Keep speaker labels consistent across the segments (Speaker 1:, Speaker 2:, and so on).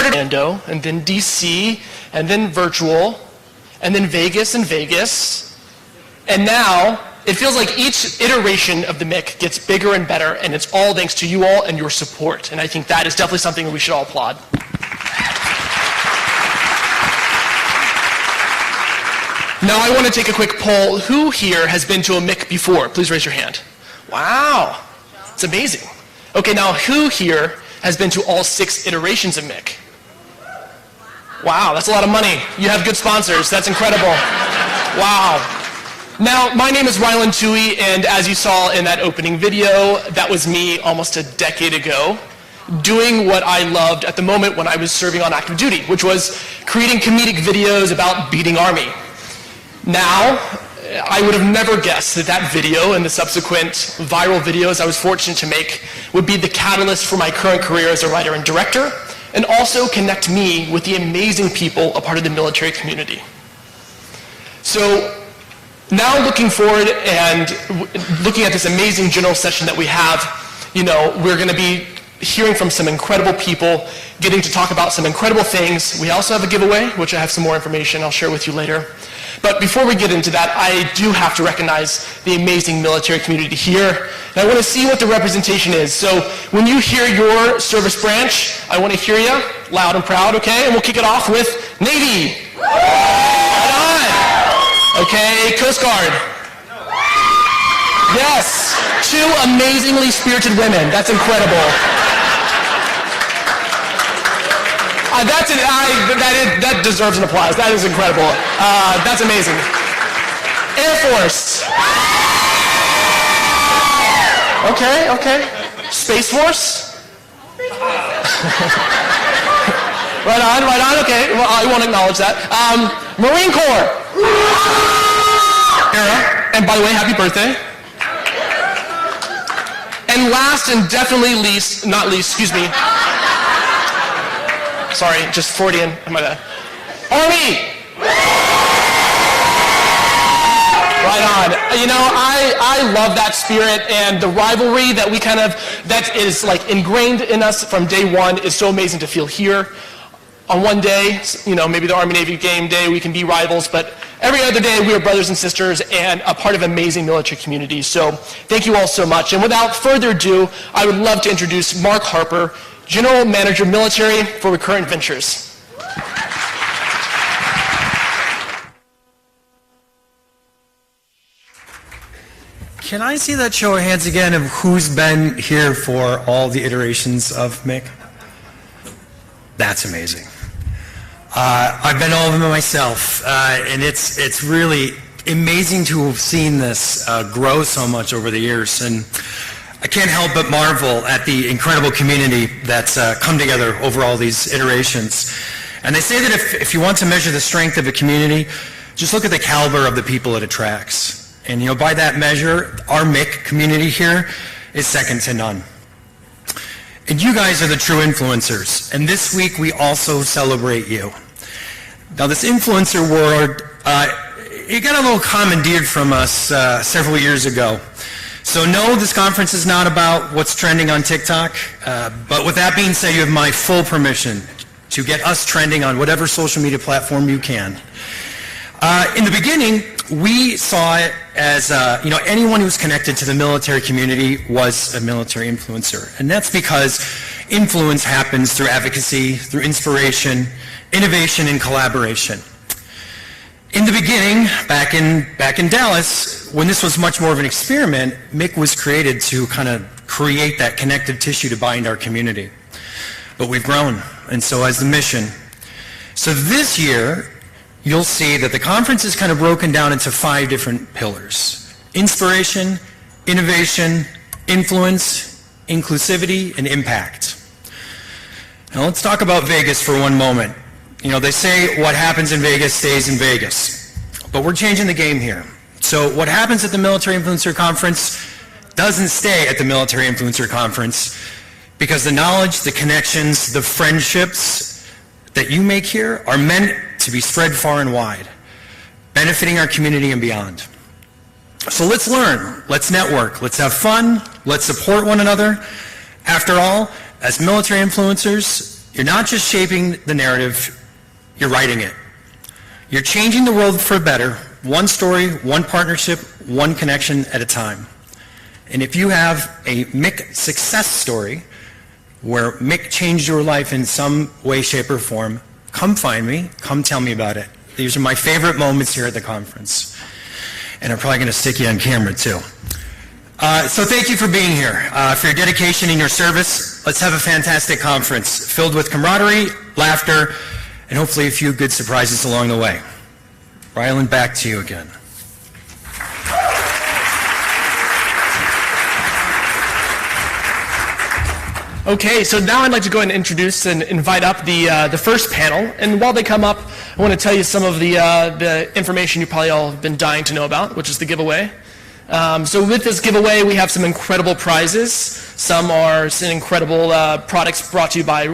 Speaker 1: started Orlando, and then DC, and then virtual, and then Vegas and Vegas. And now, it feels like each iteration of the MIC gets bigger and better, and it's all thanks to you all and your support. And I think that is definitely something that we should all applaud. Now I want to take a quick poll. Who here has been to a MIC before? Please raise your hand. Wow, it's amazing. Okay, now who here has been to all 6 iterations of MIC? Wow, that's a lot of money. You have good sponsors. That's incredible. Wow. Now, my name is Rylan Tui, and as you saw in that opening video, that was me almost a decade ago, doing what I loved at the moment when I was serving on active duty, which was creating comedic videos about beating Army. Now, I would have never guessed that that video and the subsequent viral videos I was fortunate to make would be the catalyst for my current career as a writer and director, and also connect me with the amazing people a part of the military community. So now looking forward and looking at this amazing general session that we have, we're going to be hearing from some incredible people, getting to talk about some incredible things. We also have a giveaway, which I have some more information I'll share with you later. But before we get into that, I do have to recognize the amazing military community here. And I want to see what the representation is. So when you hear your service branch, I want to hear you loud and proud, okay? And we'll kick it off with Navy. Right on. Okay, Coast Guard. Yes, 2 amazingly spirited women. That's incredible. That deserves an applause. That is incredible. That's amazing. Air Force. Okay. Space Force. Right on. Okay, well, I won't acknowledge that. Marine Corps. Era. And by the way, happy birthday. And last and definitely not least, excuse me. Sorry, just Freudian. My bad. Army! Right on. I love that spirit, and the rivalry that that is like ingrained in us from day one is so amazing to feel here. On one day, maybe the Army-Navy game day, we can be rivals, but every other day we are brothers and sisters and a part of an amazing military community. So thank you all so much. And without further ado, I would love to introduce Mark Harper, General Manager Military for Recurrent Ventures.
Speaker 2: Can I see that show of hands again of who's been here for all the iterations of MIC? That's amazing. I've been all of them myself, and it's really amazing to have seen this grow so much over the years. And I can't help but marvel at the incredible community that's come together over all these iterations. And they say that if you want to measure the strength of a community, just look at the caliber of the people it attracts. And by that measure, our MIC community here is second to none. And you guys are the true influencers. And this week we also celebrate you. Now this influencer word, it got a little commandeered from us several years ago. So no, this conference is not about what's trending on TikTok, but with that being said, you have my full permission to get us trending on whatever social media platform you can. In the beginning, we saw it as, anyone who's connected to the military community was a military influencer. And that's because influence happens through advocacy, through inspiration, innovation, and collaboration. In the beginning, back in Dallas, when this was much more of an experiment, MIC was created to kind of create that connective tissue to bind our community. But we've grown, and so has the mission. So this year, you'll see that the conference is kind of broken down into 5 different pillars: inspiration, innovation, influence, inclusivity, and impact. Now let's talk about Vegas for one moment. They say what happens in Vegas stays in Vegas, but we're changing the game here. So what happens at the Military Influencer Conference doesn't stay at the Military Influencer Conference, because the knowledge, the connections, the friendships that you make here are meant to be spread far and wide, benefiting our community and beyond. So let's learn, let's network, let's have fun, let's support one another. After all, as military influencers, You're not just shaping the narrative, you're writing it. You're changing the world for better, one story, one partnership, one connection at a time. And if you have a Mick success story where Mick changed your life in some way, shape, or form, come find me, come tell me about it. These are my favorite moments here at the conference. And I'm probably going to stick you on camera too. So thank you for being here, for your dedication and your service. Let's have a fantastic conference filled with camaraderie, laughter, and hopefully a few good surprises along the way. Ryland, back to you again.
Speaker 1: Okay, so now I'd like to go ahead and introduce and invite up the first panel. And while they come up, I want to tell you some of the information you probably all have been dying to know about, which is the giveaway. So with this giveaway, we have some incredible prizes. Some are some incredible products brought to you by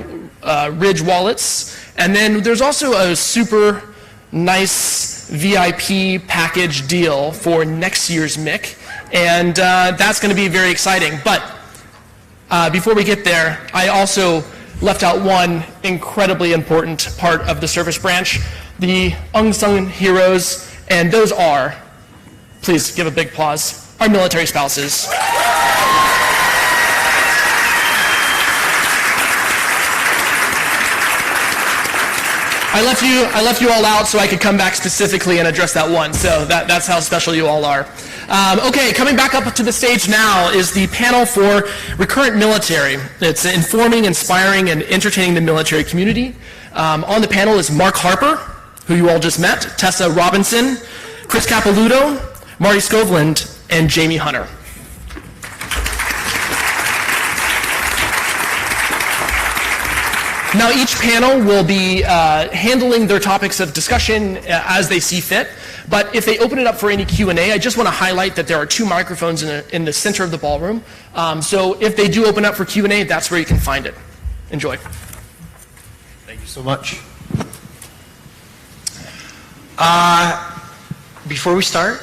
Speaker 1: Ridge Wallets. And then there's also a super nice VIP package deal for next year's MIC. And that's going to be very exciting. But before we get there, I also left out one incredibly important part of the service branch, the unsung heroes, and those are, please give a big applause, our military spouses. I left you all out so I could come back specifically and address that one. So that's how special you all are. Okay, coming back up to the stage now is the panel for Recurrent Military. It's informing, inspiring, and entertaining the military community. On the panel is Mark Harper, who you all just met, Tessa Robinson, Chris Capilouto, Marty Skovland, and Jamie Hunter. Now each panel will be handling their topics of discussion as they see fit, but if they open it up for any Q&A, I just want to highlight that there are 2 microphones in the center of the ballroom. So if they do open up for Q&A, that's where you can find it. Enjoy.
Speaker 2: Thank you so much. Before we start,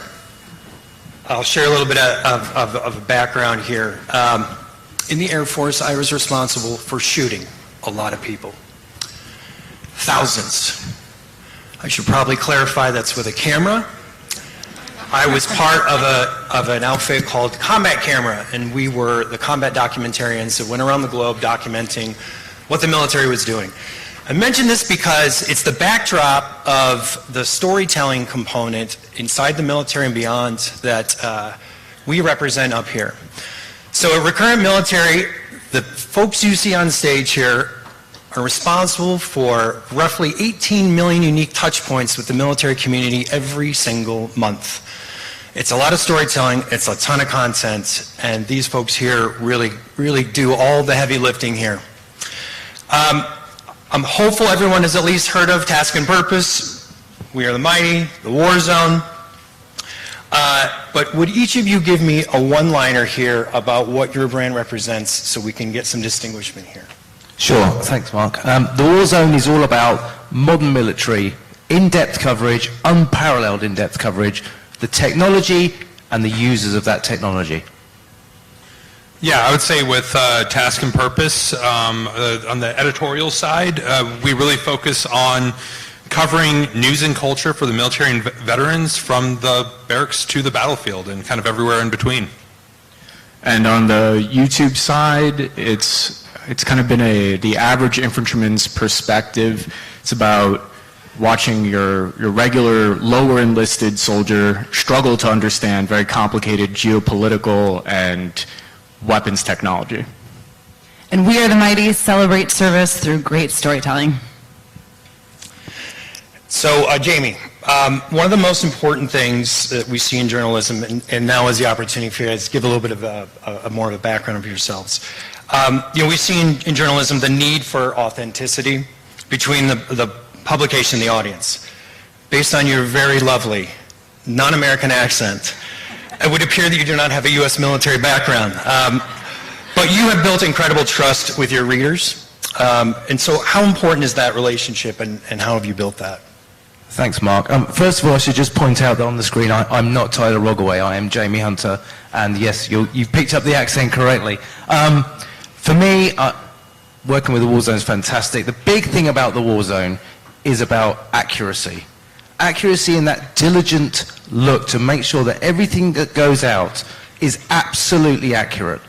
Speaker 2: I'll share a little bit of a background here. In the Air Force, I was responsible for shooting a lot of people. Thousands. I should probably clarify that's with a camera. I was part of an outfit called Combat Camera, and we were the combat documentarians that went around the globe documenting what the military was doing. I mention this because it's the backdrop of the storytelling component inside the military and beyond that we represent up here. So at Recurrent Military, the folks you see on stage here are responsible for roughly 18 million unique touch points with the military community every single month. It's a lot of storytelling, it's a ton of content, and these folks here really do all the heavy lifting here. I'm hopeful everyone has at least heard of Task and Purpose, We Are the Mighty, The War Zone. But would each of you give me a one-liner here about what your brand represents so we can get some distinguishment here?
Speaker 3: Sure, thanks Mark. The War Zone is all about modern military, in-depth coverage, unparalleled in-depth coverage, the technology and the users of that technology.
Speaker 4: Yeah, I would say with Task and Purpose, on the editorial side, we really focus on covering news and culture for the military and veterans from the barracks to the battlefield and kind of everywhere in between.
Speaker 5: And on the YouTube side, it's kind of been the average infantryman's perspective. It's about watching your regular lower enlisted soldier struggle to understand very complicated geopolitical and weapons technology.
Speaker 6: And We Are the Mighty celebrate service through great storytelling.
Speaker 2: So, Jamie, one of the most important things that we see in journalism, and now is the opportunity for you guys to give a little bit of more of a background of yourselves. We've seen in journalism the need for authenticity between the publication and the audience. Based on your very lovely non-American accent, it would appear that you do not have a U.S. military background. But you have built incredible trust with your readers. And so how important is that relationship, and how have you built that?
Speaker 3: Thanks, Mark. First of all, I should just point out that on the screen, I'm not Tyler Rogaway. I am Jamie Hunter. And yes, you've picked up the accent correctly. For me, working with the Warzone is fantastic. The big thing about the Warzone is about accuracy. Accuracy in that diligent look to make sure that everything that goes out is absolutely accurate.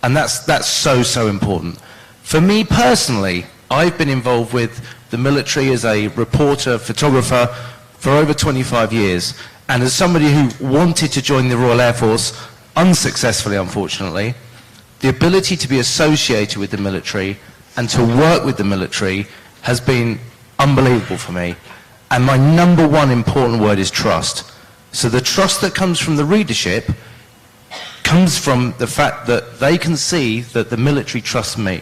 Speaker 3: And that's so important. For me personally, I've been involved with the military as a reporter, photographer for over 25 years. And as somebody who wanted to join the Royal Air Force, unsuccessfully unfortunately, the ability to be associated with the military and to work with the military has been unbelievable for me. And my number one important word is trust. So the trust that comes from the readership comes from the fact that they can see that the military trusts me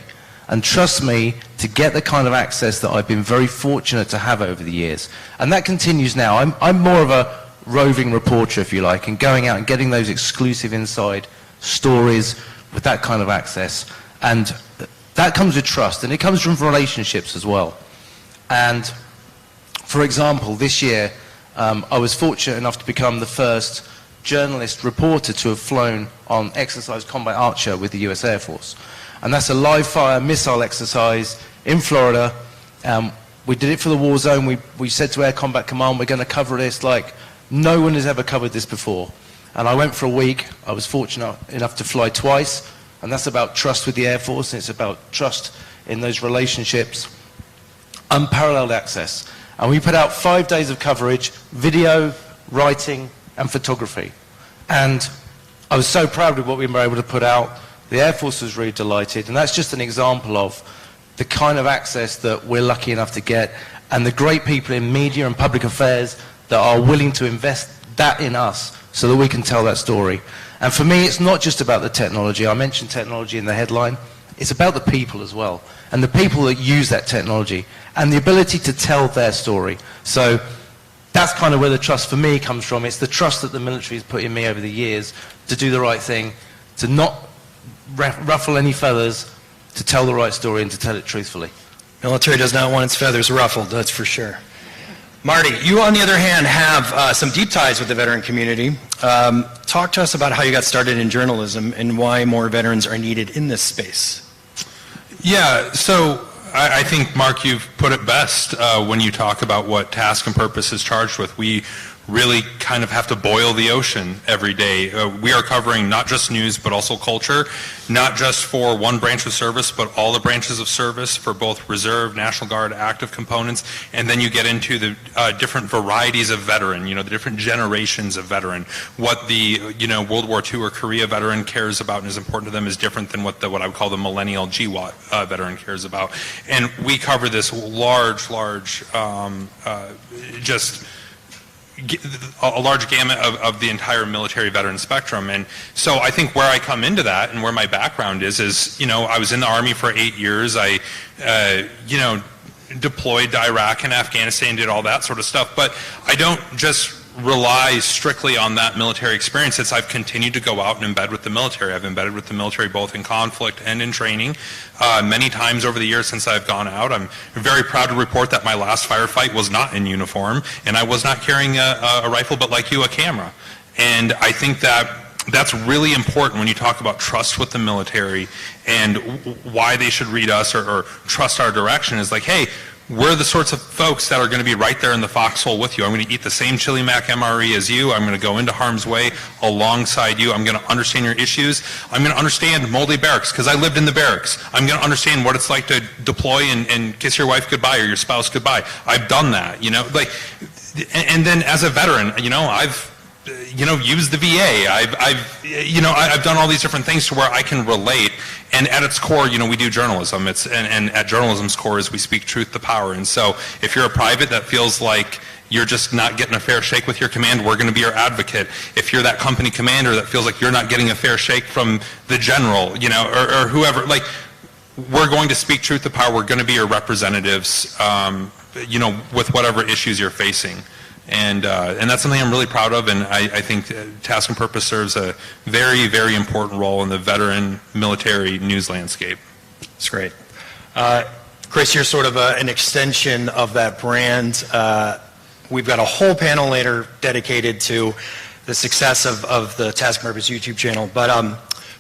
Speaker 3: and trust me to get the kind of access that I've been very fortunate to have over the years. And that continues now. I'm more of a roving reporter, if you like, and going out and getting those exclusive inside stories with that kind of access. And that comes with trust, and it comes from relationships as well. And for example, this year, I was fortunate enough to become the first journalist reporter to have flown on Exercise Combat Archer with the US Air Force. And that's a live-fire missile exercise in Florida. We did it for the war zone. We said to Air Combat Command, we're going to cover this like no one has ever covered this before. And I went for a week. I was fortunate enough to fly twice. And that's about trust with the Air Force, and it's about trust in those relationships. Unparalleled access. And we put out 5 days of coverage, video, writing, and photography. And I was so proud of what we were able to put out. The Air Force was really delighted, and that's just an example of the kind of access that we're lucky enough to get, and the great people in media and public affairs that are willing to invest that in us so that we can tell that story. And for me, it's not just about the technology. I mentioned technology in the headline. It's about the people as well, and the people that use that technology, and the ability to tell their story. So that's kind of where the trust for me comes from. It's the trust that the military has put in me over the years to do the right thing, to not ruffle any feathers, to tell the right story and to tell it truthfully.
Speaker 2: Military does not want its feathers ruffled, that's for sure. Marty, you on the other hand have some deep ties with the veteran community. Talk to us about how you got started in journalism and why more veterans are needed in this space.
Speaker 4: Yeah, so I think, Mark, you've put it best when you talk about what Task and Purpose is charged with. We really kind of have to boil the ocean every day. We are covering not just news, but also culture, not just for one branch of service, but all the branches of service for both Reserve, National Guard, active components, and then you get into the different varieties of veteran, the different generations of veteran. What the, World War II or Korea veteran cares about and is important to them is different than what I would call the millennial GWAT veteran cares about. And we cover this large, just a large gamut of the entire military veteran spectrum. And so I think where I come into that and where my background is I was in the Army for 8 years. I, deployed to Iraq and Afghanistan, did all that sort of stuff. But I don't just rely strictly on that military experience. I've continued to go out and embed with the military. I've embedded with the military both in conflict and in training many times over the years since I've gone out. I'm very proud to report that my last firefight was not in uniform, and I was not carrying a rifle, but like you, a camera. And I think that's really important when you talk about trust with the military and why they should read us or trust our direction is like, hey, we're the sorts of folks that are going to be right there in the foxhole with you. I'm going to eat the same Chili Mac MRE as you. I'm going to go into harm's way alongside you. I'm going to understand your issues. I'm going to understand moldy barracks because I lived in the barracks. I'm going to understand what it's like to deploy and kiss your wife goodbye or your spouse goodbye. I've done that, and then as a veteran, I've used the VA. I've done all these different things to where I can relate. And at its core, we do journalism. And at journalism's core is we speak truth to power. And so if you're a private that feels like you're just not getting a fair shake with your command, we're going to be your advocate. If you're that company commander that feels like you're not getting a fair shake from the general, or whoever, we're going to speak truth to power. We're going to be your representatives, with whatever issues you're facing. And that's something I'm really proud of, and I think Task and Purpose serves a very, very important role in the veteran military news landscape.
Speaker 2: That's great. Chris, you're sort of an extension of that brand. We've got a whole panel later dedicated to the success of the Task and Purpose YouTube channel. But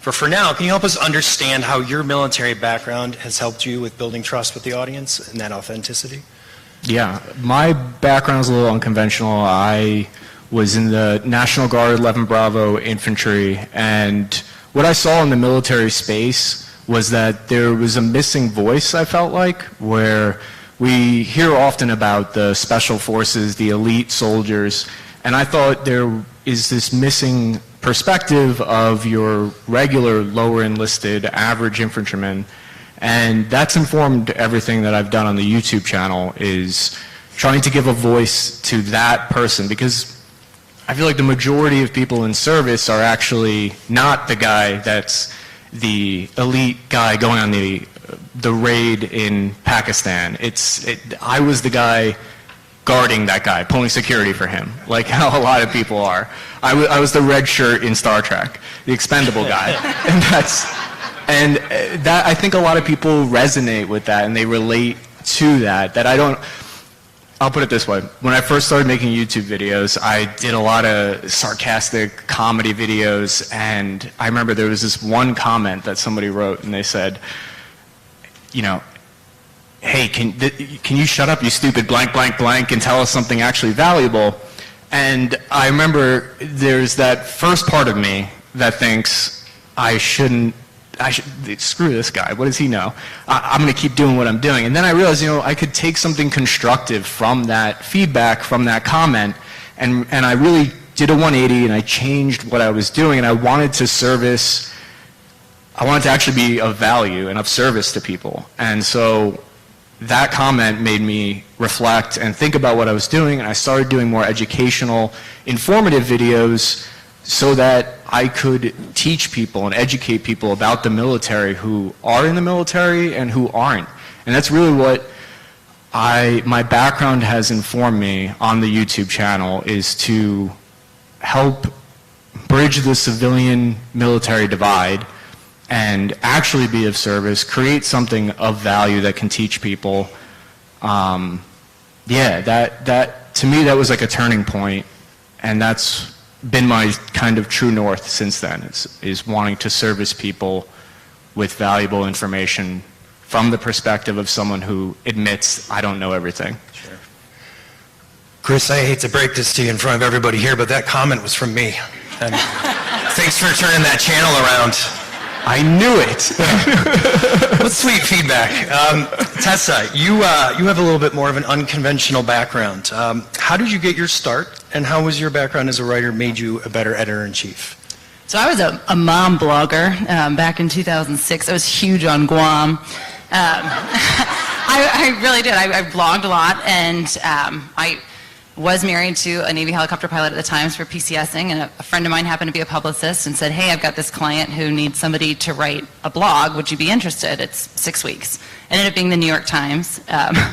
Speaker 2: For now, can you help us understand how your military background has helped you with building trust with the audience and that authenticity?
Speaker 5: Yeah, my background is a little unconventional. I was in the National Guard 11 Bravo Infantry, and what I saw in the military space was that there was a missing voice, I felt like, where we hear often about the special forces, the elite soldiers, and I thought there is this missing perspective of your regular lower enlisted average infantryman, and that's informed everything that I've done on the YouTube channel, is trying to give a voice to that person, because I feel like the majority of people in service are actually not the guy that's the elite guy going on the raid in Pakistan. I was the guy guarding that guy, pulling security for him, like how a lot of people are. I was the red shirt in Star Trek, the expendable guy. And that I think a lot of people resonate with that and they relate to that, I'll put it this way. When I first started making YouTube videos, I did a lot of sarcastic comedy videos, and I remember there was this one comment that somebody wrote, and they said, you know, hey, can you shut up, you stupid blank, blank, blank, and tell us something actually valuable? And I remember there's that first part of me that thinks screw this guy, what does he know? I'm going to keep doing what I'm doing. And then I realized, I could take something constructive from that feedback, from that comment, and I really did a 180 and I changed what I was doing, and I wanted to actually be of value and of service to people. And so that comment made me reflect and think about what I was doing, and I started doing more educational, informative videos so that I could teach people and educate people about the military who are in the military and who aren't. And that's really what my background has informed me on the YouTube channel, is to help bridge the civilian-military divide and actually be of service, create something of value that can teach people. To me, that was like a turning point, and that's been my kind of true north since then, is wanting to service people with valuable information from the perspective of someone who admits, I don't know everything.
Speaker 2: Sure. Chris, I hate to break this to you in front of everybody here, but that comment was from me. And thanks for turning that channel around.
Speaker 5: I knew it.
Speaker 2: What sweet feedback. Tessa, you have a little bit more of an unconventional background. How did you get your start, and how was your background as a writer made you a better editor-in-chief?
Speaker 6: So I was a mom blogger back in 2006. I was huge on Guam. I really did. I blogged a lot, and I was married to a Navy helicopter pilot at the Times for PCSing, and a friend of mine happened to be a publicist and said, hey, I've got this client who needs somebody to write a blog. Would you be interested? It's 6 weeks. It ended up being the New York Times,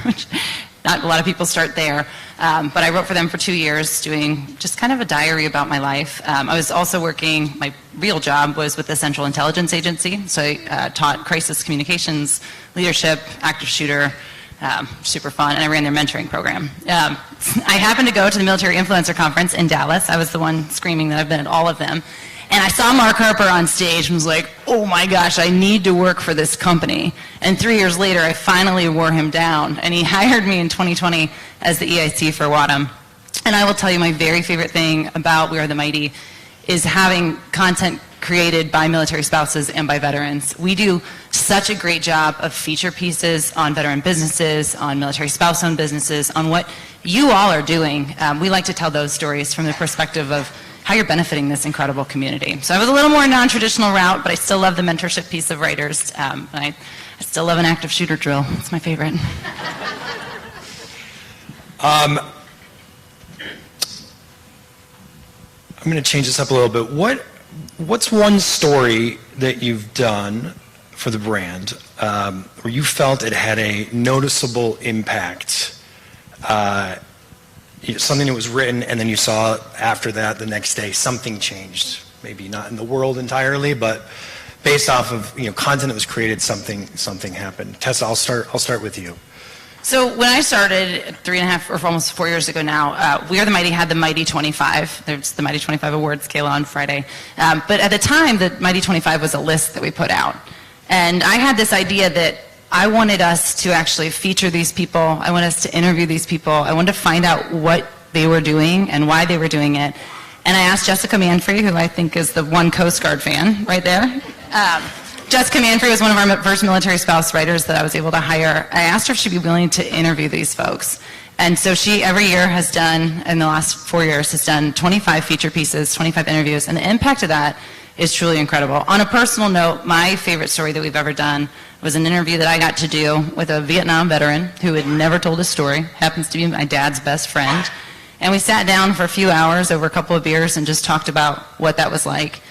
Speaker 6: which not a lot of people start there. But I wrote for them for 2 years, doing just kind of a diary about my life. I was also working, my real job was with the Central Intelligence Agency, so I taught crisis communications, leadership, active shooter, super fun, and I ran their mentoring program. I happened to go to the Military Influencer Conference in Dallas. I was the one screaming that I've been at all of them. And I saw Mark Harper on stage and was like, oh my gosh, I need to work for this company. And 3 years later, I finally wore him down, and he hired me in 2020 as the EIC for WADM. And I will tell you, my very favorite thing about We Are the Mighty is having content created by military spouses and by veterans. We do such a great job of feature pieces on veteran businesses, on military spouse-owned businesses, on what you all are doing. We like to tell those stories from the perspective of how you're benefiting this incredible community. So I was a little more non-traditional route, but I still love the mentorship piece of writers. I still love an active shooter drill. It's my favorite.
Speaker 2: I'm going to change this up a little bit. What's one story that you've done for the brand where you felt it had a noticeable impact? Something that was written, and then you saw after that, the next day, something changed. Maybe not in the world entirely, but based off of content that was created, something happened. Tessa, I'll start with you.
Speaker 6: So when I started 3.5 or almost 4 years ago now, We Are the Mighty had the Mighty 25. There's the Mighty 25 Awards gala on Friday. But at the time, the Mighty 25 was a list that we put out. And I had this idea that I wanted us to actually feature these people. I wanted us to interview these people. I wanted to find out what they were doing and why they were doing it. And I asked Jessica Manfrey, who I think is the one Coast Guard fan right there. Jessica Manfrey was one of our first military spouse writers that I was able to hire. I asked her if she'd be willing to interview these folks. And so she, every year, has done, in the last 4 years, has done 25 feature pieces, 25 interviews, and the impact of that is truly incredible. On a personal note, my favorite story that we've ever done was an interview that I got to do with a Vietnam veteran who had never told his story, happens to be my dad's best friend. And we sat down for a few hours over a couple of beers and just talked about what that was like.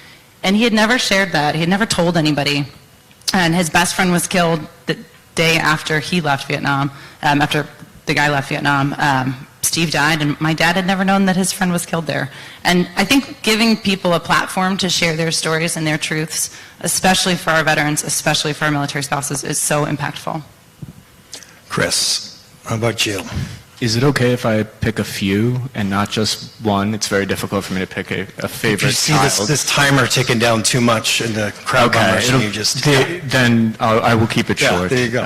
Speaker 6: And he had never shared that. He had never told anybody. And his best friend was killed the day after he left Vietnam, after the guy left Vietnam. Steve died, and my dad had never known that his friend was killed there. And I think giving people a platform to share their stories and their truths, especially for our veterans, especially for our military spouses, is so impactful.
Speaker 2: Chris, how about you?
Speaker 5: Is it okay if I pick a few and not just one? It's very difficult for me to pick a favorite
Speaker 2: If you see
Speaker 5: child.
Speaker 2: this timer ticking down too much in the crowd conversation, you just...
Speaker 5: Then I will keep it
Speaker 2: Yeah,
Speaker 5: short.
Speaker 2: there you go.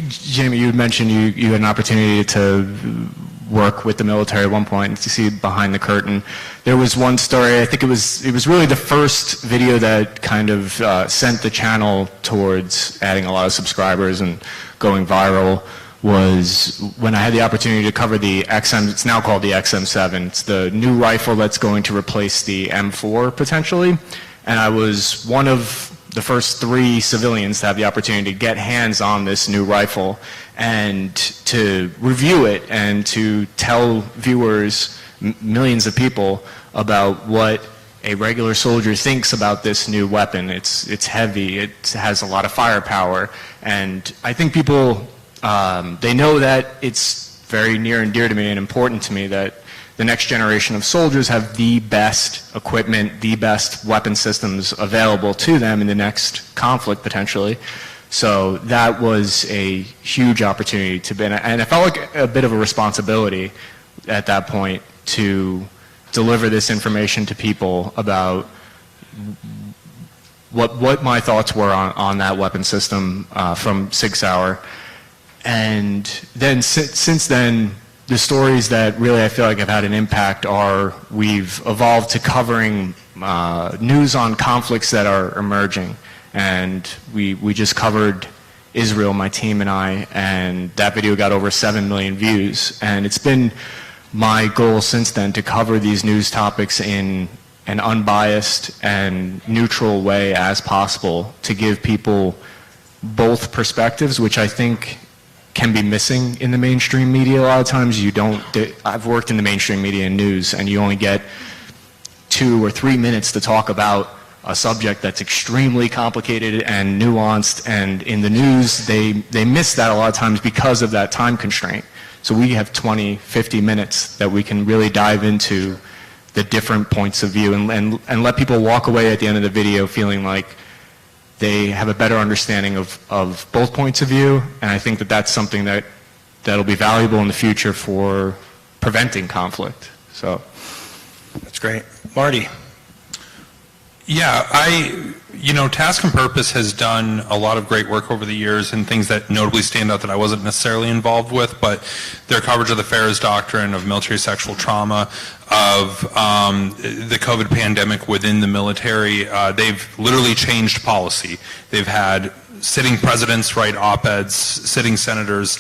Speaker 5: Jamie, you had mentioned you had an opportunity to work with the military at one point and to see behind the curtain. There was one story, I think it was really the first video that kind of sent the channel towards adding a lot of subscribers and going viral, was when I had the opportunity to cover the XM, it's now called the XM7. It's the new rifle that's going to replace the M4 potentially. And I was one of the first 3 civilians to have the opportunity to get hands on this new rifle and to review it and to tell viewers, millions of people, about what a regular soldier thinks about this new weapon. It's heavy, it has a lot of firepower, and I think people, they know that it's very near and dear to me and important to me that the next generation of soldiers have the best equipment, the best weapon systems available to them in the next conflict potentially. So that was a huge opportunity to be, and I felt like a bit of a responsibility at that point to deliver this information to people about what my thoughts were on that weapon system from Sig Sauer. And then since then, the stories that really I feel like have had an impact are we've evolved to covering news on conflicts that are emerging. And we just covered Israel, my team and I, and that video got over 7 million views. And it's been my goal since then to cover these news topics in an unbiased and neutral way as possible, to give people both perspectives, which I think can be missing in the mainstream media. A lot of times I've worked in the mainstream media and news, and you only get 2 or 3 minutes to talk about a subject that's extremely complicated and nuanced, and in the news they miss that a lot of times because of that time constraint. So we have 20, 50 minutes that we can really dive into the different points of view and let people walk away at the end of the video feeling like they have a better understanding of both points of view, and I think that that's something that'll be valuable in the future for preventing conflict. So
Speaker 2: That's great. Marty.
Speaker 4: Yeah, Task and Purpose has done a lot of great work over the years, and things that notably stand out that I wasn't necessarily involved with, but their coverage of the Ferris Doctrine, of military sexual trauma, of the COVID pandemic within the military. They've literally changed policy. They've had sitting presidents write op-eds, sitting senators.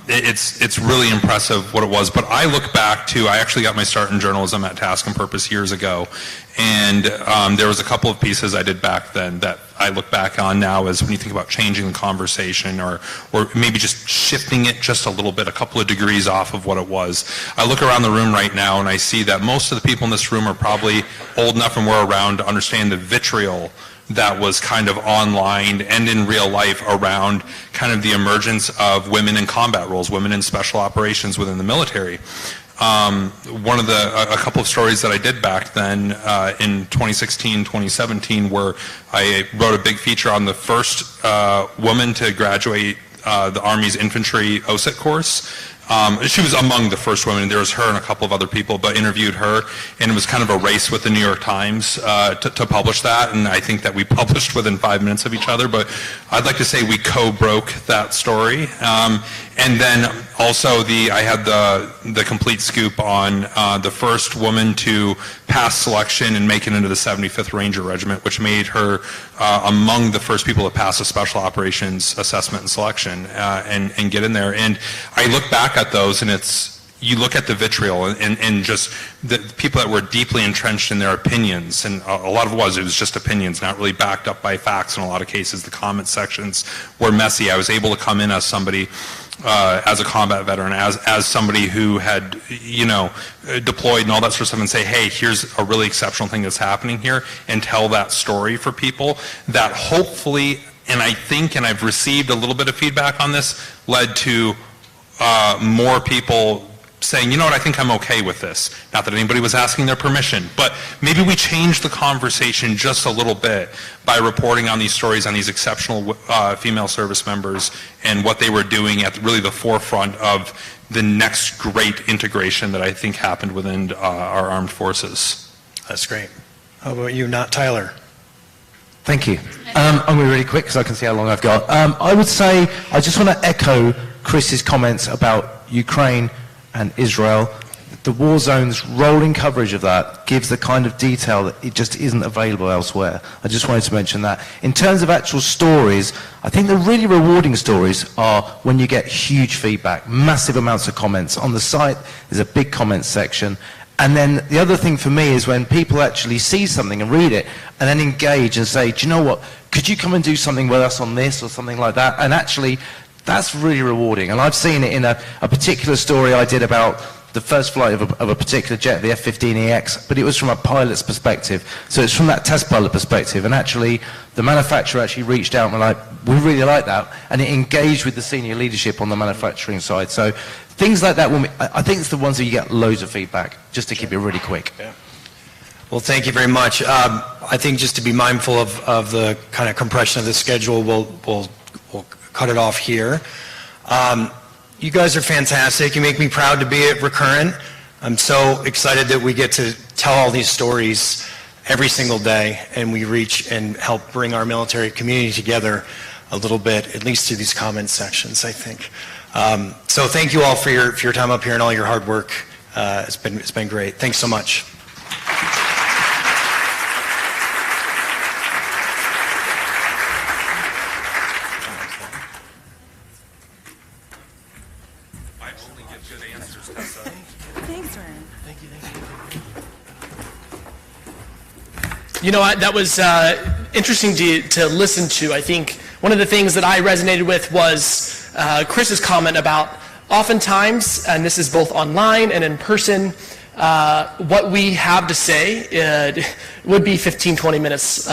Speaker 4: It's really impressive what it was. But I look back to, I actually got my start in journalism at Task and Purpose years ago. And there was a couple of pieces I did back then that I look back on now as when you think about changing the conversation or maybe just shifting it just a little bit, a couple of degrees off of what it was. I look around the room right now and I see that most of the people in this room are probably old enough and were around to understand the vitriol that was kind of online and in real life around kind of the emergence of women in combat roles, women in special operations within the military. one of a couple of stories that I did back then in 2016, 2017, where I wrote a big feature on the first woman to graduate the Army's infantry OSIT course. She was among the first women. There was her and a couple of other people, but interviewed her, and it was kind of a race with the New York Times to publish that, and I think that we published within 5 minutes of each other, but I'd like to say we co-broke that story. And then also I had the complete scoop on the first woman to pass selection and make it into the 75th Ranger Regiment, which made her among the first people to pass a special operations assessment and selection and get in there. And I look back at those, and you look at the vitriol and just the people that were deeply entrenched in their opinions, and a lot of it was just opinions, not really backed up by facts in a lot of cases. The comment sections were messy. I was able to come in as somebody, as a combat veteran, as somebody who had, deployed and all that sort of stuff, and say, hey, here's a really exceptional thing that's happening here, and tell that story for people that hopefully, and I think, and I've received a little bit of feedback on this, led to more people saying, you know what, I think I'm okay with this. Not that anybody was asking their permission, but maybe we changed the conversation just a little bit by reporting on these stories on these exceptional female service members and what they were doing at really the forefront of the next great integration that I think happened within our armed forces.
Speaker 2: That's great. How about you, not Tyler?
Speaker 3: Thank you. I'm going to be really quick because I can see how long I've got. I would say, I just want to echo Chris's comments about Ukraine and Israel. The war zone's rolling coverage of that gives the kind of detail that it just isn't available elsewhere. I just wanted to mention that. In terms of actual stories, I think the really rewarding stories are when you get huge feedback, massive amounts of comments. On the site, there's a big comments section. And then the other thing for me is when people actually see something and read it and then engage and say, do you know what, could you come and do something with us on this or something like that? And actually, that's really rewarding. And I've seen it in a particular story I did about the first flight of a particular jet, the F-15EX, but it was from a pilot's perspective. So it's from that test pilot perspective. And actually, the manufacturer actually reached out and were like, we really like that. And it engaged with the senior leadership on the manufacturing side. So things like that, I think it's the ones where you get loads of feedback, just to keep it really quick.
Speaker 2: Yeah. Well, thank you very much. I think just to be mindful of the kind of compression of the schedule, we'll cut it off here. You guys are fantastic. You make me proud to be at Recurrent. I'm so excited that we get to tell all these stories every single day, and we reach and help bring our military community together a little bit, at least through these comment sections, I think. So thank you all for your time up here and all your hard work. It's been great. Thanks so much.
Speaker 1: You know what, that was interesting to listen to. I think one of the things that I resonated with was Chris's comment about oftentimes, and this is both online and in person, what we have to say would be 15, 20 minutes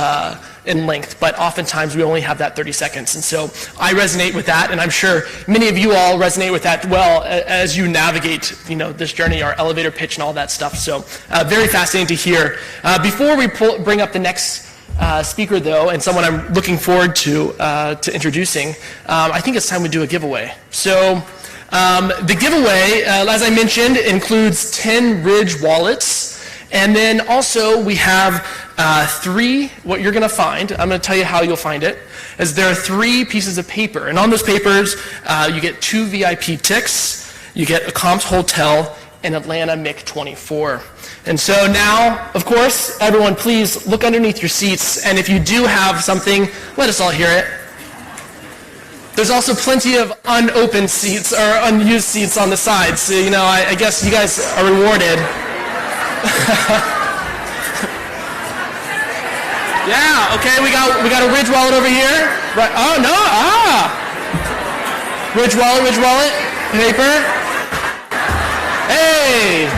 Speaker 1: in length, but oftentimes we only have that 30 seconds. And so I resonate with that, and I'm sure many of you all resonate with that well as you navigate, this journey, our elevator pitch and all that stuff. So very fascinating to hear. Before we bring up the next speaker, though, and someone I'm looking forward to introducing, I think it's time we do a giveaway. So the giveaway, as I mentioned, includes 10 Ridge wallets. And then also we have what you're going to find, I'm going to tell you how you'll find it, is there are 3 pieces of paper. And on those papers, you get 2 VIP ticks, you get a Comps Hotel, and Atlanta MiG-24. And so now, of course, everyone please look underneath your seats, and if you do have something, let us all hear it. There's also plenty of unopened seats or unused seats on the sides, so I guess you guys are rewarded. Yeah, okay, we got a Ridge wallet over here. Right. Oh no, Ridge wallet, paper. Hey.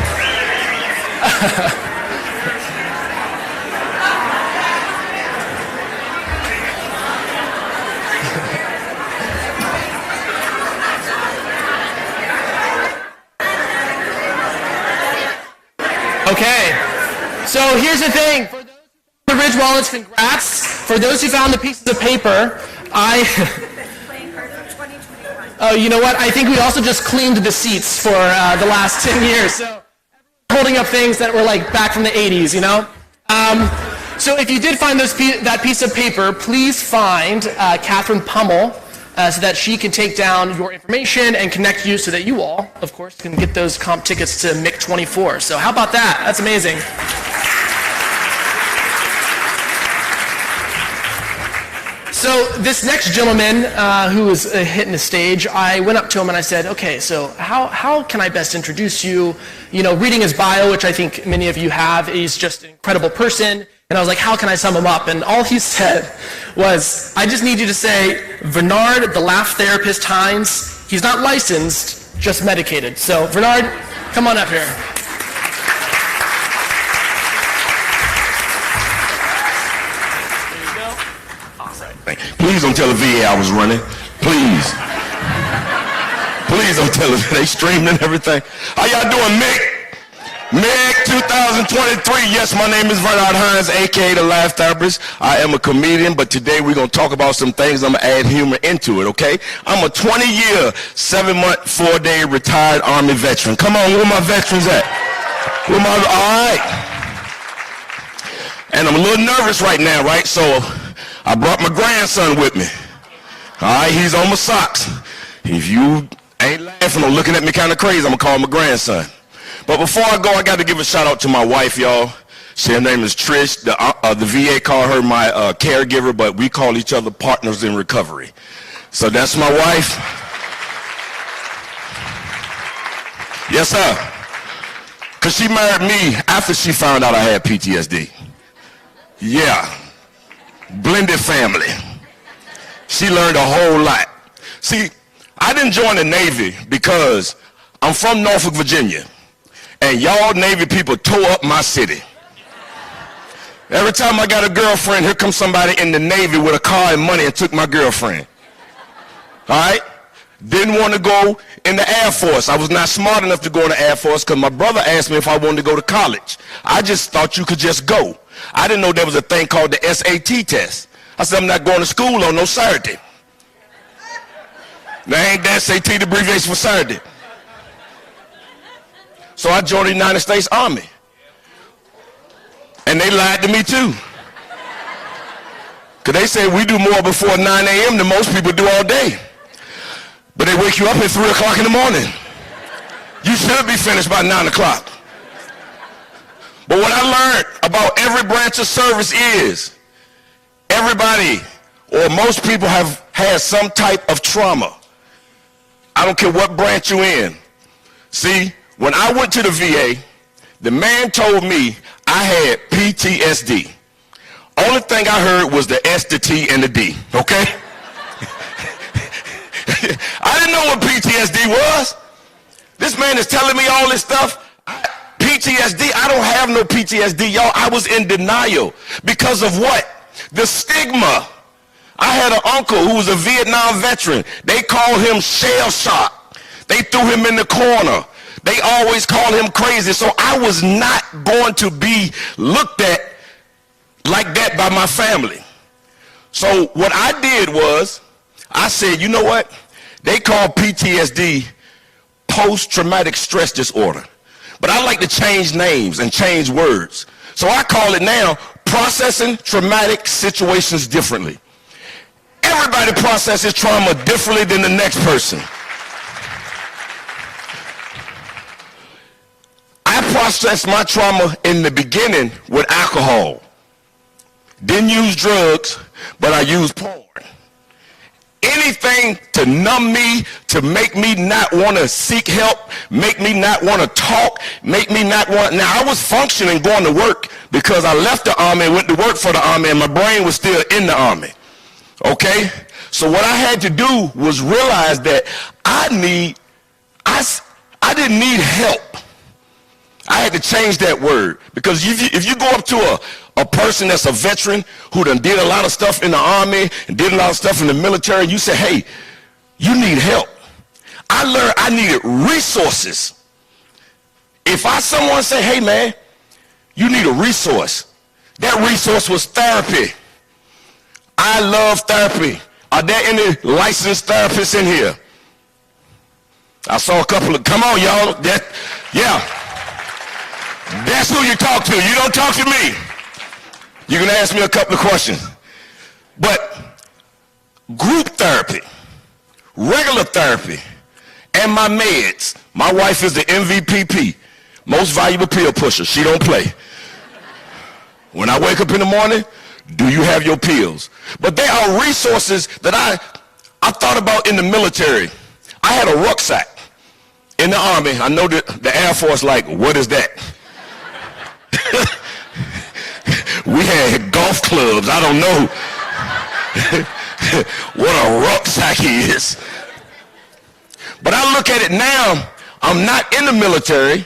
Speaker 1: Okay. So here's the thing. For those who found the Ridge wallets, congrats. For those who found the pieces of paper, oh, you know what? I think we also just cleaned the seats for the last 10 years. So holding up things that were like back from the 80s, you know? So if you did find that piece of paper, please find Catherine Pummel so that she can take down your information and connect you so that you all, of course, can get those comp tickets to MIC 24. So how about that? That's amazing. So this next gentleman who was hitting the stage, I went up to him and I said, okay, so how can I best introduce you? You know, reading his bio, which I think many of you have, he's just an incredible person. And I was like, how can I sum him up? And all he said was, I just need you to say, Bernard, the laugh therapist Hines, he's not licensed, just medicated. So Bernard, come on up here.
Speaker 7: Please don't tell the VA I was running. Please. Please don't tell them. They streamed and everything. How y'all doing, Mick? Mick 2023. Yes, my name is Bernard Hines, a.k.a. the Laugh Therapist. I am a comedian, but today we're going to talk about some things. I'm going to add humor into it, okay? I'm a 20-year, 7-month, 4-day retired Army veteran. Come on, where my veterans at? All right. And I'm a little nervous right now, right? So I brought my grandson with me. All right, he's on my socks. If you ain't laughing or looking at me kind of crazy, I'm going to call my grandson. But before I go, I got to give a shout out to my wife, y'all. Her name is Trish. The VA call her my caregiver, but we call each other partners in recovery. So that's my wife. Yes, sir. Because she married me after she found out I had PTSD. Yeah. Blended family. She learned a whole lot. See, I didn't join the Navy because I'm from Norfolk, Virginia. And y'all Navy people tore up my city. Every time I got a girlfriend, here comes somebody in the Navy with a car and money and took my girlfriend. All right? Didn't want to go in the Air Force. I was not smart enough to go in the Air Force because my brother asked me if I wanted to go to college. I just thought you could just go. I didn't know there was a thing called the SAT test. I said, I'm not going to school on no Saturday. Now, ain't that SAT the abbreviation for Saturday? So I joined the United States Army. And they lied to me too. Because they said we do more before 9 a.m. than most people do all day. But they wake you up at 3 o'clock in the morning. You should be finished by 9 o'clock. But what I learned about every branch of service is everybody or most people have had some type of trauma. I don't care what branch you're in. See, when I went to the VA, the man told me I had PTSD. Only thing I heard was the S, the T, and the D, okay? I didn't know what PTSD was. This man is telling me all this stuff. PTSD, I don't have no PTSD, y'all. I was in denial. Because of what? The stigma. I had an uncle who was a Vietnam veteran. They called him shell shock. They threw him in the corner. They always called him crazy. So I was not going to be looked at like that by my family. So what I did was, I said, you know what? They call PTSD post-traumatic stress disorder. But I like to change names and change words. So I call it now processing traumatic situations differently. Everybody processes trauma differently than the next person. I processed my trauma in the beginning with alcohol. Didn't use drugs, but I used porn. Anything to numb me, to make me not want to seek help, make me not want to talk, make me not want... Now, I was functioning going to work because I left the Army and went to work for the Army, and my brain was still in the Army. Okay? So what I had to do was realize that I didn't need help. I had to change that word. Because if you go up to a person that's a veteran who done did a lot of stuff in the Army and did a lot of stuff in the military, and you say, hey, you need help. I learned I needed resources. If someone say, hey man, You need a resource. That resource was therapy. I love therapy. Are there any licensed therapists in here? I saw a couple of, come on, y'all. Yeah. That's who you talk to. You don't talk to me. You can ask me a couple of questions. But group therapy, regular therapy, and my meds. My wife is the MVPP, most valuable pill pusher. She don't play. When I wake up in the morning, do you have your pills? But there are resources that I thought about in the military. I had a rucksack in the Army. I know that the Air Force like, what is that? We had golf clubs. I don't know what a rucksack is. But I look at it now, I'm not in the military,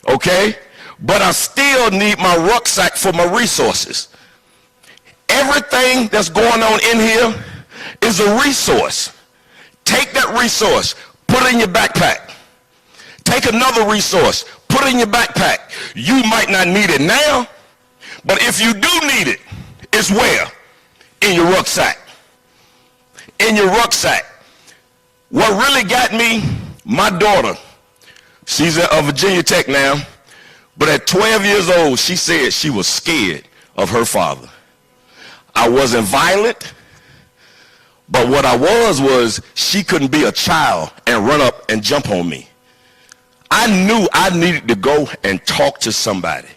Speaker 7: okay? But I still need my rucksack for my resources. Everything that's going on in here is a resource. Take that resource, put it in your backpack. Take another resource, put it in your backpack. You might not need it now, but if you do need it, it's where? In your rucksack. In your rucksack. What really got me, my daughter, she's at Virginia Tech now, but at 12 years old, she said she was scared of her father. I wasn't violent, but what I was she couldn't be a child and run up and jump on me. I knew I needed to go and talk to somebody.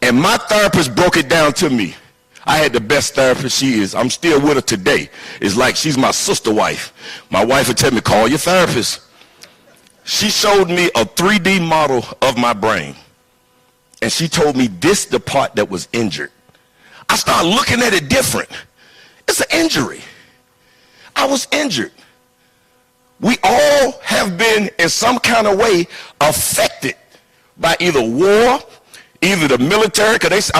Speaker 7: And my therapist broke it down to me. I had the best therapist she is. I'm still with her today. It's like she's my sister wife. My wife would tell me, call your therapist. She showed me a 3D model of my brain. And she told me this the part that was injured. I started looking at it different. It's an injury. I was injured. We all have been in some kind of way affected by either war, either the military, because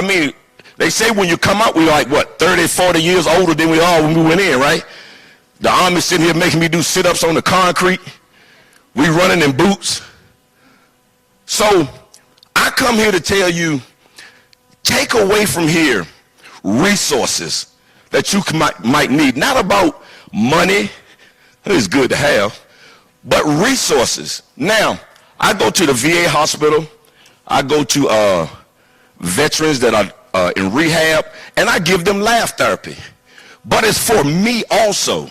Speaker 7: they say when you come out, we're like, what, 30, 40 years older than we are when we went in, right? The Army sitting here making me do sit-ups on the concrete. We running in boots. So I come here to tell you, take away from here resources that you might need. Not about money, it's good to have, but resources. Now, I go to the VA hospital. I go to veterans that are in rehab, and I give them laugh therapy. But it's for me also,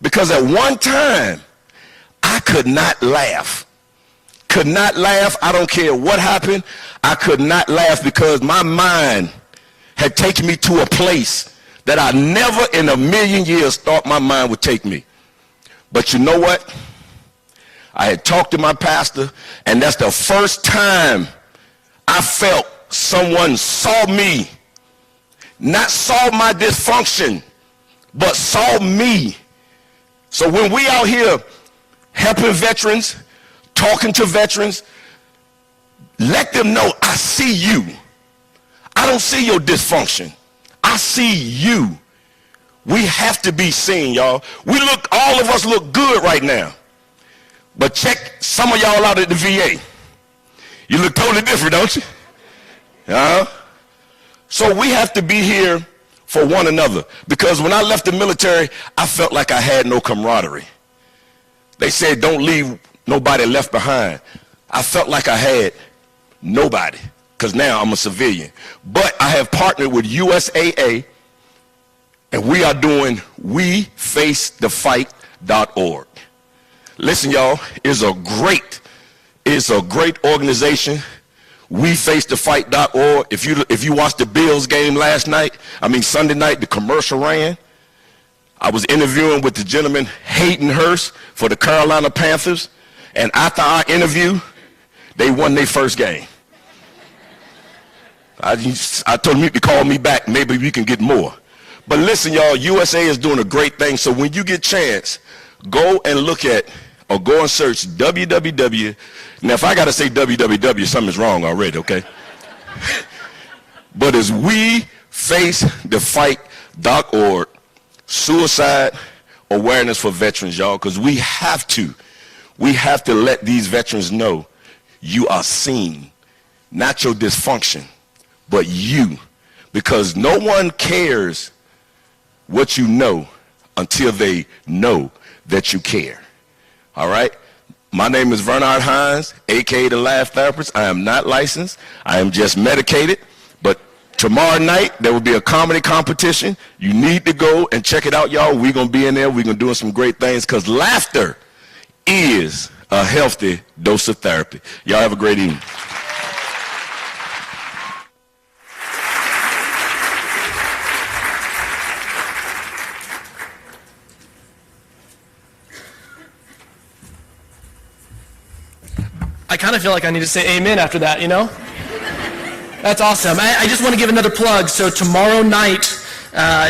Speaker 7: because at one time, I could not laugh. Could not laugh. I don't care what happened. I could not laugh because my mind had taken me to a place that I never in a million years thought my mind would take me. But you know what? I had talked to my pastor, and that's the first time I felt someone saw me, not saw my dysfunction, but saw me. So when we out here helping veterans, talking to veterans, let them know I see you. I don't see your dysfunction. I see you. We have to be seen, y'all. All of us look good right now. But check some of y'all out at the VA. You look totally different, don't you? So we have to be here for one another. Because when I left the military, I felt like I had no camaraderie. They said don't leave nobody left behind. I felt like I had nobody, because now I'm a civilian. But I have partnered with USAA, and we are doing WeFaceTheFight.org. Listen, y'all, it's a great organization. WeFaceTheFight.org. If you watched the Bills game Sunday night, the commercial ran. I was interviewing with the gentleman Hayden Hurst for the Carolina Panthers, and after our interview, they won their first game. I told him to call me back. Maybe we can get more. But listen, y'all, USA is doing a great thing. So when you get a chance, go and look at or go and search www. Now, if I got to say www, something's wrong already, okay? But it's WeFaceTheFight.org, suicide awareness for veterans, y'all, because we have to let these veterans know you are seen, not your dysfunction. but you, because no one cares what you know until they know that you care. All right? My name is Vernard Hines, a.k.a. the Laugh Therapist. I am not licensed. I am just medicated. But tomorrow night, there will be a comedy competition. You need to go and check it out, y'all. We're going to be in there. We're going to do some great things because laughter is a healthy dose of therapy. Y'all have a great evening.
Speaker 1: I kind of feel like I need to say amen after that, you know? That's awesome. I just want to give another plug. So tomorrow night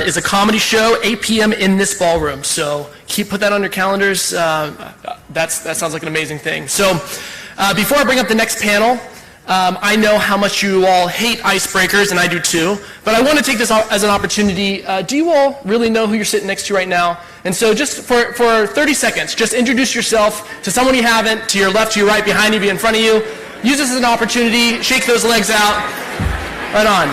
Speaker 1: is a comedy show, 8 p.m. in this ballroom. So put that on your calendars. That sounds like an amazing thing. So before I bring up the next panel, I know how much you all hate icebreakers, and I do too. But I want to take this as an opportunity. Do you all really know who you're sitting next to right now? And so just for 30 seconds, just introduce yourself to someone you haven't, to your left, to your right, behind you, in front of you. Use this as an opportunity. Shake those legs out. Right on.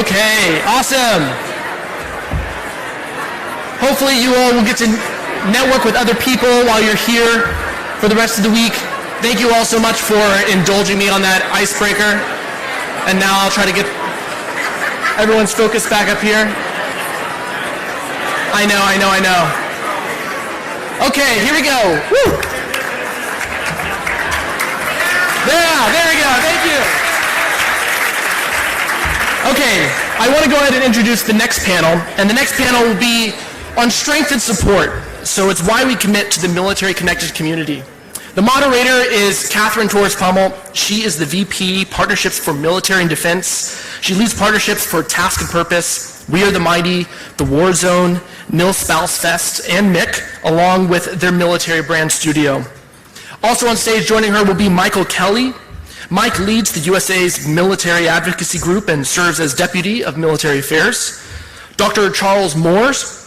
Speaker 1: Okay, awesome. Hopefully you all will get to network with other people while you're here for the rest of the week. Thank you all so much for indulging me on that icebreaker. And now I'll try to get everyone's focus back up here. I know. Okay, here we go. Woo! There we go, thank you. Okay, I want to go ahead and introduce the next panel, and the next panel will be on strength and support. So it's why we commit to the military-connected community. The moderator is Catherine Torres-Pommel. She is the VP Partnerships for Military and Defense. She leads partnerships for Task and Purpose, We Are the Mighty, The War Zone, Mill Spouse Fest, and MIC, along with their military brand studio. Also on stage joining her will be Michael Kelly. Mike leads the USA's military advocacy group and serves as Deputy of Military Affairs. Dr. Charles Moores.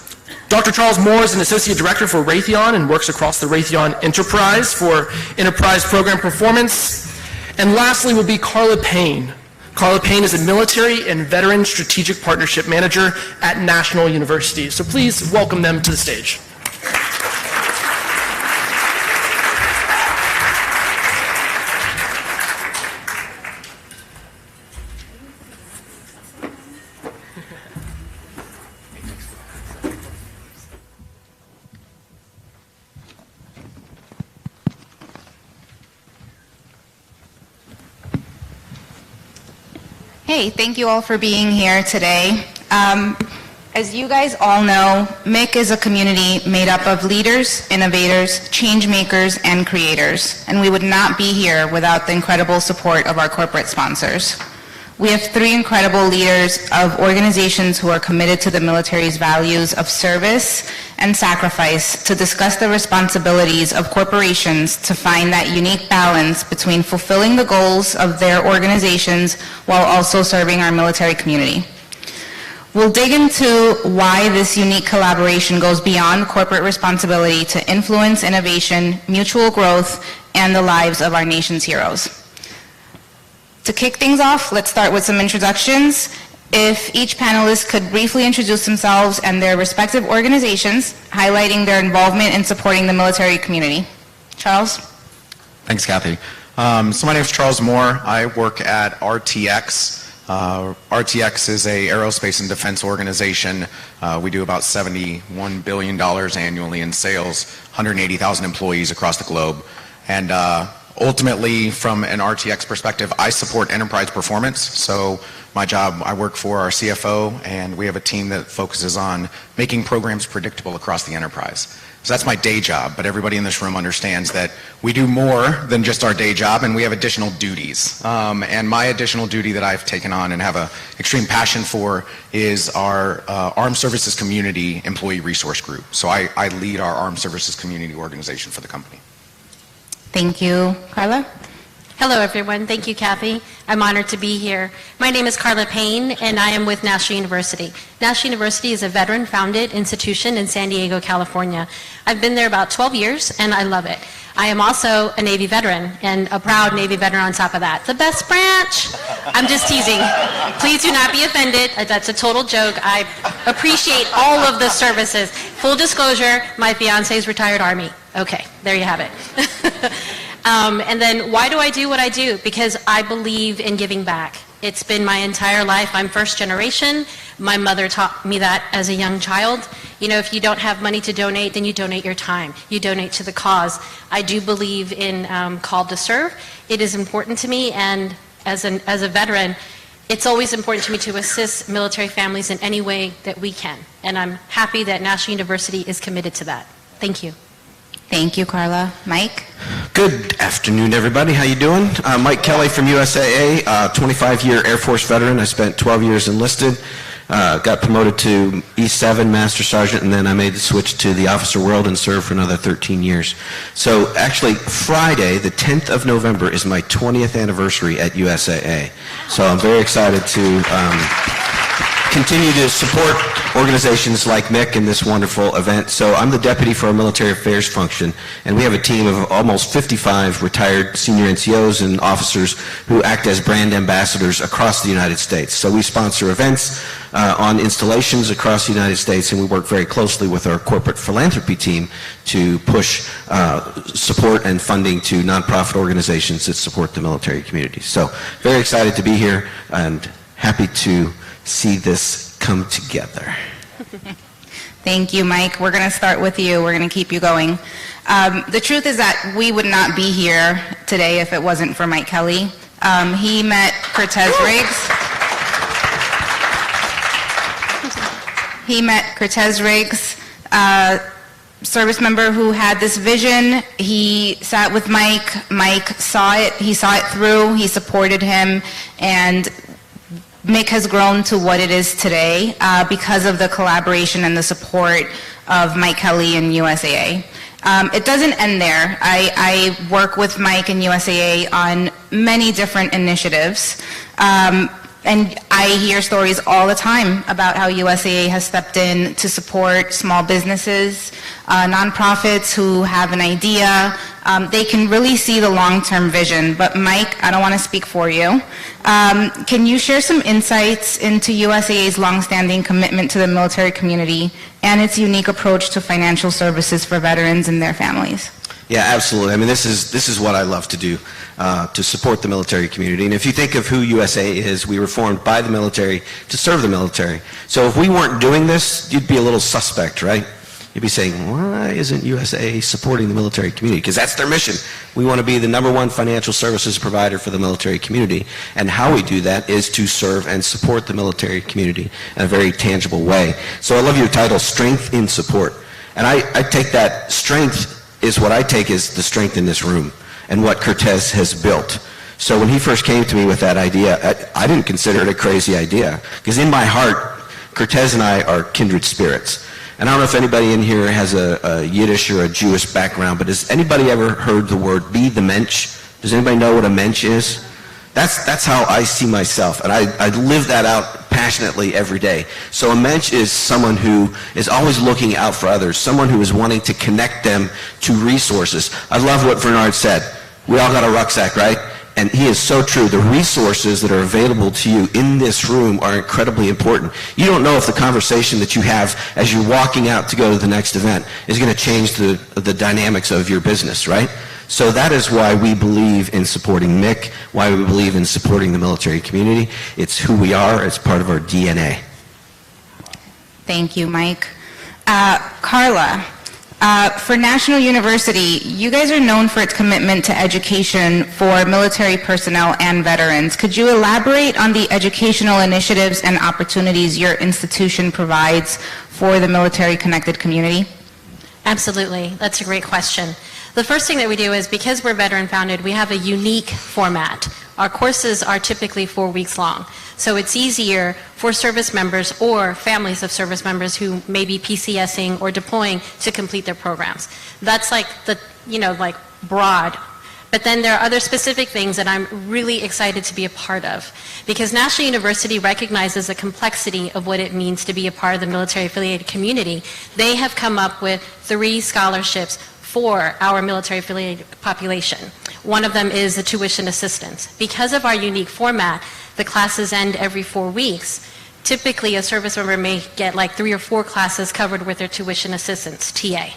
Speaker 1: Dr. Charles Moore is an Associate Director for Raytheon and works across the Raytheon Enterprise for enterprise program performance. And lastly will be Carla Payne. Carla Payne is a Military and Veteran Strategic Partnership Manager at National University. So please welcome them to the stage.
Speaker 8: Hey, thank you all for being here today. As you guys all know, MIC is a community made up of leaders, innovators, change makers, and creators, and we would not be here without the incredible support of our corporate sponsors. We have 3 incredible leaders of organizations who are committed to the military's values of service and sacrifice to discuss the responsibilities of corporations to find that unique balance between fulfilling the goals of their organizations while also serving our military community. We'll dig into why this unique collaboration goes beyond corporate responsibility to influence innovation, mutual growth, and the lives of our nation's heroes. To kick things off, let's start with some introductions. If each panelist could briefly introduce themselves and their respective organizations, highlighting their involvement in supporting the military community. Charles?
Speaker 9: Thanks, Kathy. So my name is Charles Moore. I work at RTX. RTX is a aerospace and defense organization. We do about $71 billion annually in sales, 180,000 employees across the globe. And ultimately, from an RTX perspective, I support enterprise performance. So my job, I work for our CFO, and we have a team that focuses on making programs predictable across the enterprise. So that's my day job, but everybody in this room understands that we do more than just our day job, and we have additional duties. And my additional duty that I've taken on and have an extreme passion for is our Armed Services Community Employee Resource Group. So I lead our Armed Services Community organization for the company.
Speaker 8: Thank you. Carla?
Speaker 10: Hello, everyone. Thank you, Kathy. I'm honored to be here. My name is Carla Payne, and I am with National University. National University is a veteran-founded institution in San Diego, California. I've been there about 12 years, and I love it. I am also a Navy veteran, and a proud Navy veteran on top of that. The best branch! I'm just teasing. Please do not be offended. That's a total joke. I appreciate all of the services. Full disclosure, my fiancé is retired Army. Okay, there you have it. And then why do I do what I do? Because I believe in giving back. It's been my entire life. I'm first generation. My mother taught me that as a young child. You know, if you don't have money to donate, then you donate your time. You donate to the cause. I do believe in call to serve. It is important to me, and as a veteran, it's always important to me to assist military families in any way that we can. And I'm happy that National University is committed to that. Thank you.
Speaker 8: Thank you, Carla. Mike?
Speaker 11: Good afternoon, everybody. How you doing? Mike Kelly from USAA, 25-year Air Force veteran. I spent 12 years enlisted, got promoted to E7 Master Sergeant, and then I made the switch to the officer world and served for another 13 years. So actually, Friday, the 10th of November, is my 20th anniversary at USAA. So I'm very excited to continue to support organizations like Mick in this wonderful event. So I'm the deputy for our military affairs function, and we have a team of almost 55 retired senior NCOs and officers who act as brand ambassadors across the United States. So we sponsor events on installations across the United States, and we work very closely with our corporate philanthropy team to push support and funding to nonprofit organizations that support the military community. So very excited to be here and happy to see this come together.
Speaker 8: Thank you, Mike. We're going to start with you. We're going to keep you going. The truth is that we would not be here today if it wasn't for Mike Kelly. He met Cortez Riggs. He met Cortez Riggs, service member who had this vision. He sat with Mike. Mike saw it. He saw it through. He supported him, and Mick has grown to what it is today because of the collaboration and the support of Mike Kelly and USAA. It doesn't end there. I work with Mike and USAA on many different initiatives. And I hear stories all the time about how USAA has stepped in to support small businesses, nonprofits who have an idea. They can really see the long-term vision. But Mike, I don't want to speak for you. Can you share some insights into USAA's longstanding commitment to the military community and its unique approach to financial services for veterans and their families?
Speaker 11: Yeah, absolutely. I mean, this is what I love to do, to support the military community. And if you think of who USA is, we were formed by the military to serve the military. So if we weren't doing this, you'd be a little suspect, right? You'd be saying, why isn't USA supporting the military community? Because that's their mission. We want to be the #1 financial services provider for the military community. And how we do that is to serve and support the military community in a very tangible way. So I love your title, Strength in Support. And I take that strength is what I take as the strength in this room and what Cortez has built. So when he first came to me with that idea, I didn't consider it a crazy idea, because in my heart, Cortez and I are kindred spirits. And I don't know if anybody in here has a Yiddish or a Jewish background, but has anybody ever heard the word be the mensch? Does anybody know what a mensch is? That's how I see myself, and I live that out passionately every day. So a mensch is someone who is always looking out for others, someone who is wanting to connect them to resources. I love what Bernard said. We all got a rucksack, right? And he is so true. The resources that are available to you in this room are incredibly important. You don't know if the conversation that you have as you're walking out to go to the next event is going to change the dynamics of your business, right? So that is why we believe in supporting Mick, why we believe in supporting the military community. It's who we are. It's part of our DNA.
Speaker 8: Thank you, Mike. Carla, for National University, you guys are known for its commitment to education for military personnel and veterans. Could you elaborate on the educational initiatives and opportunities your institution provides for the military-connected community?
Speaker 10: Absolutely. That's a great question. The first thing that we do is, because we're veteran-founded, we have a unique format. Our courses are typically 4 weeks long. So it's easier for service members or families of service members who may be PCSing or deploying to complete their programs. That's like the, like broad. But then there are other specific things that I'm really excited to be a part of, because National University recognizes the complexity of what it means to be a part of the military-affiliated community. They have come up with 3 scholarships for our military-affiliated population. One of them is the tuition assistance. Because of our unique format, the classes end every 4 weeks. Typically, a service member may get like 3 or 4 classes covered with their tuition assistance, TA.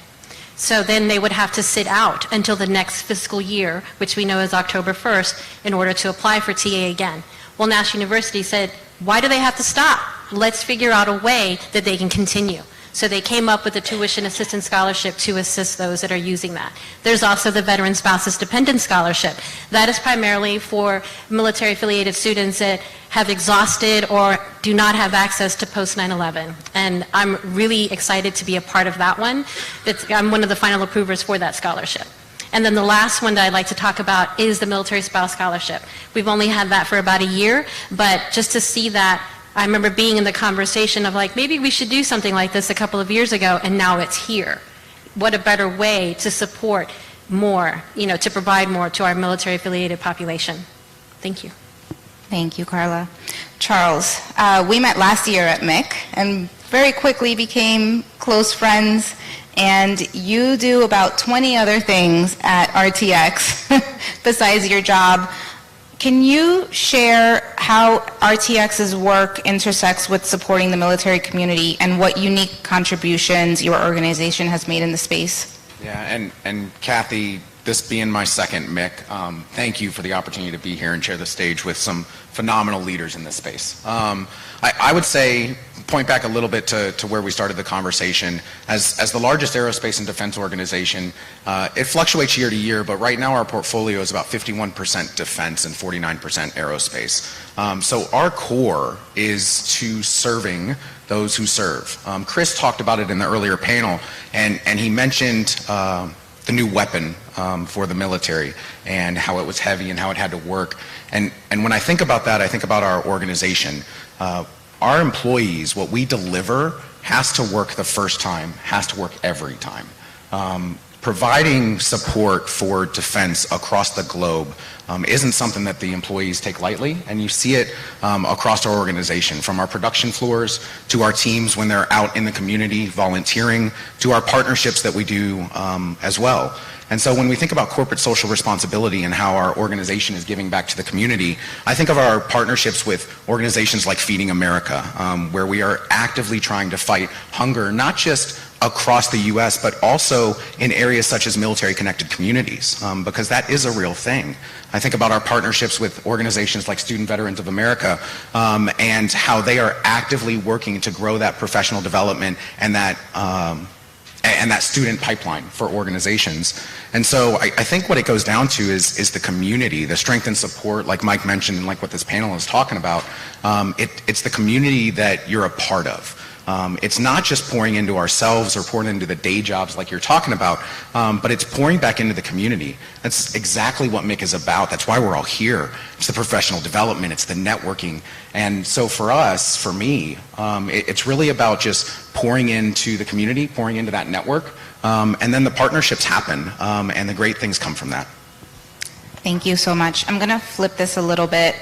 Speaker 10: So then they would have to sit out until the next fiscal year, which we know is October 1st, in order to apply for TA again. Well, National University said, why do they have to stop? Let's figure out a way that they can continue. So they came up with a tuition assistance scholarship to assist those that are using that. There's also the Veteran Spouses Dependent Scholarship. That is primarily for military-affiliated students that have exhausted or do not have access to post 9/11. And I'm really excited to be a part of that one. I'm one of the final approvers for that scholarship. And then the last one that I'd like to talk about is the Military Spouse Scholarship. We've only had that for about a year, but just to see that, I remember being in the conversation of like, maybe we should do something like this a couple of years ago, and now it's here. What a better way to support more, to provide more to our military-affiliated population. Thank you.
Speaker 8: Thank you, Carla. Charles, we met last year at MIC and very quickly became close friends, and you do about 20 other things at RTX besides your job. Can you share how RTX's work intersects with supporting the military community and what unique contributions your organization has made in the space?
Speaker 9: Yeah, and Kathy, this being my second MIC, thank you for the opportunity to be here and share the stage with some phenomenal leaders in this space. I would say, point back a little bit to where we started the conversation. As the largest aerospace and defense organization, it fluctuates year to year, but right now our portfolio is about 51% defense and 49% aerospace. So our core is to serving those who serve. Chris talked about it in the earlier panel, and he mentioned the new weapon for the military and how it was heavy and how it had to work. And when I think about that, I think about our organization. Our employees, what we deliver has to work the first time, has to work every time. Providing support for defense across the globe isn't something that the employees take lightly, and you see it across our organization, from our production floors to our teams when they're out in the community volunteering, to our partnerships that we do as well. And so when we think about corporate social responsibility and how our organization is giving back to the community, I think of our partnerships with organizations like Feeding America, where we are actively trying to fight hunger, not just across the U.S., but also in areas such as military-connected communities, because that is a real thing. I think about our partnerships with organizations like Student Veterans of America, and how they are actively working to grow that professional development and that student pipeline for organizations. And so I think what it goes down to is the community, the strength and support, like Mike mentioned and like what this panel is talking about. It's the community that you're a part of. It's not just pouring into ourselves or pouring into the day jobs like you're talking about, but it's pouring back into the community. That's exactly what MIC is about. That's why we're all here. It's the professional development, it's the networking. And so for us, for me, it's really about just pouring into the community, pouring into that network, and then the partnerships happen, and the great things come from that.
Speaker 8: Thank you so much. I'm going to flip this a little bit,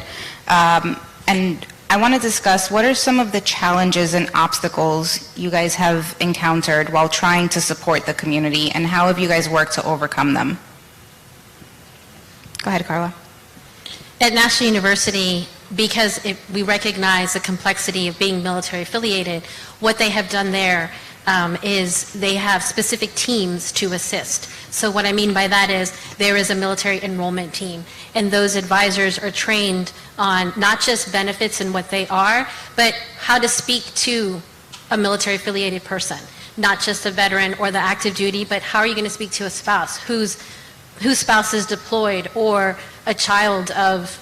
Speaker 8: and I want to discuss what are some of the challenges and obstacles you guys have encountered while trying to support the community, and how have you guys worked to overcome them? Go ahead, Carla.
Speaker 10: At National University, because we recognize the complexity of being military affiliated, what they have done there is they have specific teams to assist. So what I mean by that is there is a military enrollment team, and those advisors are trained on not just benefits and what they are, but how to speak to a military affiliated person, not just a veteran or the active duty, but how are you going to speak to a spouse whose spouse is deployed, or a child of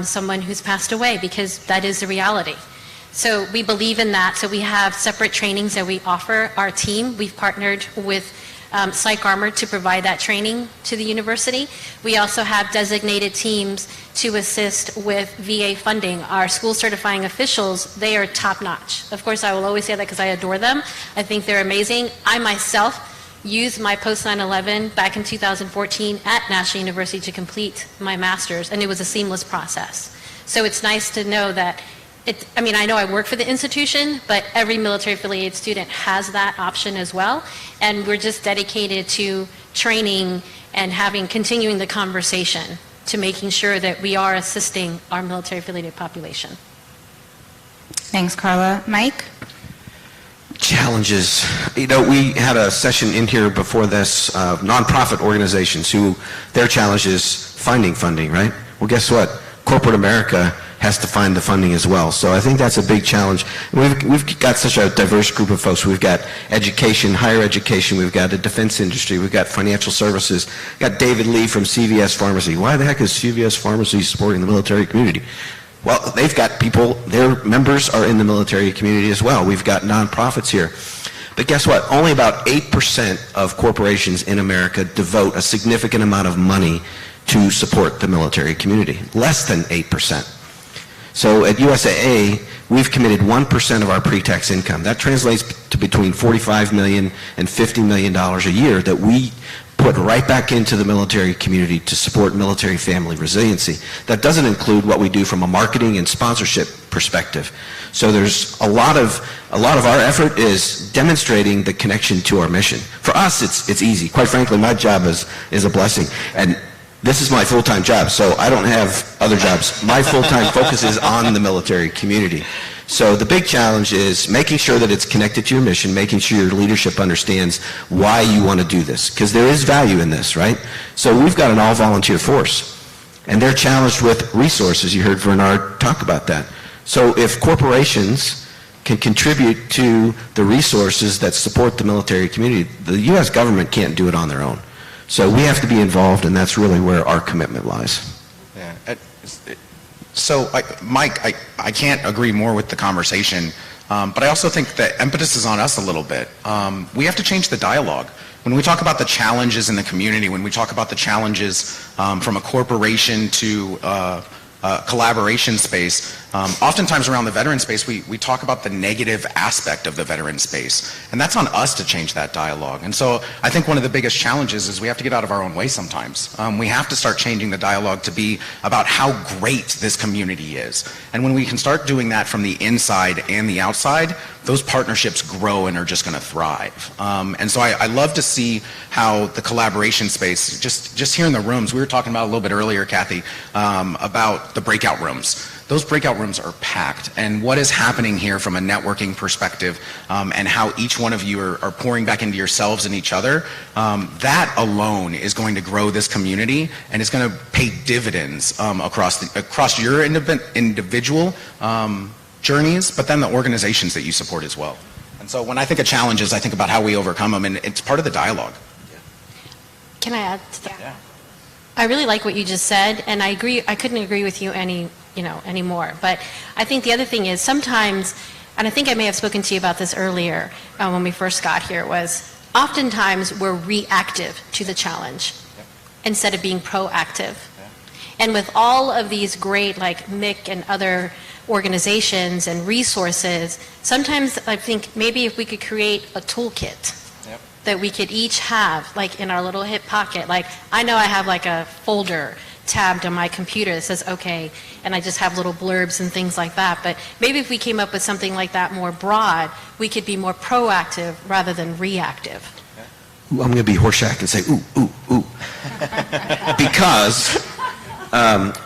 Speaker 10: someone who's passed away, because that is the reality. So we believe in that. So we have separate trainings that we offer our team. We've partnered with Psych Armor to provide that training to the university. We also have designated teams to assist with VA funding. Our school certifying officials, they are top notch. Of course, I will always say that because I adore them. I think they're amazing. I myself used my post 9/11 back in 2014 at National University to complete my master's, and it was a seamless process. So it's nice to know that I know I work for the institution, but every military affiliated student has that option as well, and we're just dedicated to training and continuing the conversation to making sure that we are assisting our military affiliated population.
Speaker 8: Thanks, Carla. Mike?
Speaker 11: Challenges. You know, we had a session in here before this, nonprofit organizations who their challenge is finding funding, right? Well, guess what? Corporate America has to find the funding as well. So I think that's a big challenge. We've got such a diverse group of folks. We've got education, higher education. We've got the defense industry. We've got financial services. We've got David Lee from CVS Pharmacy. Why the heck is CVS Pharmacy supporting the military community? Well, they've got people, their members are in the military community as well. We've got nonprofits here. But guess what? Only about 8% of corporations in America devote a significant amount of money to support the military community. Less than 8%. So at USAA, we've committed 1% of our pre-tax income. That translates to between $45 million and $50 million a year that we put right back into the military community to support military family resiliency. That doesn't include what we do from a marketing and sponsorship perspective. So there's a lot of our effort is demonstrating the connection to our mission. For us, it's easy. Quite frankly, my job is a blessing. And this is my full-time job, so I don't have other jobs. My full-time focus is on the military community. So the big challenge is making sure that it's connected to your mission, making sure your leadership understands why you want to do this, because there is value in this, right? So we've got an all-volunteer force, and they're challenged with resources. You heard Bernard talk about that. So if corporations can contribute to the resources that support the military community, the U.S. government can't do it on their own. So we have to be involved, and that's really where our commitment lies.
Speaker 9: Yeah. So, Mike, I can't agree more with the conversation, but I also think that impetus is on us a little bit. We have to change the dialogue. When we talk about the challenges in the community, when we talk about the challenges from a corporation to collaboration space, oftentimes around the veteran space, we talk about the negative aspect of the veteran space, and that's on us to change that dialogue. And so I think one of the biggest challenges is we have to get out of our own way sometimes. We have to start changing the dialogue to be about how great this community is. And when we can start doing that from the inside and the outside, those partnerships grow and are just going to thrive. And so I love to see how the collaboration space, just here in the rooms, we were talking about a little bit earlier, Kathy, about the breakout rooms. Those breakout rooms are packed, and what is happening here from a networking perspective and how each one of you are pouring back into yourselves and each other, that alone is going to grow this community, and it's going to pay dividends across your individual journeys, but then the organizations that you support as well. And so when I think of challenges, I think about how we overcome them, and it's part of the dialogue.
Speaker 10: Can I add to that?
Speaker 9: Yeah.
Speaker 10: I really like what you just said, and I agree. I couldn't agree with you anymore. But I think the other thing is sometimes, and I think I may have spoken to you about this earlier when we first got here, was oftentimes we're reactive to the challenge instead of being proactive. And with all of these great, like MIC and other organizations and resources, sometimes I think maybe if we could create a toolkit that we could each have, like in our little hip pocket. Like, I know I have like a folder tabbed on my computer that says, okay, and I just have little blurbs and things like that. But maybe if we came up with something like that more broad, we could be more proactive rather than reactive.
Speaker 11: Ooh, I'm going to be Horshack and say, ooh, ooh, ooh. Because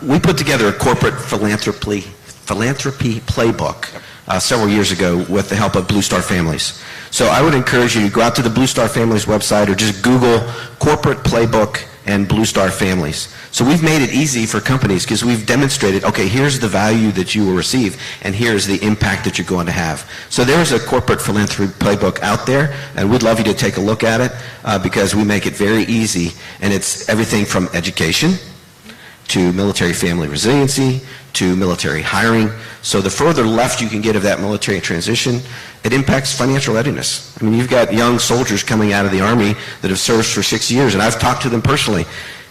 Speaker 11: we put together a corporate philanthropy playbook several years ago with the help of Blue Star Families. So I would encourage you to go out to the Blue Star Families website or just Google corporate playbook and Blue Star Families. So we've made it easy for companies because we've demonstrated, okay, here's the value that you will receive and here's the impact that you're going to have. So there's a corporate philanthropy playbook out there, and we'd love you to take a look at it because we make it very easy, and it's everything from education to military family resiliency, to military hiring. So the further left you can get of that military transition, it impacts financial readiness. I mean, you've got young soldiers coming out of the Army that have served for 6 years, and I've talked to them personally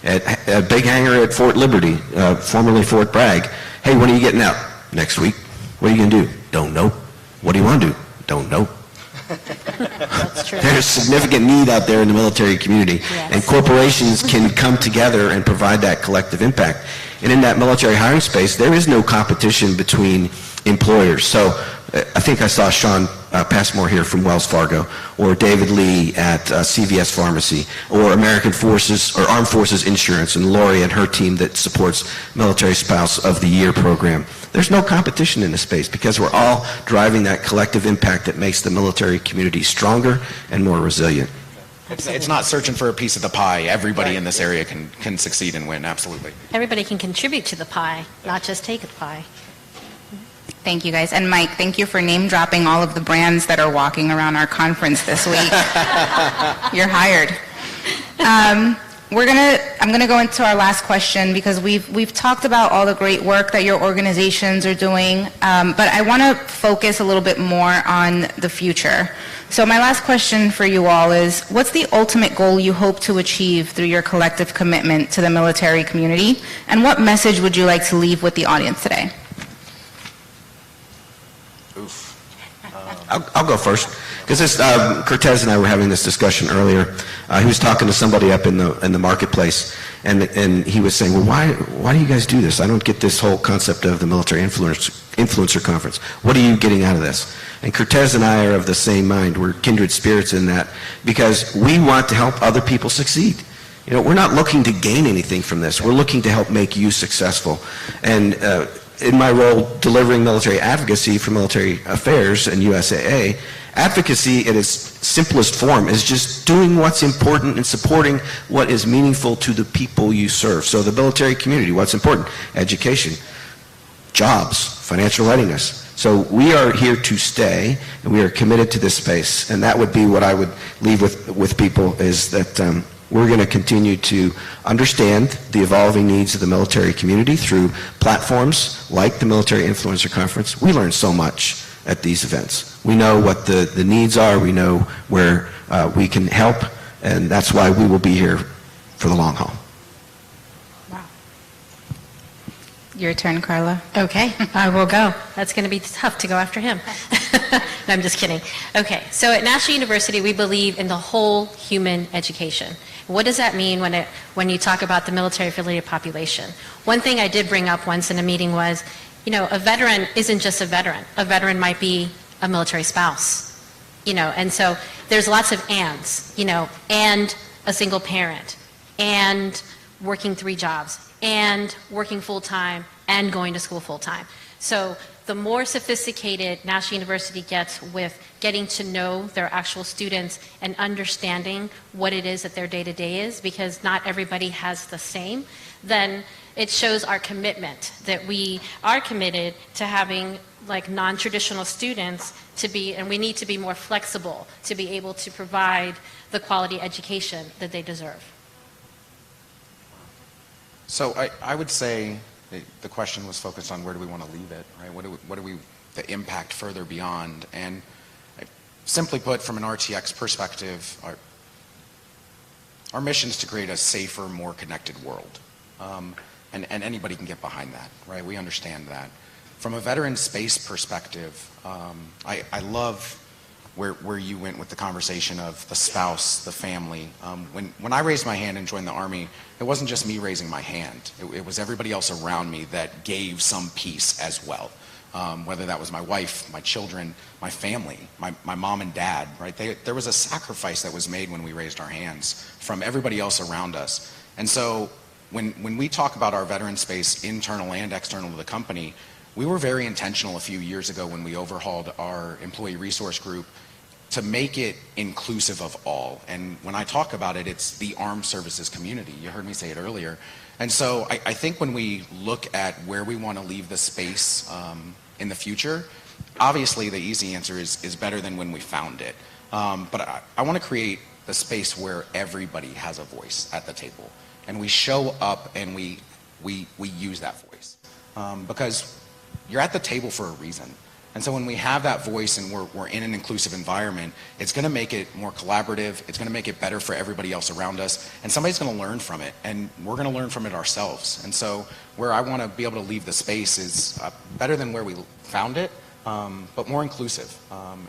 Speaker 11: at a big hangar at Fort Liberty, formerly Fort Bragg. Hey, when are you getting out? Next week. What are you going to do? Don't know. What do you want to do? Don't know.
Speaker 10: That's true.
Speaker 11: There's significant need out there in the military community,
Speaker 10: Yes.
Speaker 11: and corporations can come together and provide that collective impact. And in that military hiring space, there is no competition between employers. So I think I saw Sean Passmore here from Wells Fargo, or David Lee at CVS Pharmacy, or American Forces or Armed Forces Insurance, and Lori and her team that supports Military Spouse of the Year program. There's no competition in this space because we're all driving that collective impact that makes the military community stronger and more resilient.
Speaker 9: It's not searching for a piece of the pie. Everybody in this area can succeed and win, absolutely.
Speaker 10: Everybody can contribute to the pie, not just take the pie.
Speaker 8: Thank you, guys. And Mike, thank you for name dropping all of the brands that are walking around our conference this week. You're hired. I'm gonna go into our last question because we've talked about all the great work that your organizations are doing, but I want to focus a little bit more on the future. So my last question for you all is, what's the ultimate goal you hope to achieve through your collective commitment to the military community, and what message would you like to leave with the audience today?
Speaker 11: I'll go first, because Cortez and I were having this discussion earlier. He was talking to somebody up in the marketplace, and he was saying, well, why do you guys do this? I don't get this whole concept of the military influencer conference. What are you getting out of this? And Cortez and I are of the same mind. We're kindred spirits in that, because we want to help other people succeed. You know, we're not looking to gain anything from this. We're looking to help make you successful. And in my role delivering military advocacy for military affairs and USAA, advocacy in its simplest form is just doing what's important and supporting what is meaningful to the people you serve. So the military community, what's important? Education, jobs, financial readiness. So we are here to stay, and we are committed to this space. And that would be what I would leave with people, is that we're going to continue to understand the evolving needs of the military community through platforms like the Military Influencer Conference. We learn so much at these events. We know what the needs are. We know where we can help, and that's why we will be here for the long haul.
Speaker 8: Your turn, Carla.
Speaker 10: Okay, I will go. That's going to be tough to go after him. No, I'm just kidding. Okay, so at National University, we believe in the whole human education. What does that mean when you talk about the military-affiliated population? One thing I did bring up once in a meeting was, you know, a veteran isn't just a veteran. A veteran might be a military spouse, you know, and so there's lots of ands, you know, and a single parent, and working 3 jobs, and working full-time, and going to school full-time. So the more sophisticated National University gets with getting to know their actual students and understanding what it is that their day-to-day is, because not everybody has the same, then it shows our commitment, that we are committed to having like non-traditional students to be, and we need to be more flexible to be able to provide the quality education that they deserve.
Speaker 9: So I would say the question was focused on where do we want to leave it, right? What do we, the impact further beyond? And simply put, from an RTX perspective, our mission is to create a safer, more connected world. And anybody can get behind that, right? We understand that. From a veteran space perspective, I love where you went with the conversation of the spouse, the family. When I raised my hand and joined the Army, it wasn't just me raising my hand. It was everybody else around me that gave some piece as well. Whether that was my wife, my children, my family, my mom and dad, right? There was a sacrifice that was made when we raised our hands from everybody else around us. And so when we talk about our veteran space, internal and external to the company, we were very intentional a few years ago when we overhauled our employee resource group to make it inclusive of all. And when I talk about it, it's the armed services community. You heard me say it earlier. And so I think when we look at where we want to leave the space in the future, obviously the easy answer is better than when we found it. But I want to create the space where everybody has a voice at the table. And we show up and we use that voice. Because you're at the table for a reason. And so when we have that voice and we're in an inclusive environment, it's going to make it more collaborative, it's going to make it better for everybody else around us, and somebody's going to learn from it, and we're going to learn from it ourselves. And so where I want to be able to leave the space is better than where we found it, but more inclusive.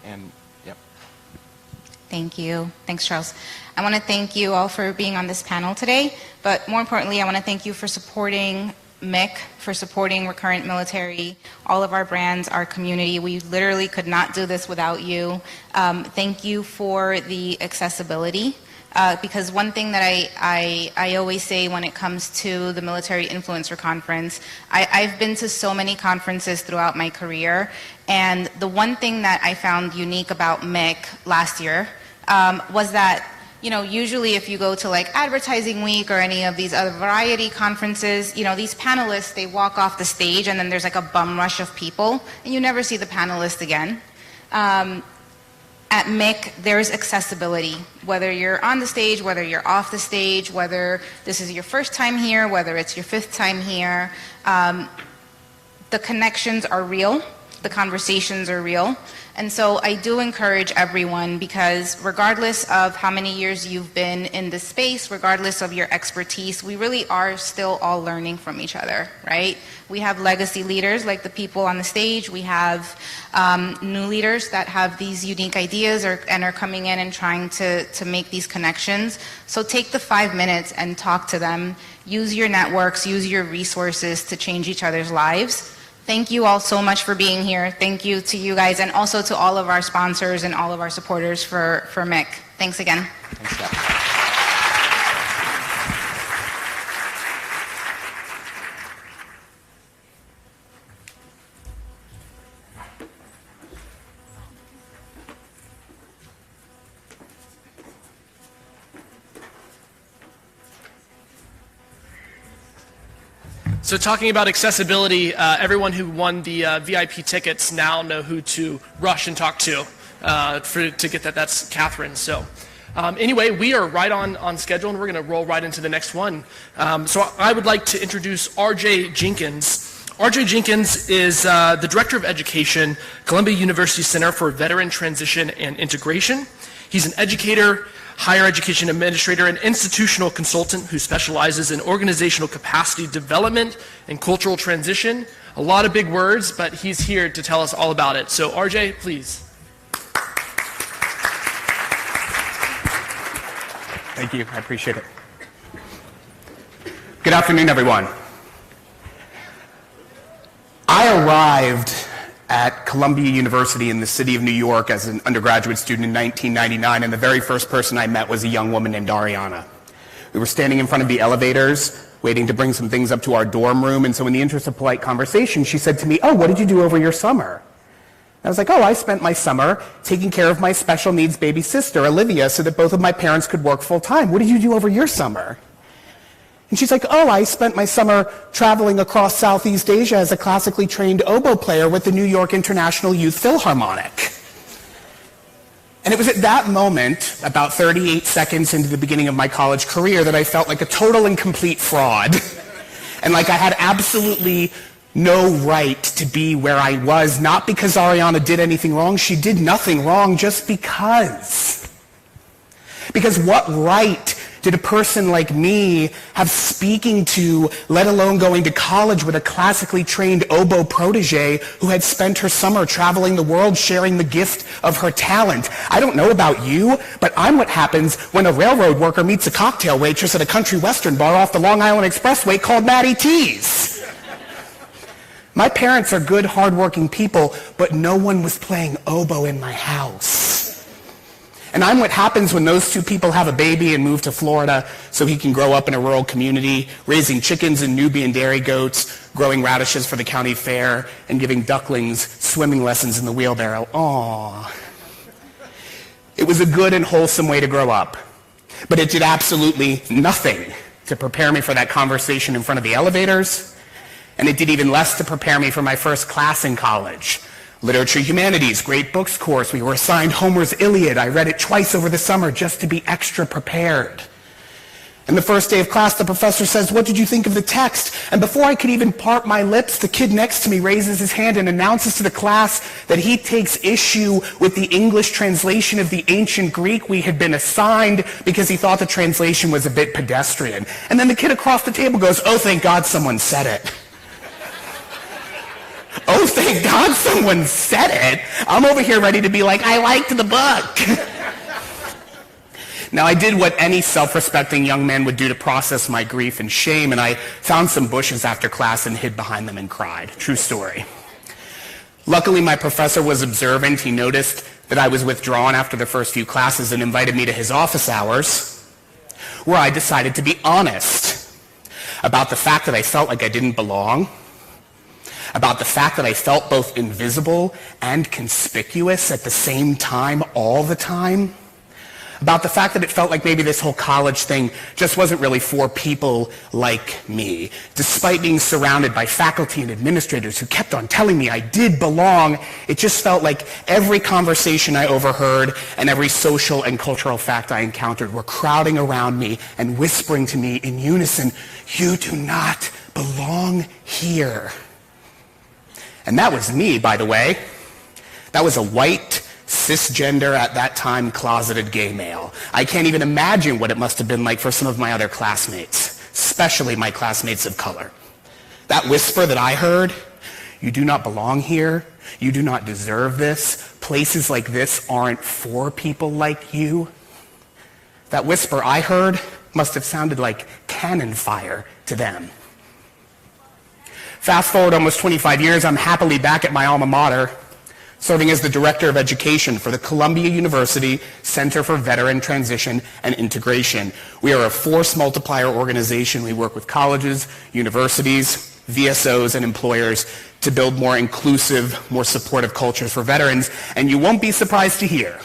Speaker 9: And yep.
Speaker 8: Thank you. Thanks, Charles. I want to thank you all for being on this panel today, but more importantly, I want to thank you for supporting MIC, for supporting Recurrent Military, all of our brands, our community. We literally could not do this without you. Thank you for the accessibility. Because one thing that I always say when it comes to the Military Influencer Conference, I've been to so many conferences throughout my career, and the one thing that I found unique about MIC last year was that, you know, usually if you go to like Advertising Week or any of these other variety conferences, you know, these panelists, they walk off the stage and then there's like a bum rush of people, and you never see the panelist again. At MIC, there's accessibility, whether you're on the stage, whether you're off the stage, whether this is your first time here, whether it's your fifth time here. The connections are real, the conversations are real. And so I do encourage everyone, because regardless of how many years you've been in this space, regardless of your expertise, we really are still all learning from each other, right? We have legacy leaders like the people on the stage. We have new leaders that have these unique ideas and are coming in and trying to make these connections. So take the 5 minutes and talk to them. Use your networks, use your resources to change each other's lives. Thank you all so much for being here. Thank you to you guys, and also to all of our sponsors and all of our supporters for MIC. Thanks again.
Speaker 11: Thanks, Scott.
Speaker 1: So talking about accessibility, everyone who won the VIP tickets now know who to rush and talk to get that. That's Catherine. So anyway, we are right on schedule, and we're going to roll right into the next one. So I would like to introduce R.J. Jenkins. R.J. Jenkins is the Director of Education, Columbia University Center for Veteran Transition and Integration. He's an educator, higher education administrator, and institutional consultant who specializes in organizational capacity development and cultural transition. A lot of big words, but he's here to tell us all about it. So RJ, please.
Speaker 12: Thank you, I appreciate it. Good afternoon, everyone. I arrived at Columbia University in the city of New York as an undergraduate student in 1999, and the very first person I met was a young woman named Ariana. We were standing in front of the elevators, waiting to bring some things up to our dorm room, and so in the interest of polite conversation, she said to me, "Oh, what did you do over your summer?" I was like, "Oh, I spent my summer taking care of my special needs baby sister, Olivia, so that both of my parents could work full time. What did you do over your summer?" And she's like, "Oh, I spent my summer traveling across Southeast Asia as a classically trained oboe player with the New York International Youth Philharmonic." And it was at that moment, about 38 seconds into the beginning of my college career, that I felt like a total and complete fraud. And like I had absolutely no right to be where I was, not because Ariana did anything wrong. She did nothing wrong, just because. Because what right did a person like me have speaking to, let alone going to college with a classically trained oboe protege who had spent her summer traveling the world sharing the gift of her talent? I don't know about you, but I'm what happens when a railroad worker meets a cocktail waitress at a country western bar off the Long Island Expressway called Matty T's. My parents are good, hardworking people, but no one was playing oboe in my house. And I'm what happens when those two people have a baby and move to Florida so he can grow up in a rural community, raising chickens and Nubian dairy goats, growing radishes for the county fair, and giving ducklings swimming lessons in the wheelbarrow. Aww. It was a good and wholesome way to grow up, but it did absolutely nothing to prepare me for that conversation in front of the elevators, and it did even less to prepare me for my first class in college. Literature Humanities, Great Books course. We were assigned Homer's Iliad. I read it twice over the summer just to be extra prepared. And the first day of class, the professor says, "What did you think of the text?" And before I could even part my lips, the kid next to me raises his hand and announces to the class that he takes issue with the English translation of the ancient Greek we had been assigned because he thought the translation was a bit pedestrian. And then the kid across the table goes, "Oh, thank God someone said it." Oh, thank God someone said it. I'm over here ready to be like, "I liked the book." Now, I did what any self-respecting young man would do to process my grief and shame, and I found some bushes after class and hid behind them and cried. True story. Luckily, my professor was observant. He noticed that I was withdrawn after the first few classes and invited me to his office hours, where I decided to be honest about the fact that I felt like I didn't belong, about the fact that I felt both invisible and conspicuous at the same time all the time, about the fact that it felt like maybe this whole college thing just wasn't really for people like me. Despite being surrounded by faculty and administrators who kept on telling me I did belong, it just felt like every conversation I overheard and every social and cultural fact I encountered were crowding around me and whispering to me in unison, "You do not belong here." And that was me, by the way. That was a white, cisgender, at that time, closeted gay male. I can't even imagine what it must have been like for some of my other classmates, especially my classmates of color. That whisper that I heard, "You do not belong here, you do not deserve this, places like this aren't for people like you," that whisper I heard must have sounded like cannon fire to them. Fast forward almost 25 years, I'm happily back at my alma mater, serving as the Director of Education for the Columbia University Center for Veteran Transition and Integration. We are a force multiplier organization. We work with colleges, universities, VSOs, and employers to build more inclusive, more supportive cultures for veterans. And you won't be surprised to hear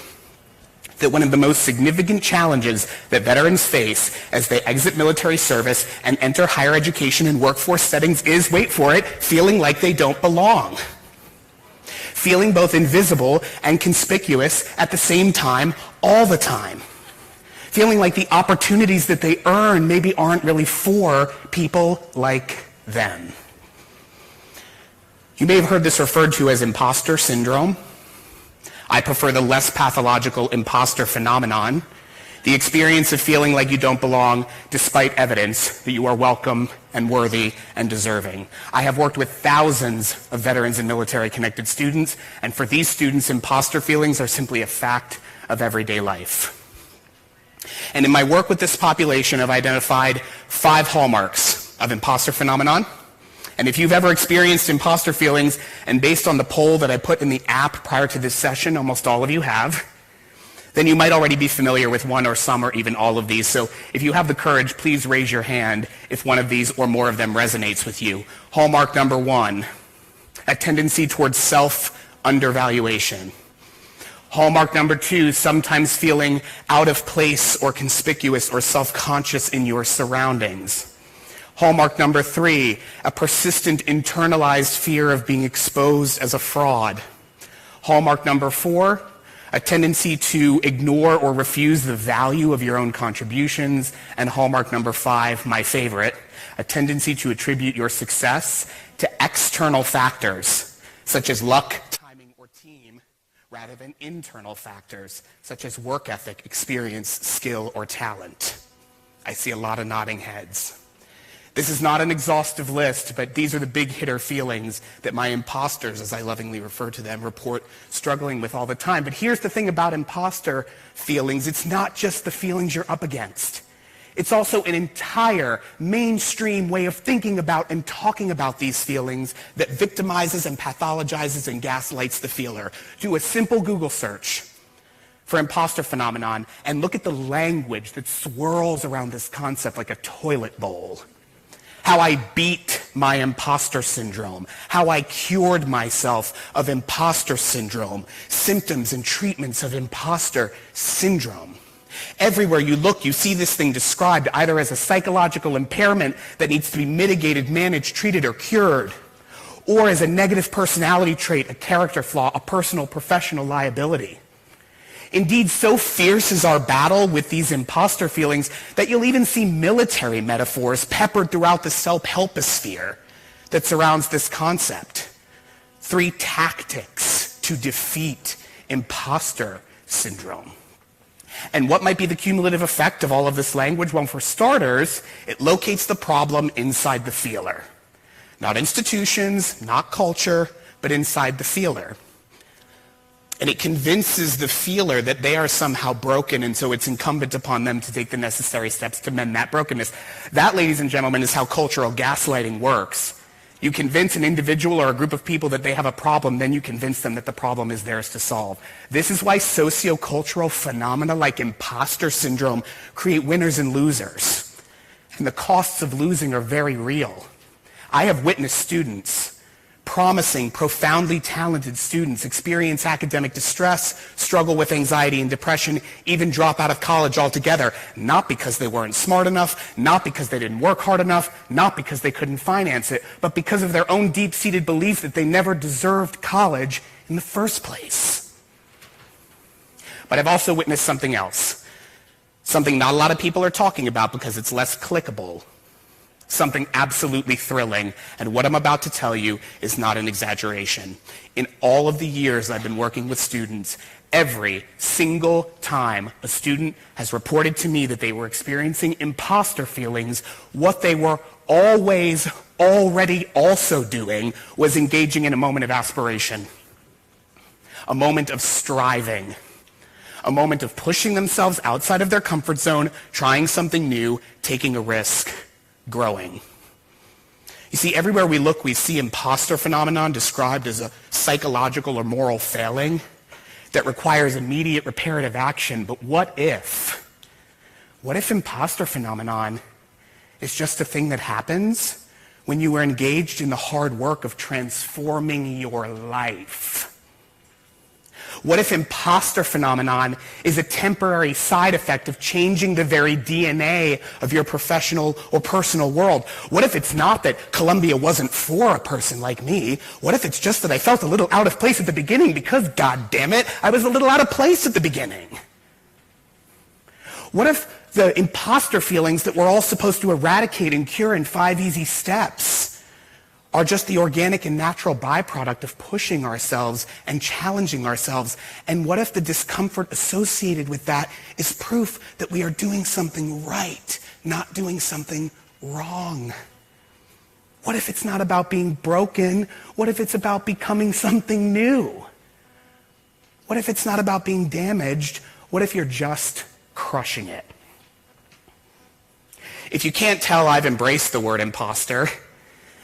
Speaker 12: that one of the most significant challenges that veterans face as they exit military service and enter higher education and workforce settings is, wait for it, feeling like they don't belong. Feeling both invisible and conspicuous at the same time, all the time. Feeling like the opportunities that they earn maybe aren't really for people like them. You may have heard this referred to as imposter syndrome. I prefer the less pathological imposter phenomenon, the experience of feeling like you don't belong despite evidence that you are welcome and worthy and deserving. I have worked with thousands of veterans and military-connected students, and for these students, imposter feelings are simply a fact of everyday life. And in my work with this population, I've identified 5 hallmarks of imposter phenomenon. And if you've ever experienced imposter feelings, and based on the poll that I put in the app prior to this session, almost all of you have, then you might already be familiar with one or some or even all of these. So if you have the courage, please raise your hand if one of these or more of them resonates with you. Hallmark number 1, a tendency towards self-undervaluation. Hallmark number 2, sometimes feeling out of place or conspicuous or self-conscious in your surroundings. Hallmark number 3, a persistent internalized fear of being exposed as a fraud. Hallmark number 4, a tendency to ignore or refuse the value of your own contributions. And hallmark number 5, my favorite, a tendency to attribute your success to external factors, such as luck, timing, or team, rather than internal factors, such as work ethic, experience, skill, or talent. I see a lot of nodding heads. This is not an exhaustive list, but these are the big hitter feelings that my imposters, as I lovingly refer to them, report struggling with all the time. But here's the thing about imposter feelings. It's not just the feelings you're up against. It's also an entire mainstream way of thinking about and talking about these feelings that victimizes and pathologizes and gaslights the feeler. Do a simple Google search for imposter phenomenon and look at the language that swirls around this concept like a toilet bowl. How I beat my imposter syndrome, how I cured myself of imposter syndrome, symptoms and treatments of imposter syndrome. Everywhere you look, you see this thing described either as a psychological impairment that needs to be mitigated, managed, treated, or cured, or as a negative personality trait, a character flaw, a personal, professional liability. Indeed, so fierce is our battle with these imposter feelings that you'll even see military metaphors peppered throughout the self-helposphere that surrounds this concept. 3 tactics to defeat imposter syndrome. And what might be the cumulative effect of all of this language? Well, for starters, it locates the problem inside the feeler. Not institutions, not culture, but inside the feeler. And it convinces the feeler that they are somehow broken, and so it's incumbent upon them to take the necessary steps to mend that brokenness. That, ladies and gentlemen, is how cultural gaslighting works. You convince an individual or a group of people that they have a problem, then you convince them that the problem is theirs to solve. This is why sociocultural phenomena like imposter syndrome create winners and losers. And the costs of losing are very real. I have witnessed students, promising, profoundly talented students, experience academic distress, struggle with anxiety and depression, even drop out of college altogether, not because they weren't smart enough, not because they didn't work hard enough, not because they couldn't finance it, but because of their own deep-seated belief that they never deserved college in the first place. But I've also witnessed something else, something not a lot of people are talking about because it's less clickable. Something absolutely thrilling, and what I'm about to tell you is not an exaggeration. In all of the years I've been working with students, every single time a student has reported to me that they were experiencing imposter feelings, what they were always already also doing was engaging in a moment of aspiration, a moment of striving, a moment of pushing themselves outside of their comfort zone, trying something new, taking a risk, growing. You see, everywhere we look, we see imposter phenomenon described as a psychological or moral failing that requires immediate reparative action. But what if imposter phenomenon is just a thing that happens when you are engaged in the hard work of transforming your life? What if imposter phenomenon is a temporary side effect of changing the very DNA of your professional or personal world? What if it's not that Columbia wasn't for a person like me? What if it's just that I felt a little out of place at the beginning because, God damn it, I was a little out of place at the beginning? What if the imposter feelings that we're all supposed to eradicate and cure in 5 easy steps are just the organic and natural byproduct of pushing ourselves and challenging ourselves? And what if the discomfort associated with that is proof that we are doing something right, not doing something wrong? What if it's not about being broken? What if it's about becoming something new? What if it's not about being damaged? What if you're just crushing it? If you can't tell, I've embraced the word imposter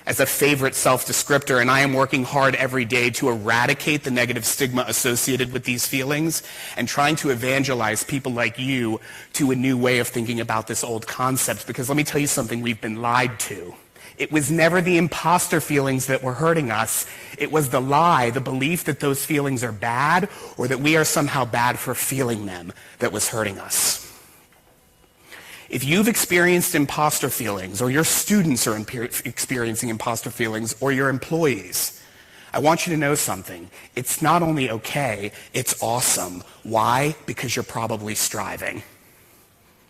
Speaker 12: as a favorite self-descriptor, and I am working hard every day to eradicate the negative stigma associated with these feelings and trying to evangelize people like you to a new way of thinking about this old concept. Because let me tell you something, we've been lied to. It was never the imposter feelings that were hurting us. It was the lie, the belief that those feelings are bad or that we are somehow bad for feeling them that was hurting us. If you've experienced imposter feelings, or your students are experiencing imposter feelings, or your employees, I want you to know something. It's not only okay, it's awesome. Why? Because you're probably striving.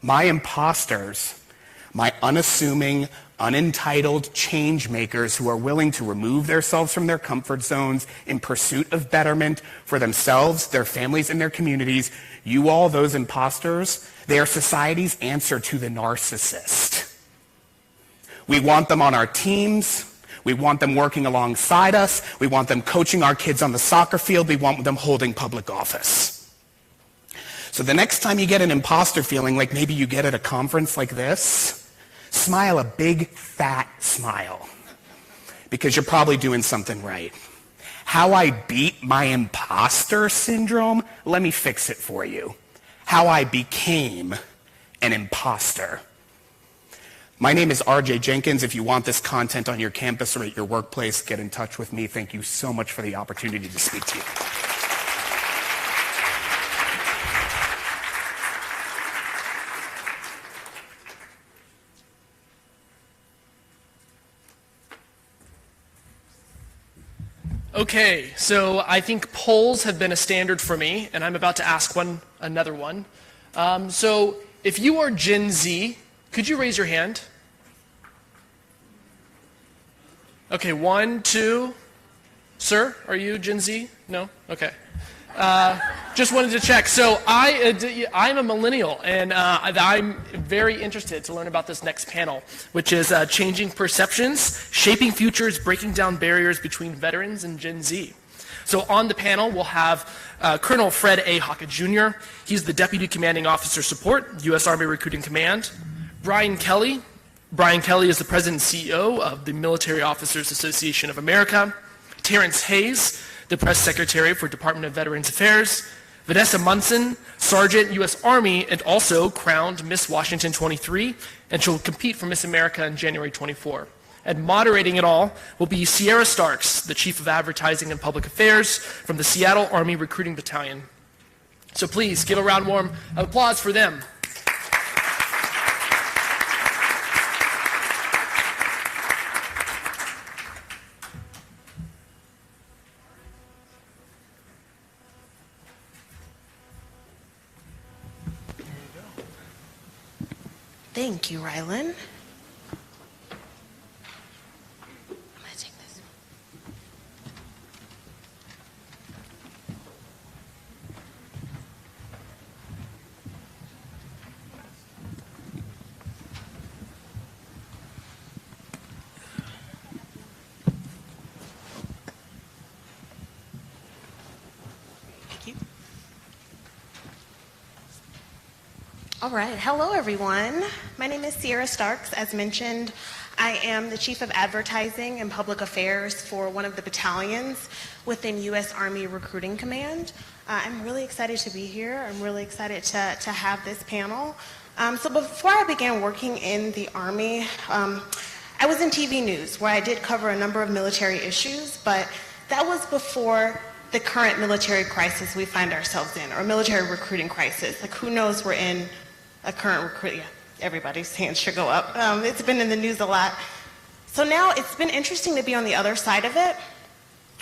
Speaker 12: My imposters, my unassuming, unentitled change makers who are willing to remove themselves from their comfort zones in pursuit of betterment for themselves, their families, and their communities, you all, those imposters, they are society's answer to the narcissist. We want them on our teams. We want them working alongside us. We want them coaching our kids on the soccer field. We want them holding public office. So the next time you get an imposter feeling, like maybe you get at a conference like this, smile a big, fat smile, because you're probably doing something right. How I beat my imposter syndrome? Let me fix it for you. How I became an imposter. My name is RJ Jenkins. If you want this content on your campus or at your workplace, get in touch with me. Thank you so much for the opportunity to speak to you.
Speaker 1: Okay, so I think polls have been a standard for me, and I'm about to ask another one. So if you are Gen Z, could you raise your hand? Okay, 1, 2. Sir, are you Gen Z? No? Okay. Just wanted to check. So I'm a millennial, and I'm very interested to learn about this next panel, which is changing perceptions, shaping futures, breaking down barriers between veterans and Gen Z. So on the panel, we'll have Colonel Fred A. Hockett Jr. He's the Deputy Commanding Officer Support, U.S. Army Recruiting Command. Brian Kelly. Brian Kelly is the President and CEO of the Military Officers Association of America. Terrence Hayes, the Press Secretary for Department of Veterans Affairs. Vanessa Munson, Sergeant, U.S. Army, and also crowned Miss Washington 23, and she'll compete for Miss America in January 24. And moderating it all will be Sierra Starks, the Chief of Advertising and Public Affairs from the Seattle Army Recruiting Battalion. So please give a round warm of applause for them.
Speaker 13: Thank you, Rylan. I'm going to take this. Thank you. All right. Hello, everyone. My name is Sierra Starks. As mentioned, I am the Chief of Advertising and Public Affairs for one of the battalions within U.S. Army Recruiting Command. I'm really excited to be here. I'm really excited to have this panel. So before I began working in the Army, I was in TV news where I did cover a number of military issues, but that was before the current military crisis we find ourselves in, or military recruiting crisis. Like, who knows we're in a current recruit, yeah, everybody's hands should go up. It's been in the news a lot. So now it's been interesting to be on the other side of it,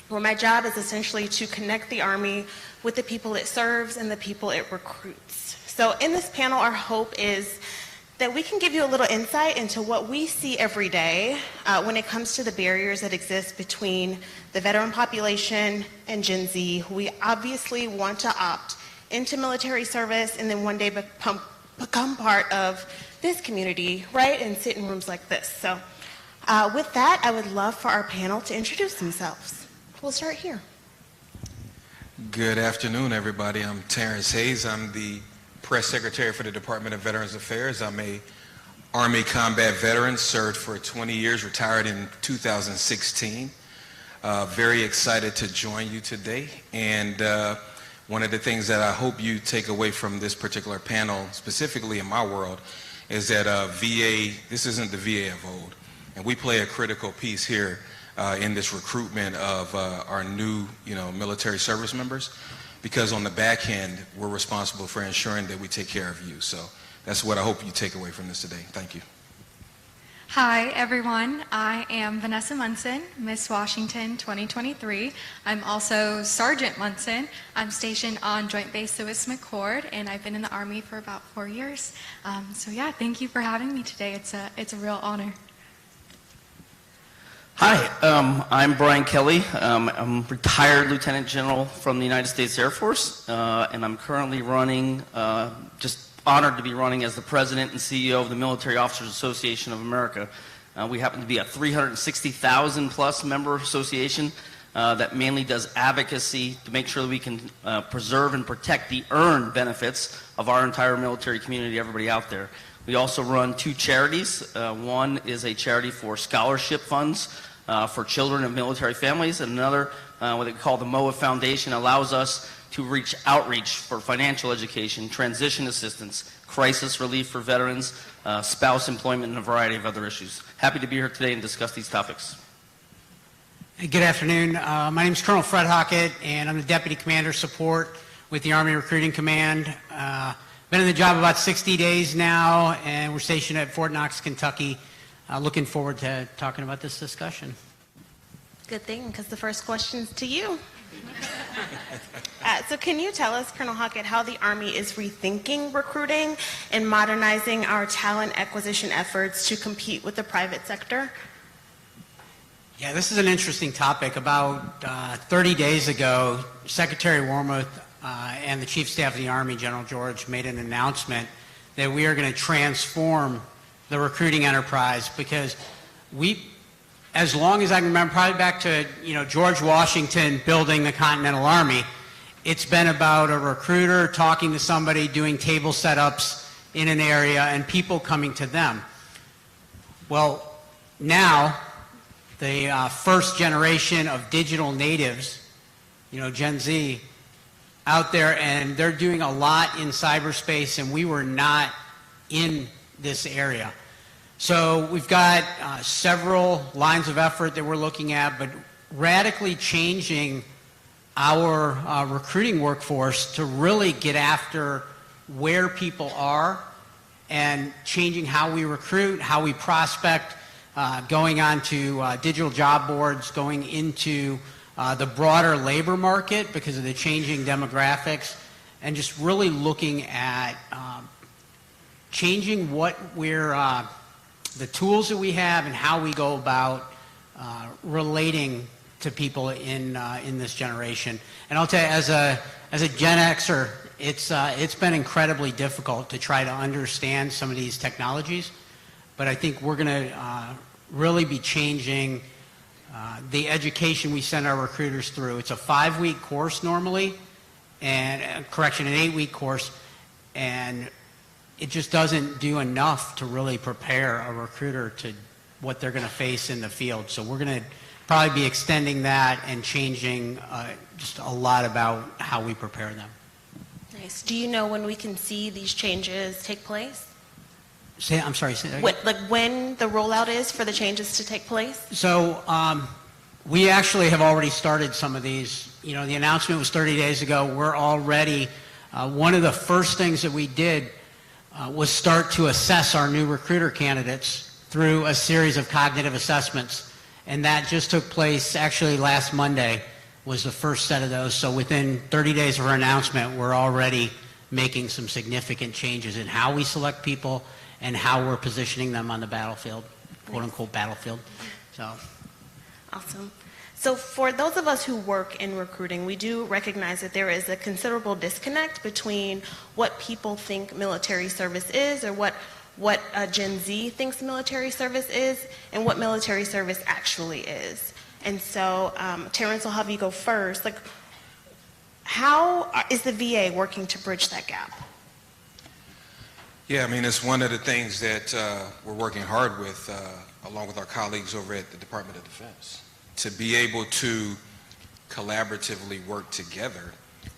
Speaker 13: where my job is essentially to connect the Army with the people it serves and the people it recruits. So in this panel, our hope is that we can give you a little insight into what we see every day when it comes to the barriers that exist between the veteran population and Gen Z, who we obviously want to opt into military service and then one day become part of this community, right, and sit in rooms like this. So with that, I would love for our panel to introduce themselves. We'll start here.
Speaker 14: Good afternoon, everybody. I'm Terrence Hayes. I'm the Press Secretary for the Department of Veterans Affairs. I'm a Army combat veteran, served for 20 years, retired in 2016. Very excited to join you today. And one of the things that I hope you take away from this particular panel, specifically in my world, is that VA, this isn't the VA of old. And we play a critical piece here in this recruitment of our new, military service members, because on the back end, we're responsible for ensuring that we take care of you. So that's what I hope you take away from this today. Thank you.
Speaker 15: Hi, everyone. I am Vanessa Munson, Miss Washington 2023. I'm also Sergeant Munson. I'm stationed on Joint Base Lewis McChord, and I've been in the Army for about 4 years. So yeah, thank you for having me today. It's a real honor.
Speaker 16: Hi, I'm Brian Kelly. I'm retired Lieutenant General from the United States Air Force, and I'm currently running, just honored to be running as the President and CEO of the Military Officers Association of America. We happen to be a 360,000 plus member association that mainly does advocacy to make sure that we can preserve and protect the earned benefits of our entire military community, everybody out there. We also run two charities. One is a charity for scholarship funds for children of military families, and another, what they call the MOA Foundation, allows us to reach outreach for financial education, transition assistance, crisis relief for veterans, spouse employment, and a variety of other issues. Happy to be here today and discuss these topics.
Speaker 17: Good afternoon. My name is Colonel Fred Hockett, and I'm the Deputy Commander Support with the Army Recruiting Command. Been in the job about 60 days now, and we're stationed at Fort Knox, Kentucky. Looking forward to talking about this discussion.
Speaker 13: Good thing, because the first question's to you. So can you tell us, Colonel Hockett, how the Army is rethinking recruiting and modernizing our talent acquisition efforts to compete with the private sector?
Speaker 17: Yeah, this is an interesting topic. About 30 days ago, Secretary Wormuth and the Chief of Staff of the Army, General George, made an announcement that we are going to transform the recruiting enterprise, because as long as I can remember, probably back to, George Washington building the Continental Army, it's been about a recruiter talking to somebody, doing table setups in an area, and people coming to them. Well, now, the first generation of digital natives, Gen Z, out there, and they're doing a lot in cyberspace, and we were not in this area. So we've got several lines of effort that we're looking at, but radically changing our recruiting workforce to really get after where people are and changing how we recruit, how we prospect, going on to digital job boards, going into the broader labor market because of the changing demographics, and just really looking at changing what we're, the tools that we have and how we go about relating to people in this generation. And I'll tell you, as a Gen Xer, it's been incredibly difficult to try to understand some of these technologies, but I think we're going to really be changing the education we send our recruiters through. It's a 5-week course normally, and an 8-week course, and it just doesn't do enough to really prepare a recruiter to what they're going to face in the field. So we're going to probably be extending that and changing just a lot about how we prepare them.
Speaker 13: Nice. Do you know when we can see these changes take place?
Speaker 17: I'm sorry, say that again?
Speaker 13: When the rollout is for the changes to take place?
Speaker 17: So we actually have already started some of these. The announcement was 30 days ago. We're already, one of the first things that we did was start to assess our new recruiter candidates through a series of cognitive assessments. And that just took place actually last Monday was the first set of those. So within 30 days of our announcement, we're already making some significant changes in how we select people and how we're positioning them on the battlefield, quote unquote battlefield. So.
Speaker 13: Awesome. So for those of us who work in recruiting, we do recognize that there is a considerable disconnect between what people think military service is, or what Gen Z thinks military service is, and what military service actually is. And so, Terrence, I'll have you go first. How is the VA working to bridge that gap?
Speaker 14: Yeah, it's one of the things that we're working hard with, along with our colleagues over at the Department of Defense, to be able to collaboratively work together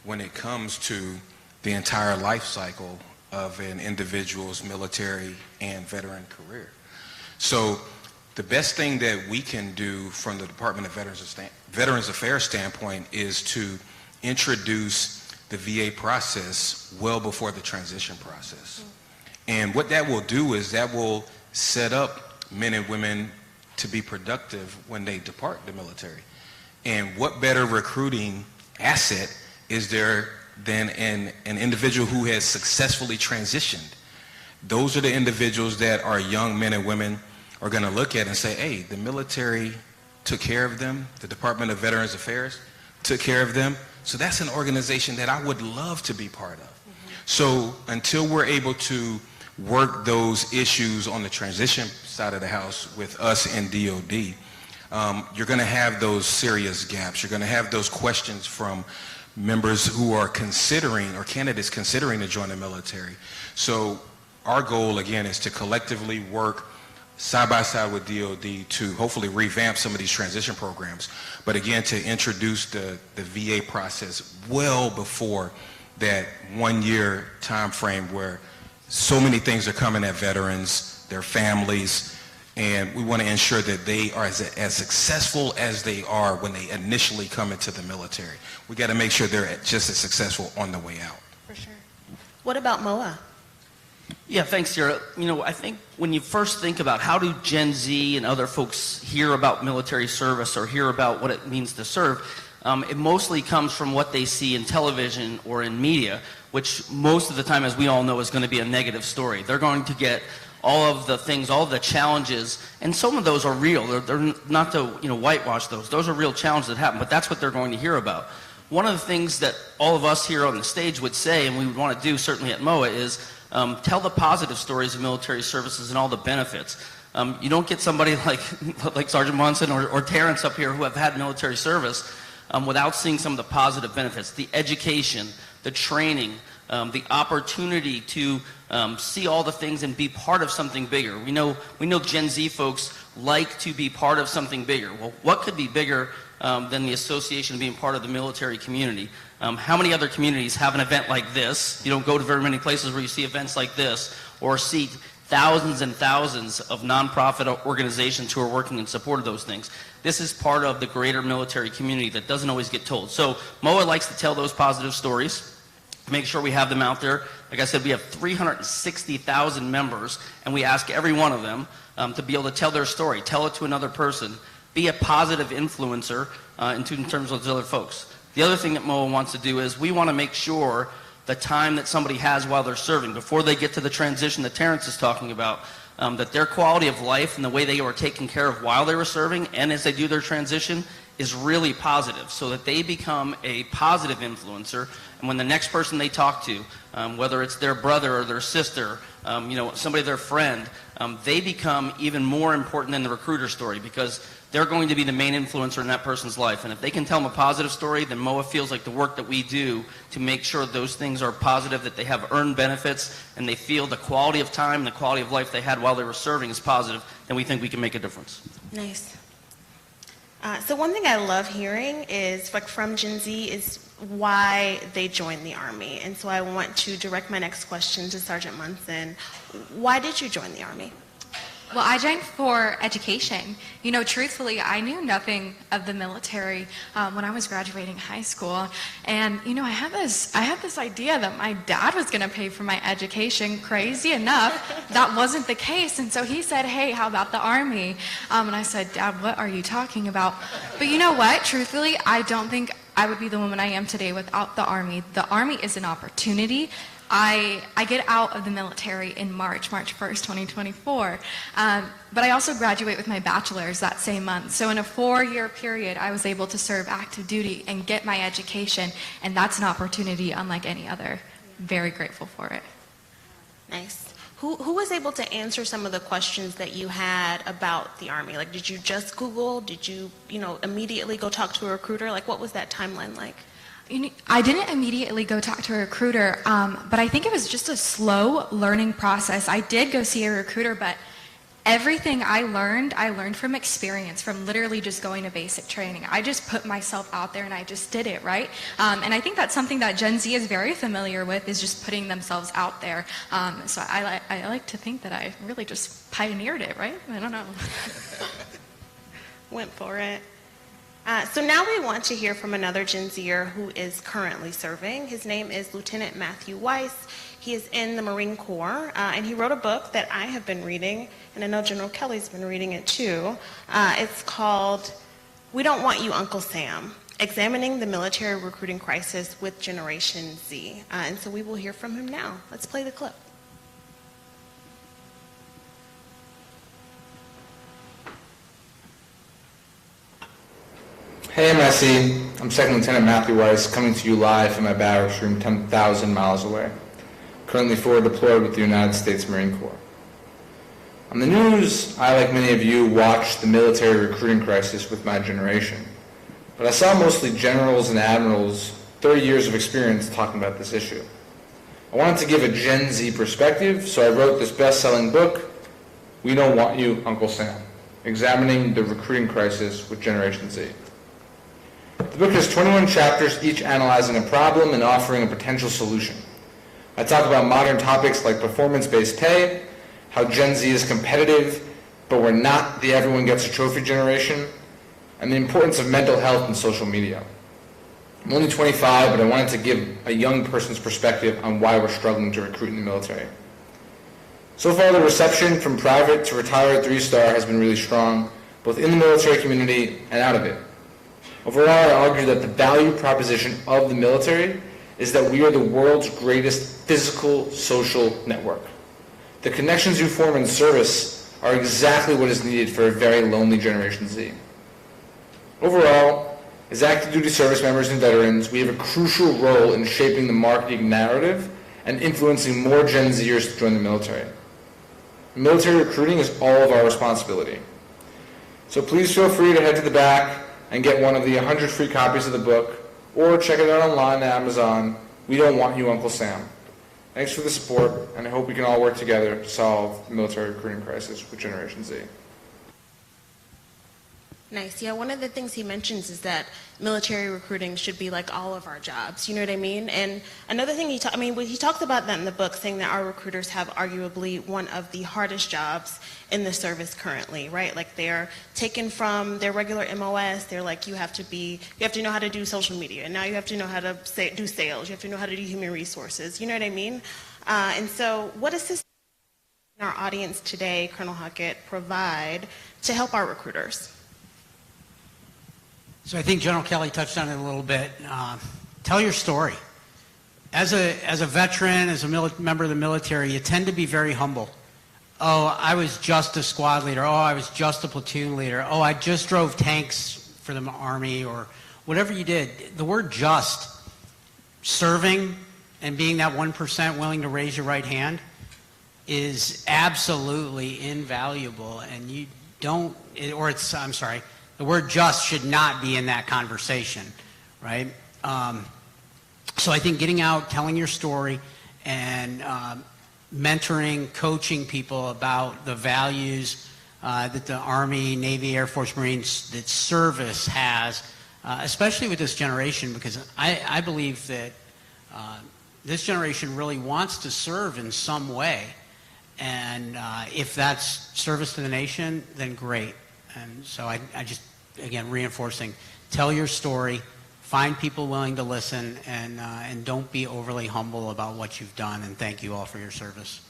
Speaker 14: when it comes to the entire life cycle of an individual's military and veteran career. So the best thing that we can do from the Department of Veterans Affairs standpoint is to introduce the VA process well before the transition process. And what that will do is that will set up men and women to be productive when they depart the military. And what better recruiting asset is there than an individual who has successfully transitioned? Those are the individuals that our young men and women are going to look at and say, hey, the military took care of them, the Department of Veterans Affairs took care of them, so that's an organization that I would love to be part of. So until we're able to work those issues on the transition side of the house with us and DOD, you're going to have those serious gaps. You're going to have those questions from members who are considering, or candidates considering to join the military. So our goal, again, is to collectively work side by side with DOD to hopefully revamp some of these transition programs, but again, to introduce the VA process well before that 1-year time frame where so many things are coming at veterans, their families, and we want to ensure that they are as successful as they are when they initially come into the military. We got to make sure they're just as successful on the way out.
Speaker 13: For sure. What about MOA?
Speaker 16: Yeah, thanks, Sarah. I think when you first think about how do Gen Z and other folks hear about military service or hear about what it means to serve, it mostly comes from what they see in television or in media, which most of the time, as we all know, is going to be a negative story. They're going to get all of the things, all of the challenges, and some of those are real. They're not to whitewash those. Those are real challenges that happen, but that's what they're going to hear about. One of the things that all of us here on the stage would say, and we would want to do certainly at MOA, is tell the positive stories of military services and all the benefits. You don't get somebody like Sergeant Munson or Terrence up here who have had military service without seeing some of the positive benefits, the education, the training, the opportunity to see all the things and be part of something bigger. We know Gen Z folks like to be part of something bigger. Well, what could be bigger than the association of being part of the military community? How many other communities have an event like this? You don't go to very many places where you see events like this or see thousands and thousands of nonprofit organizations who are working in support of those things. This is part of the greater military community that doesn't always get told. So MOA likes to tell those positive stories, make sure we have them out there. Like I said, we have 360,000 members, and we ask every one of them to be able to tell their story, tell it to another person, be a positive influencer in terms of those other folks. The other thing that MOA wants to do is we want to make sure the time that somebody has while they're serving, before they get to the transition that Terrence is talking about, that their quality of life and the way they were taken care of while they were serving and as they do their transition is really positive, so that they become a positive influencer. And when the next person they talk to, whether it's their brother or their sister, somebody, their friend, they become even more important than the recruiter story, because they're going to be the main influencer in that person's life. And if they can tell them a positive story, then MOA feels like the work that we do to make sure those things are positive, that they have earned benefits, and they feel the quality of time and the quality of life they had while they were serving is positive, then we think we can make a difference.
Speaker 13: Nice. So one thing I love hearing is, like, from Gen Z is why they joined the Army. And so I want to direct my next question to Sergeant Munson. Why did you join the Army?
Speaker 15: Well, I joined for education. Truthfully, I knew nothing of the military when I was graduating high school. And, I had this idea that my dad was going to pay for my education. Crazy enough, that wasn't the case. And so he said, hey, how about the Army? And I said, Dad, what are you talking about? But you know what? Truthfully, I don't think I would be the woman I am today without the Army. The Army is an opportunity. I get out of the military in March 1st, 2024. But I also graduate with my bachelor's that same month. So in a 4-year period, I was able to serve active duty and get my education. And that's an opportunity unlike any other. Very grateful for it.
Speaker 13: Nice. Who was able to answer some of the questions that you had about the Army? Like, did you just Google? Did you, immediately go talk to a recruiter? Like, what was that timeline like?
Speaker 15: I didn't immediately go talk to a recruiter, but I think it was just a slow learning process. I did go see a recruiter, but everything I learned from experience, from literally just going to basic training. I just put myself out there and I just did it, right? And I think that's something that Gen Z is very familiar with, is just putting themselves out there. So I like to think that I really just pioneered it, right? I don't know.
Speaker 13: Went for it. So now we want to hear from another Gen Zer who is currently serving. His name is Lieutenant Matthew Weiss. He is in the Marine Corps, and he wrote a book that I have been reading, and I know General Kelly's been reading it too. It's called We Don't Want You, Uncle Sam, Examining the Military Recruiting Crisis with Generation Z. And so we will hear from him now. Let's play the clip.
Speaker 18: Hey MSC, I'm Second Lieutenant Matthew Weiss, coming to you live from my barracks room 10,000 miles away. Currently forward deployed with the United States Marine Corps. On the news, I, like many of you, watched the military recruiting crisis with my generation. But I saw mostly generals and admirals, 30 years of experience talking about this issue. I wanted to give a Gen Z perspective, so I wrote this best-selling book, We Don't Want You, Uncle Sam, Examining the Recruiting Crisis with Generation Z. The book has 21 chapters, each analyzing a problem and offering a potential solution. I talk about modern topics like performance-based pay, how Gen Z is competitive, but we're not the everyone gets a trophy generation, and the importance of mental health and social media. I'm only 25, but I wanted to give a young person's perspective on why we're struggling to recruit in the military. So far, the reception from private to retired 3-star has been really strong, both in the military community and out of it. Overall, I argue that the value proposition of the military is that we are the world's greatest physical social network. The connections you form in service are exactly what is needed for a very lonely Generation Z. Overall, as active duty service members and veterans, we have a crucial role in shaping the marketing narrative and influencing more Gen Zers to join the military. Military recruiting is all of our responsibility. So please feel free to head to the back and get one of the 100 free copies of the book, or check it out online at Amazon. We don't want you, Uncle Sam. Thanks for the support, and I hope we can all work together to solve the military recruiting crisis with Generation Z.
Speaker 13: Nice. Yeah, one of the things he mentions is that military recruiting should be like all of our jobs. You know what I mean? And another thing he talked about that in the book, saying that our recruiters have arguably one of the hardest jobs in the service currently, right? Like they're taken from their regular MOS. They're like, you have to know how to do social media, and now you have to know how to do sales. You have to know how to do human resources. You know what I mean? And so, what assistance can our audience today, Colonel Hockett, provide to help our recruiters?
Speaker 17: So I think General Kelly touched on it a little bit. Tell your story. As a veteran, as a member of the military, you tend to be very humble. Oh, I was just a squad leader. Oh, I was just a platoon leader. Oh, I just drove tanks for the Army, or whatever you did. The word just, serving and being that 1% willing to raise your right hand, is absolutely invaluable. And you don't, I'm sorry, the word just should not be in that conversation, right? So I think getting out, telling your story, and mentoring, coaching people about the values that the Army, Navy, Air Force, Marines, that service has, especially with this generation, because I believe that this generation really wants to serve in some way. And if that's service to the nation, then great. And so I just, again, reinforcing, tell your story, find people willing to listen, and don't be overly humble about what you've done, and thank you all for your service.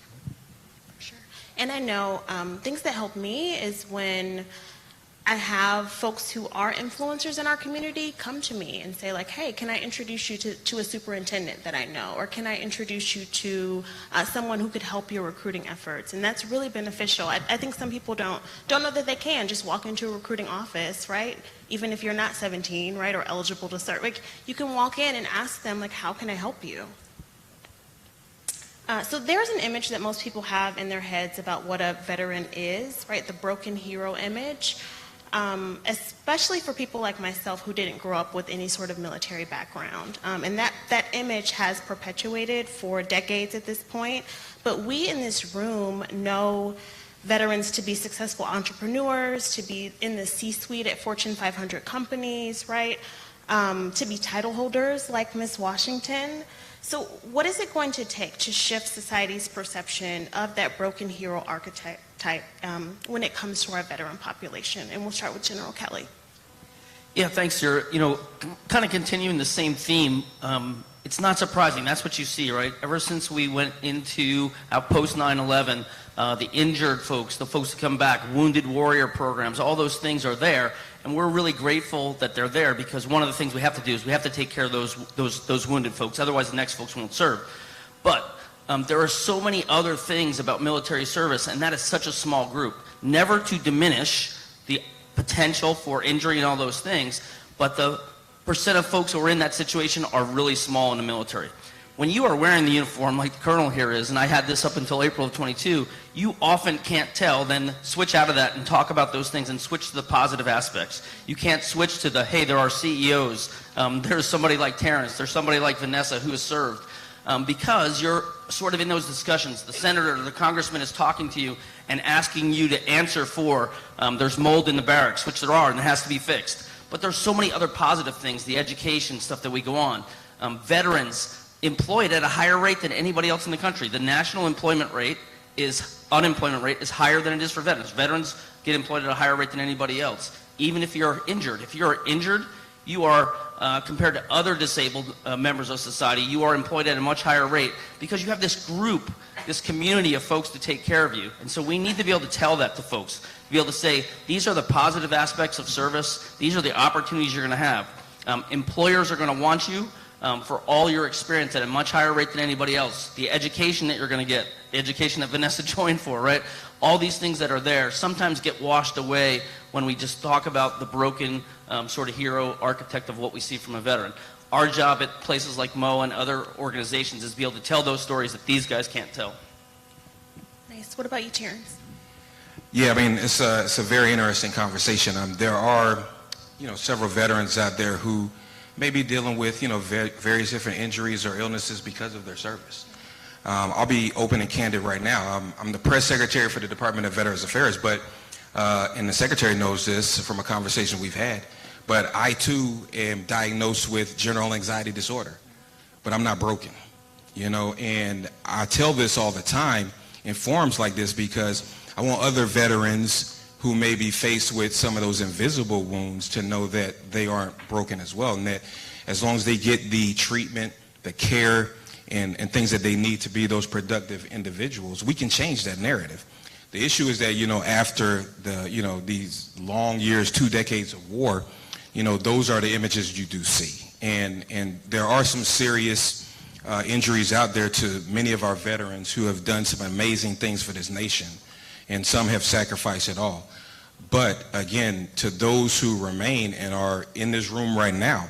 Speaker 13: Sure. And I know things that help me is when I have folks who are influencers in our community come to me and say, like, hey, can I introduce you to a superintendent that I know? Or can I introduce you to someone who could help your recruiting efforts? And that's really beneficial. I think some people don't know that they can just walk into a recruiting office, right? Even if you're not 17, right, or eligible to serve. Like, you can walk in and ask them, like, how can I help you? So there's an image that most people have in their heads about what a veteran is, right? The broken hero image. Especially for people like myself who didn't grow up with any sort of military background. And that image has perpetuated for decades at this point. But we in this room know veterans to be successful entrepreneurs, to be in the C-suite at Fortune 500 companies, right? To be title holders like Miss Washington. So what is it going to take to shift society's perception of that broken hero archetype when it comes to our veteran population? And we'll start with General Kelly.
Speaker 16: Yeah, thanks, Sarah. You know, kind of continuing the same theme, it's not surprising. That's what you see, right? Ever since we went into our post 9/11, the injured folks, the folks that come back, wounded warrior programs, all those things are there. And we're really grateful that they're there, because one of the things we have to do is we have to take care of those wounded folks. Otherwise, the next folks won't serve. But there are so many other things about military service, and that is such a small group. Never to diminish the potential for injury and all those things, but the percent of folks who are in that situation are really small in the military. When you are wearing the uniform like the colonel here is, and I had this up until April of 22, you often can't tell, then switch out of that and talk about those things and switch to the positive aspects. You can't switch to the, hey, there are CEOs, there's somebody like Terrence, there's somebody like Vanessa who has served. Because you're sort of in those discussions. The senator or the congressman is talking to you and asking you to answer for, there's mold in the barracks, which there are, and it has to be fixed. But there's so many other positive things, the education stuff that we go on. Veterans employed at a higher rate than anybody else in the country. The national unemployment rate is higher than it is for veterans. Veterans get employed at a higher rate than anybody else, even if you're injured. If you're injured, you are, compared to other disabled members of society, you are employed at a much higher rate because you have this group, this community of folks to take care of you. And so we need to be able to tell that to folks, to be able to say, these are the positive aspects of service, these are the opportunities you're going to have. Employers are going to want you for all your experience at a much higher rate than anybody else. The education that you're going to get, the education that Vanessa joined for, right? All these things that are there sometimes get washed away when we just talk about the broken sort of hero architect of what we see from a veteran. Our job at places like Mo and other organizations is to be able to tell those stories that these guys can't tell.
Speaker 13: Nice. What about you, Terrence?
Speaker 14: Yeah, I mean, it's a very interesting conversation. There are, several veterans out there who may be dealing with, various different injuries or illnesses because of their service. I'll be open and candid right now. I'm the press secretary for the Department of Veterans Affairs, but, and the secretary knows this from a conversation we've had, but I too am diagnosed with general anxiety disorder, but I'm not broken, and I tell this all the time in forums like this because I want other veterans who may be faced with some of those invisible wounds to know that they aren't broken as well, and that as long as they get the treatment, the care, and things that they need to be those productive individuals, we can change that narrative. The issue is that, after the, these long years, 2 decades of war, those are the images you do see. And there are some serious injuries out there to many of our veterans who have done some amazing things for this nation, and some have sacrificed it all. But again, to those who remain and are in this room right now,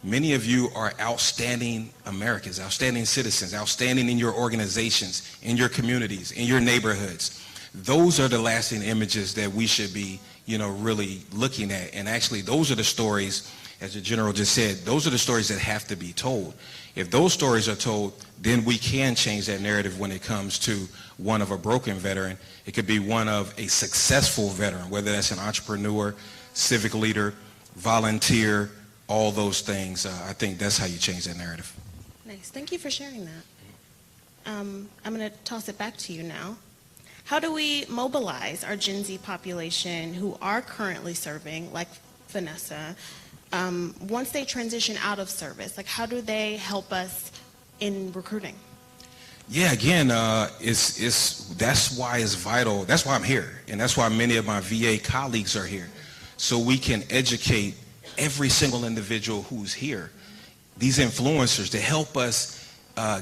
Speaker 14: many of you are outstanding Americans, outstanding citizens, outstanding in your organizations, in your communities, in your neighborhoods. Those are the lasting images that we should be, really looking at. And actually, those are the stories, as the general just said, those are the stories that have to be told. If those stories are told, then we can change that narrative when it comes to one of a broken veteran. It could be one of a successful veteran, whether that's an entrepreneur, civic leader, volunteer, all those things. I think that's how you change that narrative.
Speaker 13: Nice. Thank you for sharing that. I'm going to toss it back to you now. How do we mobilize our Gen Z population who are currently serving, like Vanessa, once they transition out of service? Like, how do they help us in recruiting?
Speaker 14: Yeah, again, that's why it's vital. That's why I'm here, and that's why many of my VA colleagues are here, so we can educate every single individual who's here, these influencers, to help us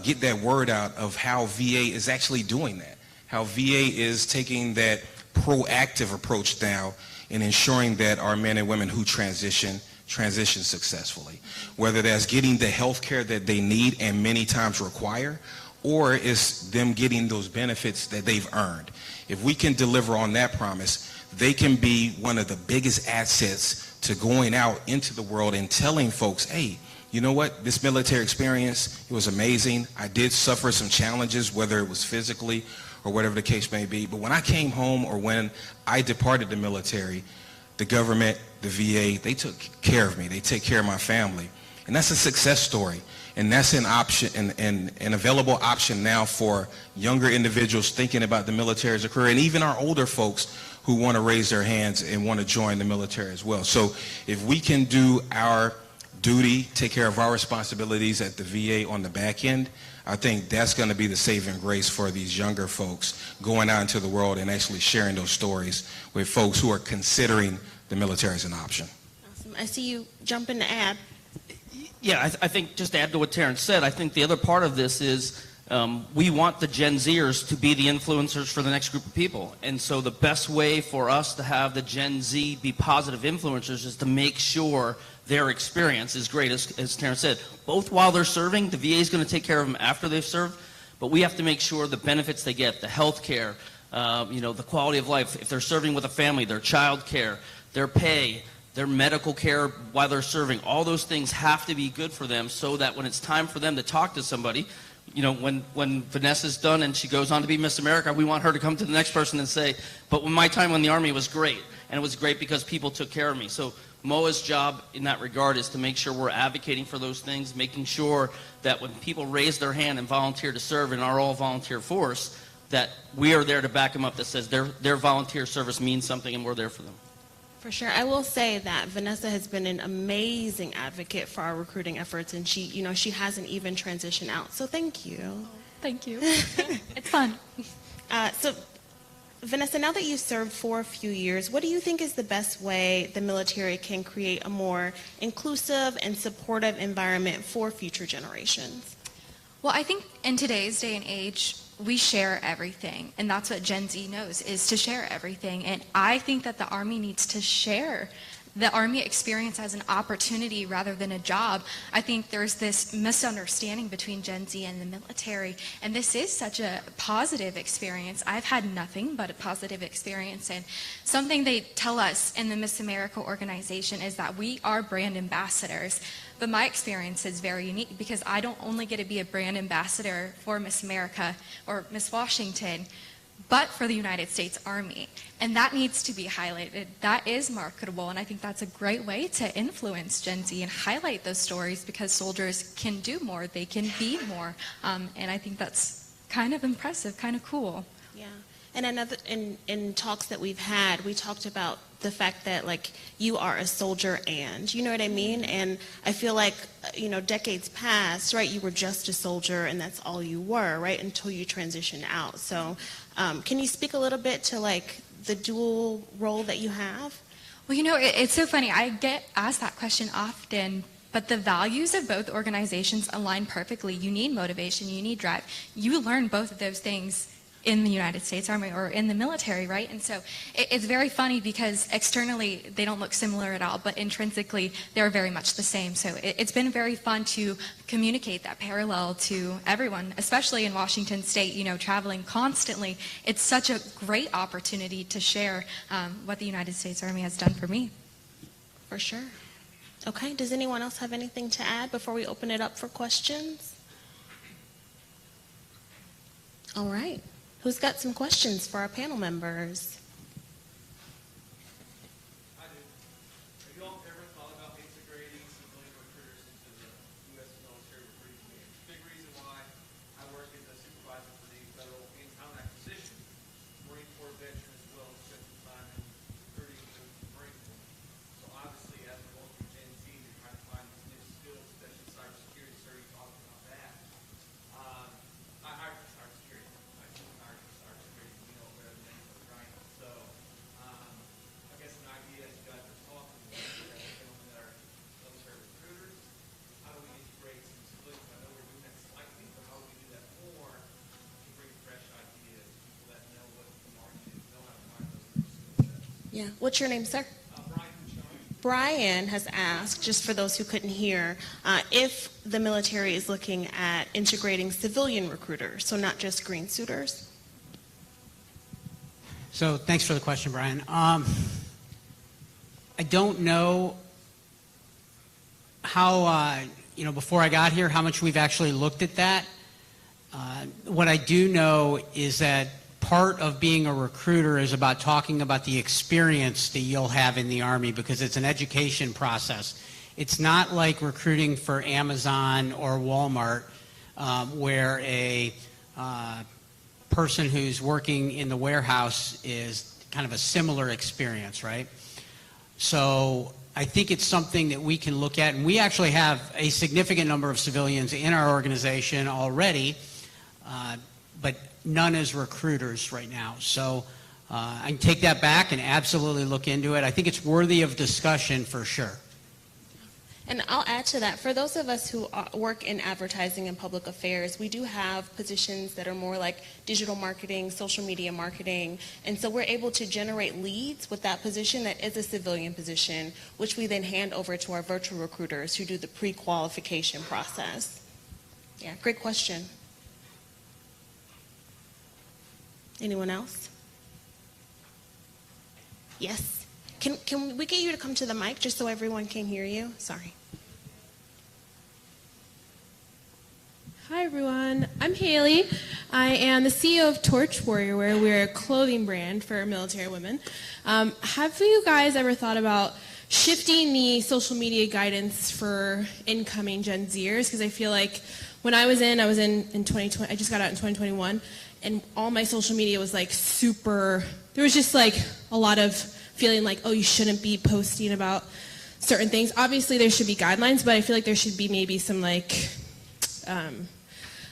Speaker 14: get that word out of how VA is actually doing that, how VA is taking that proactive approach now in ensuring that our men and women who transition successfully, whether that's getting the health care that they need and many times require, or it's them getting those benefits that they've earned. If we can deliver on that promise, they can be one of the biggest assets to going out into the world and telling folks, hey, you know what, this military experience, it was amazing. I did suffer some challenges, whether it was physically or whatever the case may be, but when I came home or when I departed the military, the government, the VA, they took care of me. They take care of my family. And that's a success story. And that's an option, an available option now for younger individuals thinking about the military as a career, and even our older folks who want to raise their hands and want to join the military as well. So if we can do our duty, take care of our responsibilities at the VA on the back end, I think that's going to be the saving grace for these younger folks going out into the world and actually sharing those stories with folks who are considering the military as an option.
Speaker 13: Awesome. I see you jumping to add.
Speaker 16: Yeah, I think just to add to what Terrence said, I think the other part of this is we want the Gen Zers to be the influencers for the next group of people. And so the best way for us to have the Gen Z be positive influencers is to make sure their experience is great, as Terrence said. Both while they're serving, the VA is going to take care of them after they've served, but we have to make sure the benefits they get, the health care, the quality of life, if they're serving with a family, their child care, their pay, their medical care while they're serving, all those things have to be good for them so that when it's time for them to talk to somebody, when Vanessa's done and she goes on to be Miss America, we want her to come to the next person and say, but when my time in the Army was great, and it was great because people took care of me. So MOA's job in that regard is to make sure we're advocating for those things, making sure that when people raise their hand and volunteer to serve in our all-volunteer force, that we are there to back them up, that says their volunteer service means something and we're there for them.
Speaker 13: For sure. I will say that Vanessa has been an amazing advocate for our recruiting efforts, and she hasn't even transitioned out. So thank you.
Speaker 15: Thank you. It's fun.
Speaker 13: So Vanessa, now that you've served for a few years, what do you think is the best way the military can create a more inclusive and supportive environment for future generations?
Speaker 15: Well, I think in today's day and age, we share everything, and that's what Gen Z knows, is to share everything. And I think that the Army needs to share the Army experience as an opportunity rather than a job. I think there's this misunderstanding between Gen Z and the military, and this is such a positive experience. I've had nothing but a positive experience, and something they tell us in the Miss America organization is that we are brand ambassadors. But my experience is very unique because I don't only get to be a brand ambassador for Miss America or Miss Washington, but for the United States Army. And that needs to be highlighted. That is marketable, and I think that's a great way to influence Gen Z and highlight those stories because soldiers can do more, they can be more, and I think that's kind of impressive, kind of cool.
Speaker 13: Yeah. And another, in talks that we've had, we talked about the fact that, like, you are a soldier and, you know what I mean? And I feel like, you know, decades past, right, you were just a soldier and that's all you were, right, until you transition out. So can you speak a little bit to, like, the dual role that you have?
Speaker 15: Well, you know, it's so funny. I get asked that question often, but the values of both organizations align perfectly. You need motivation, you need drive. You learn both of those things in the United States Army or in the military, right? And so it's very funny because externally they don't look similar at all, but intrinsically they're very much the same. So it's been very fun to communicate that parallel to everyone, especially in Washington State, you know, traveling constantly. It's such a great opportunity to share what the United States Army has done for me.
Speaker 13: For sure. Okay, does anyone else have anything to add before we open it up for questions? All right. Who's got some questions for our panel members?
Speaker 19: I do. Have you all ever thought about integrating civilian recruiters into the U.S. military recruiting community? Big reason why I work as a supervisor for the federal in-town acquisition, Marine Corps veteran as well, spent some time in recruiting to the Marine Corps. So obviously, as we're going through Gen Z, you're trying to find these new skills, especially cybersecurity. So you're talking about that. I hired for cybersecurity.
Speaker 13: Yeah. What's your name, sir? Brian has asked, just for those who couldn't hear, if the military is looking at integrating civilian recruiters, so not just green suiters.
Speaker 17: So thanks for the question, Brian. I don't know how, you know, before I got here, how much we've actually looked at that. What I do know is that part of being a recruiter is about talking about the experience that you'll have in the Army because it's an education process. It's not like recruiting for Amazon or Walmart where a person who's working in the warehouse is kind of a similar experience, right? So I think it's something that we can look at, and we actually have a significant number of civilians in our organization already, but none as recruiters right now. So I can take that back and absolutely look into it. I think it's worthy of discussion for sure.
Speaker 13: And I'll add to that, for those of us who work in advertising and public affairs, we do have positions that are more like digital marketing, social media marketing, and so we're able to generate leads with that position that is a civilian position, which we then hand over to our virtual recruiters who do the pre-qualification process. Yeah, great question. Anyone else? Yes. Can we get you to come to the mic just so everyone can hear you? Sorry.
Speaker 20: Hi everyone, I'm Haley. I am the CEO of Torch Warrior Wear. We're a clothing brand for military women. Have you guys ever thought about shifting the social media guidance for incoming Gen Zers? Because I feel like when I was in 2020, I just got out in 2021, and all my social media was like super, there was just like a lot of feeling like, oh, you shouldn't be posting about certain things. Obviously there should be guidelines, but I feel like there should be maybe some like,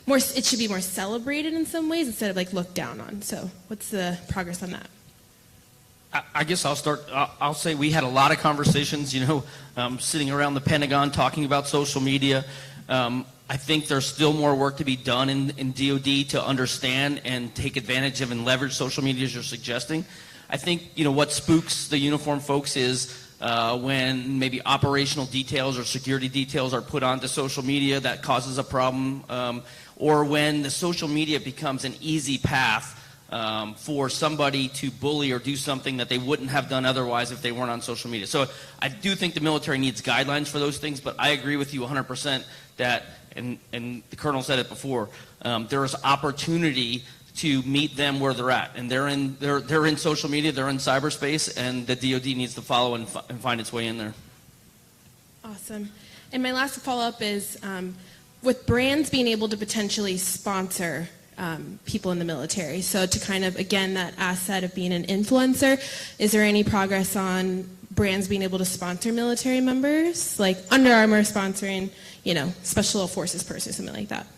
Speaker 20: it should be more celebrated in some ways instead of like looked down on. So what's the progress on that?
Speaker 16: I guess I'll start. I'll say we had a lot of conversations, you know, sitting around the Pentagon talking about social media. I think there's still more work to be done in DOD to understand and take advantage of and leverage social media as you're suggesting. I think, you know, what spooks the uniformed folks is when maybe operational details or security details are put onto social media that causes a problem, or when the social media becomes an easy path for somebody to bully or do something that they wouldn't have done otherwise if they weren't on social media. So I do think the military needs guidelines for those things, but I agree with you 100% that, and the Colonel said it before, there is opportunity to meet them where they're at. And they're in social media, they're in cyberspace, and the DoD needs to follow and find its way in there.
Speaker 20: Awesome. And my last follow-up is, with brands being able to potentially sponsor people in the military, so to kind of, again, that asset of being an influencer, is there any progress on brands being able to sponsor military members, like Under Armour sponsoring, Special Forces person, something like that?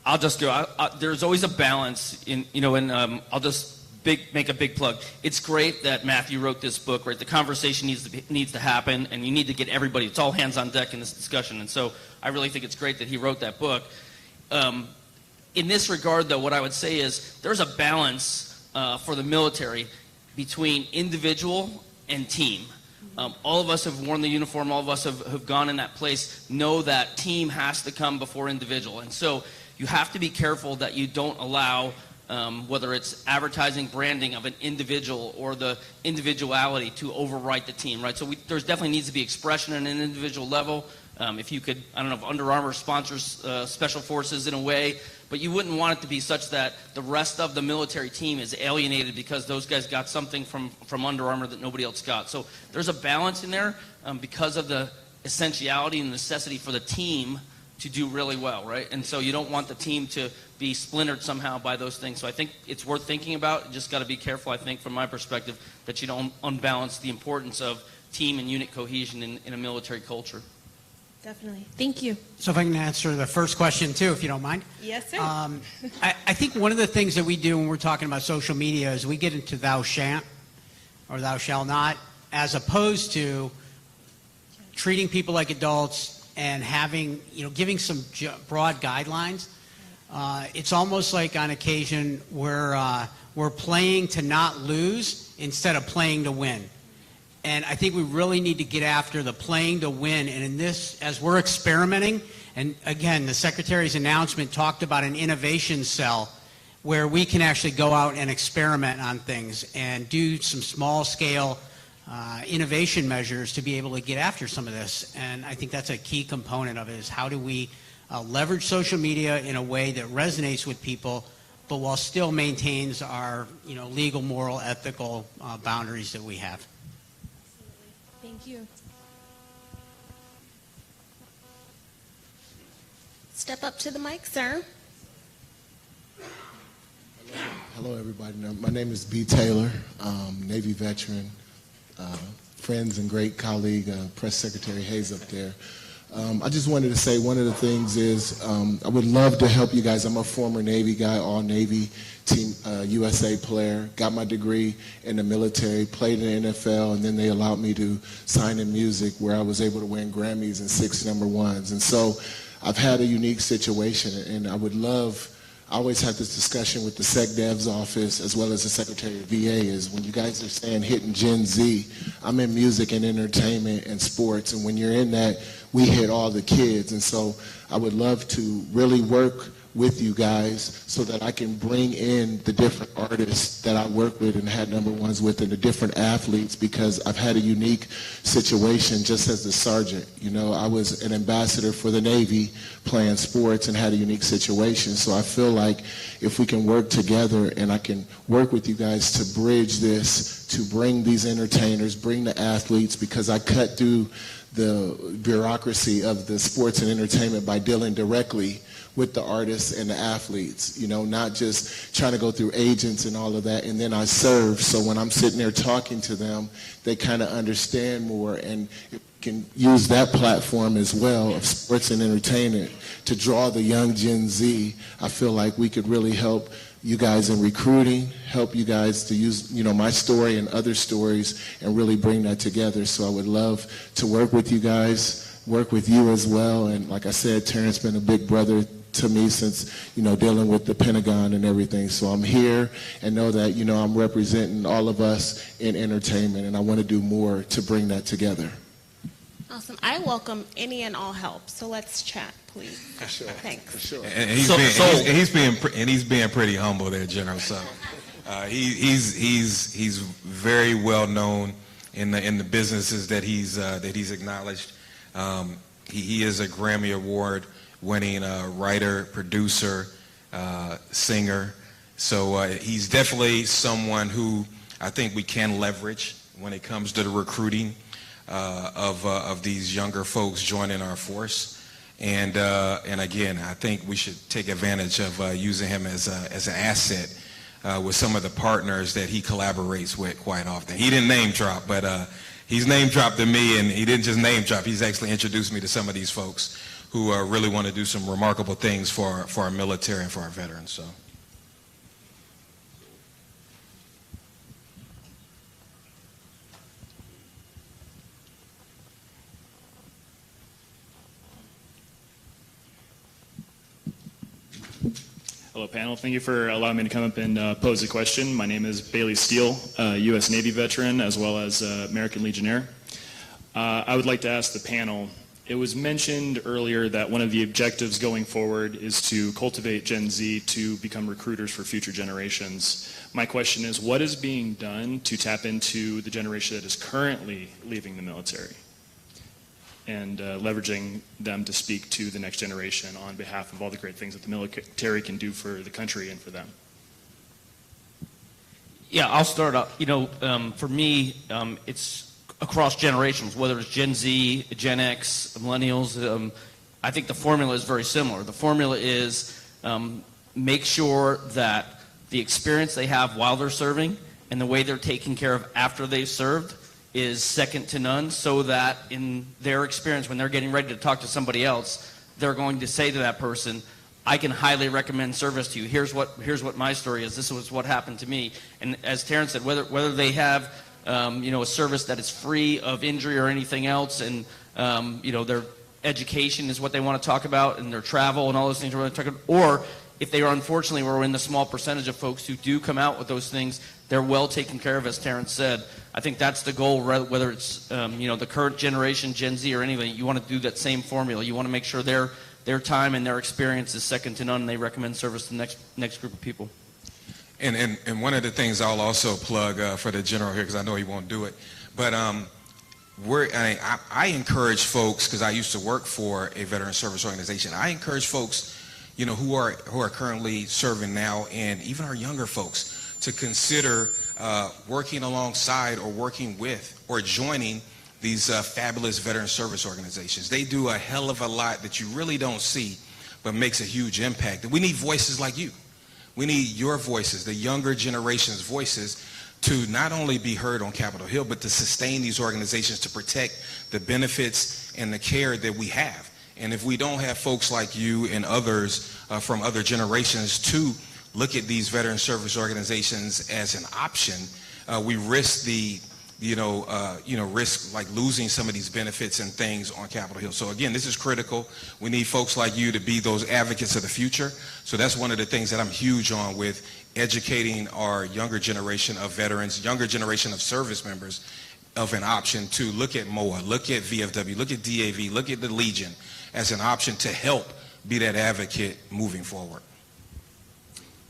Speaker 16: I'll just go. There's always a balance in, I'll just make a big plug. It's great that Matthew wrote this book, right? The conversation needs to happen, and you need to get everybody. It's all hands on deck in this discussion, and so I really think it's great that he wrote that book. In this regard, though, what I would say is there's a balance for the military between individual and team. All of us have worn the uniform. All of us have gone in that place, know that team has to come before individual, and so you have to be careful that you don't allow, whether it's advertising, branding of an individual or the individuality to overwrite the team, right? So there's definitely needs to be expression at an individual level. If you could, I don't know if Under Armour sponsors Special Forces in a way, but you wouldn't want it to be such that the rest of the military team is alienated because those guys got something from Under Armour that nobody else got. So there's a balance in there because of the essentiality and necessity for the team to do really well, right? And so you don't want the team to be splintered somehow by those things. So I think it's worth thinking about. You just got to be careful, I think, from my perspective, that you don't unbalance the importance of team and unit cohesion in a military culture.
Speaker 20: Definitely. Thank you.
Speaker 17: So if I can answer the first question too, if you don't mind.
Speaker 20: Yes, sir.
Speaker 17: I think one of the things that we do when we're talking about social media is we get into thou shan't or thou shall not, as opposed to treating people like adults and having, giving some broad guidelines. It's almost like on occasion we're playing to not lose instead of playing to win. And I think we really need to get after the playing to win. And in this, as we're experimenting, and again, the Secretary's announcement talked about an innovation cell where we can actually go out and experiment on things and do some small scale innovation measures to be able to get after some of this. And I think that's a key component of it, is how do we leverage social media in a way that resonates with people, but while still maintains our legal, moral, ethical boundaries that we have.
Speaker 20: Thank you.
Speaker 13: Step up to the mic, sir.
Speaker 21: Hello, everybody. My name is B. Taylor, Navy veteran, friends and great colleague, Press Secretary Hayes up there. I just wanted to say one of the things is I would love to help you guys. I'm a former Navy guy, all Navy Team USA player, got my degree in the military, played in the NFL, and then they allowed me to sign in music where I was able to win Grammys and 6 number ones. And so I've had a unique situation, and I would love, I always have this discussion with the SecDev's office as well as the Secretary of VA, is when you guys are saying hitting Gen Z, I'm in music and entertainment and sports, and when you're in that, we hit all the kids. And so I would love to really work with you guys so that I can bring in the different artists that I work with and had number ones with, and the different athletes, because I've had a unique situation just as the sergeant. I was an ambassador for the Navy playing sports and had a unique situation. So I feel like if we can work together and I can work with you guys to bridge this, to bring these entertainers, bring the athletes, because I cut through the bureaucracy of the sports and entertainment by dealing directly with the artists and the athletes, not just trying to go through agents and all of that. And then I serve, so when I'm sitting there talking to them, they kind of understand more, and can use that platform as well of sports and entertainment to draw the young Gen Z. I feel like we could really help you guys in recruiting, help you guys to use, my story and other stories and really bring that together. So I would love to work with you guys, work with you as well. And like I said, Terrence been a big brother to me since, dealing with the Pentagon and everything. So I'm here and know that, I'm representing all of us in entertainment, and I want to do more to bring that together.
Speaker 13: Awesome. I welcome any and all help. So let's chat, please.
Speaker 21: For sure.
Speaker 13: Thanks.
Speaker 21: For sure.
Speaker 14: And he's being pretty humble there, General. So he's very well known in the businesses that he's acknowledged. He is a Grammy Award winning writer, producer, singer. So he's definitely someone who I think we can leverage when it comes to the recruiting of these younger folks joining our force. And again, I think we should take advantage of using him as an asset with some of the partners that he collaborates with quite often. He didn't name drop, but he's name dropped to me, and he didn't just name drop. He's actually introduced me to some of these folks who really want to do some remarkable things for our military and for our veterans. So.
Speaker 6: Hello, panel. Thank you for allowing me to come up and pose a question. My name is Bailey Steele, U.S. Navy veteran, as well as American Legionnaire. I would like to ask the panel, it was mentioned earlier that one of the objectives going forward is to cultivate Gen Z to become recruiters for future generations. My question is, what is being done to tap into the generation that is currently leaving the military and leveraging them to speak to the next generation on behalf of all the great things that the military can do for the country and for them?
Speaker 16: Yeah, I'll start up. For me, it's across generations, whether it's Gen Z, Gen X, millennials. I think the formula is very similar. The formula is make sure that the experience they have while they're serving and the way they're taken care of after they've served is second to none, so that in their experience, when they're getting ready to talk to somebody else, they're going to say to that person, I can highly recommend service to you. Here's what my story is. This was what happened to me. And as Terrence said, whether they have a service that is free of injury or anything else, and their education is what they want to talk about, and their travel and all those things we're going to talk about, or if they are, unfortunately, we're in the small percentage of folks who do come out with those things, they're well taken care of, as Terrence said. I think that's the goal, whether it's the current generation, Gen Z, or anybody. You want to do that same formula. You want to make sure their time and their experience is second to none, and they recommend service to the next group of people.
Speaker 14: And one of the things I'll also plug for the general here, because I know he won't do it, but I encourage folks, because I used to work for a veteran service organization. I encourage folks, who are currently serving now, and even our younger folks, to consider working alongside or working with or joining these fabulous veteran service organizations. They do a hell of a lot that you really don't see, but makes a huge impact. And we need voices like you. We need your voices, the younger generation's voices, to not only be heard on Capitol Hill, but to sustain these organizations, to protect the benefits and the care that we have. And if we don't have folks like you and others from other generations to look at these veteran service organizations as an option, we risk risk like losing some of these benefits and things on Capitol Hill. So again, this is critical. We need folks like you to be those advocates of the future. So that's one of the things that I'm huge on with educating our younger generation of veterans, younger generation of service members, of an option to look at MOA, look at VFW, look at DAV, look at the Legion as an option to help be that advocate moving forward.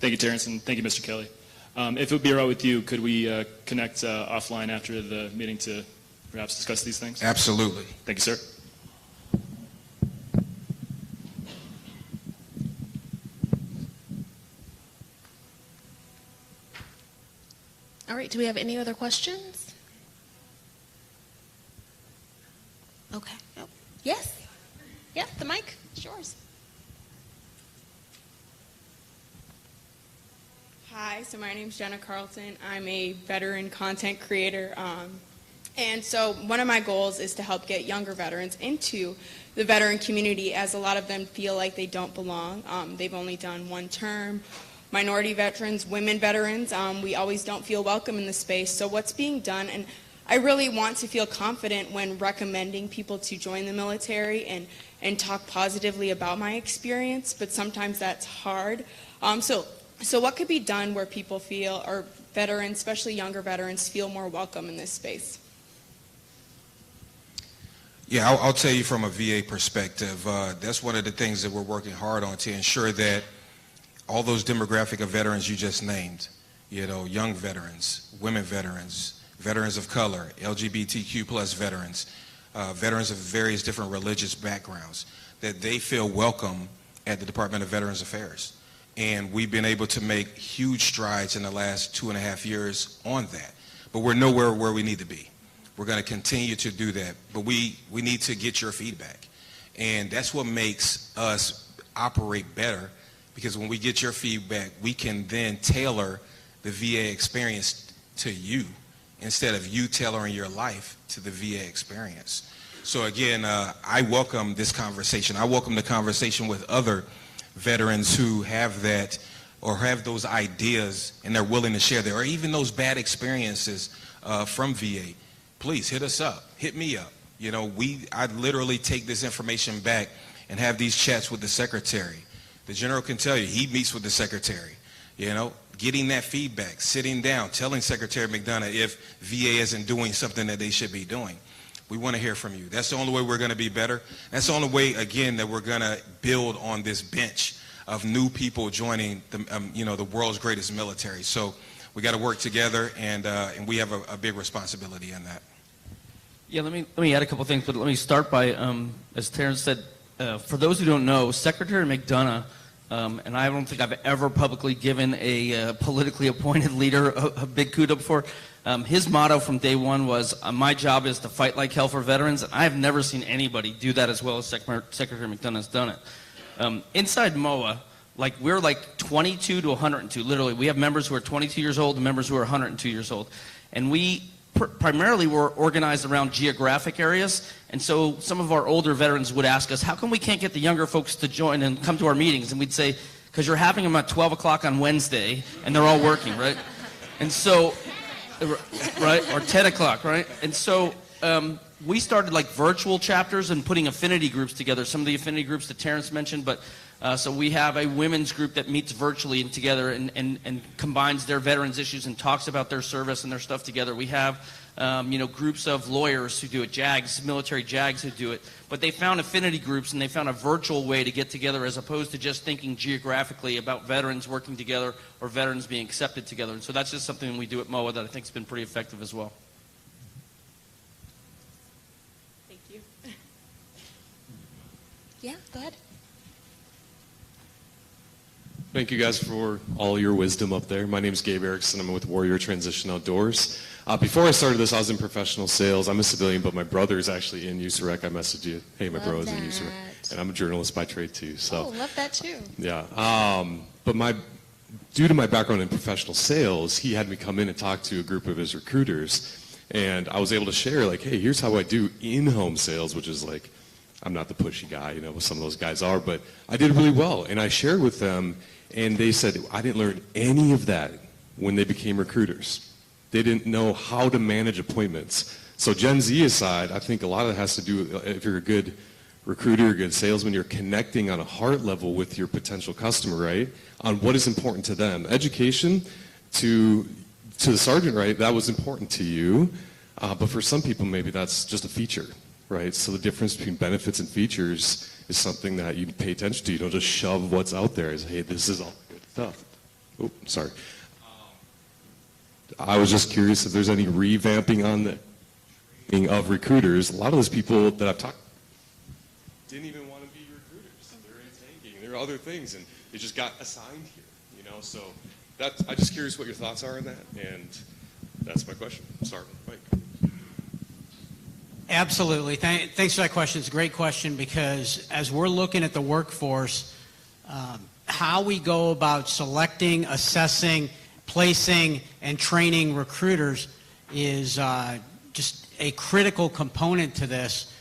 Speaker 6: Thank you, Terrence, and thank you, Mr. Kelly. If it would be all right with you, could we connect offline after the meeting to perhaps discuss these things?
Speaker 14: Absolutely.
Speaker 6: Thank you, sir.
Speaker 13: All right, do we have any other questions? Okay. Oh, yes. Yep, the mic is yours.
Speaker 22: Hi, so my name's Jenna Carlton. I'm a veteran content creator. And so one of my goals is to help get younger veterans into the veteran community, as a lot of them feel like they don't belong. They've only done one term. Minority veterans, women veterans, we always don't feel welcome in the space. So what's being done, and I really want to feel confident when recommending people to join the military and talk positively about my experience, but sometimes that's hard. So what could be done where people feel, or veterans, especially younger veterans, feel more welcome in this space?
Speaker 14: Yeah, I'll tell you from a VA perspective, that's one of the things that we're working hard on to ensure that all those demographic of veterans you just named, you know, young veterans, women veterans, veterans of color, LGBTQ plus veterans, veterans of various different religious backgrounds, that they feel welcome at the Department of Veterans Affairs. And we've been able to make huge strides in the last 2.5 years on that. But we're nowhere where we need to be. We're going to continue to do that. But we need to get your feedback. And that's what makes us operate better, because when we get your feedback, we can then tailor the VA experience to you instead of you tailoring your life to the VA experience. So again, I welcome this conversation. I welcome the conversation with other veterans who have that or have those ideas and they're willing to share that, or even those bad experiences from VA. Please hit us up, hit me up. You know, I literally take this information back and have these chats with the secretary. The general can tell you, he meets with the secretary. You know, getting that feedback, sitting down, telling Secretary McDonough if VA isn't doing something that they should be doing. We want to hear from you. That's the only way we're going to be better. That's the only way, again, that we're going to build on this bench of new people joining the world's greatest military. So we got to work together, and we have a big responsibility in that.
Speaker 16: Yeah, let me add a couple things, but let me start by, as Terrence said, for those who don't know, Secretary McDonough, and I don't think I've ever publicly given a politically appointed leader a big kudos before. His motto from day one was, my job is to fight like hell for veterans, and I've never seen anybody do that as well as Secretary McDonough has done it. Inside MOA, we're 22 to 102, literally. We have members who are 22 years old and members who are 102 years old. And we primarily were organized around geographic areas, and so some of our older veterans would ask us, how come we can't get the younger folks to join and come to our meetings? And we'd say, because you're having them at 12 o'clock on Wednesday, and they're all working, right? And so, right, or 10 o'clock, right? And so we started virtual chapters and putting affinity groups together, some of the affinity groups that Terrence mentioned, but so we have a women's group that meets virtually and together and combines their veterans issues and talks about their service and their stuff together. We have groups of lawyers who do it, JAGs, military JAGs who do it. But they found affinity groups and they found a virtual way to get together as opposed to just thinking geographically about veterans working together or veterans being accepted together. And so that's just something we do at MOA that I think has been pretty effective as well.
Speaker 22: Thank you. Yeah, go ahead.
Speaker 4: Thank you guys for all your wisdom up there. My name is Gabe Erickson. I'm with Warrior Transition Outdoors. Before I started this, I was in professional sales. I'm a civilian, but my brother is actually in USAREC. I messaged you. Hey, my bro is in USAREC. And I'm a journalist by trade too. So.
Speaker 22: Oh, love that too.
Speaker 4: Yeah. But due to my background in professional sales, he had me come in and talk to a group of his recruiters. And I was able to share, hey, here's how I do in-home sales, which is I'm not the pushy guy, what some of those guys are, but I did really well. And I shared with them, and they said, I didn't learn any of that when they became recruiters. They didn't know how to manage appointments. So Gen Z aside, I think a lot of it has to do, if you're a good recruiter, a good salesman, you're connecting on a heart level with your potential customer, right? On what is important to them. Education to the sergeant, right? That was important to you. But for some people, maybe that's just a feature, right? So the difference between benefits and features is something that you pay attention to. You don't just shove what's out there as, hey, this is all good stuff. Oh, sorry. I was just curious if there's any revamping on the training of recruiters. A lot of those people that I've talked to didn't even want to be recruiters. They're in tanking. There are other things, and they just got assigned here, So I'm just curious what your thoughts are on that, and that's my question. Sorry, Mike.
Speaker 17: Absolutely. Thanks for that question. It's a great question because as we're looking at the workforce, how we go about selecting, assessing, placing, and training recruiters is just a critical component to this.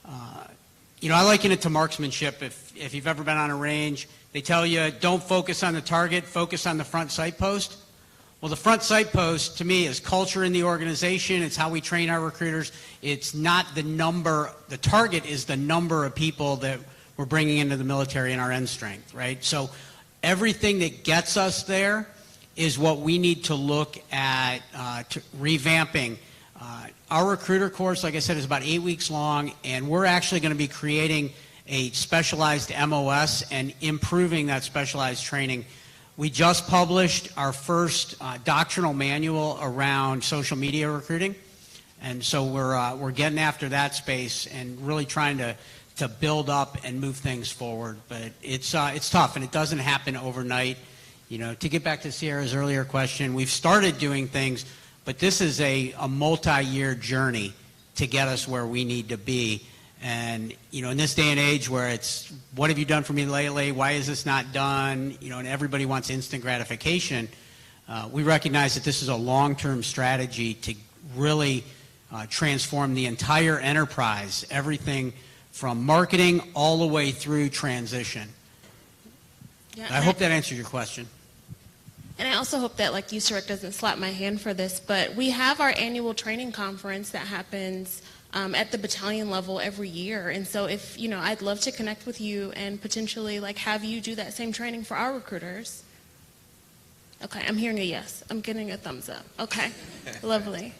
Speaker 17: I liken it to marksmanship. If you've ever been on a range, they tell you don't focus on the target, focus on the front sight post. Well, the front sight post, to me, is culture in the organization. It's how we train our recruiters. It's not the number. The target is the number of people that we're bringing into the military and our end strength, right? So everything that gets us there is what we need to look at revamping. Our recruiter course, like I said, is about 8 weeks long, and we're actually going to be creating a specialized MOS and improving that specialized training. We just published our first doctrinal manual around social media recruiting, and so we're getting after that space and really trying to build up and move things forward. But it's tough, and it doesn't happen overnight. You know, to get back to Sierra's earlier question, we've started doing things, but this is a multi-year journey to get us where we need to be. And, you know, in this day and age where it's, what have you done for me lately? Why is this not done? You know, and everybody wants instant gratification. We recognize that this is a long-term strategy to really transform the entire enterprise, everything from marketing all the way through transition.
Speaker 13: Yeah,
Speaker 17: I hope that answers your question.
Speaker 13: And I also hope that, like, USAREC doesn't slap my hand for this, but we have our annual training conference that happens at the battalion level every year. And so if, you know, I'd love to connect with you and potentially, like, have you do that same training for our recruiters. Okay, I'm hearing a yes. I'm getting a thumbs up. Okay, lovely.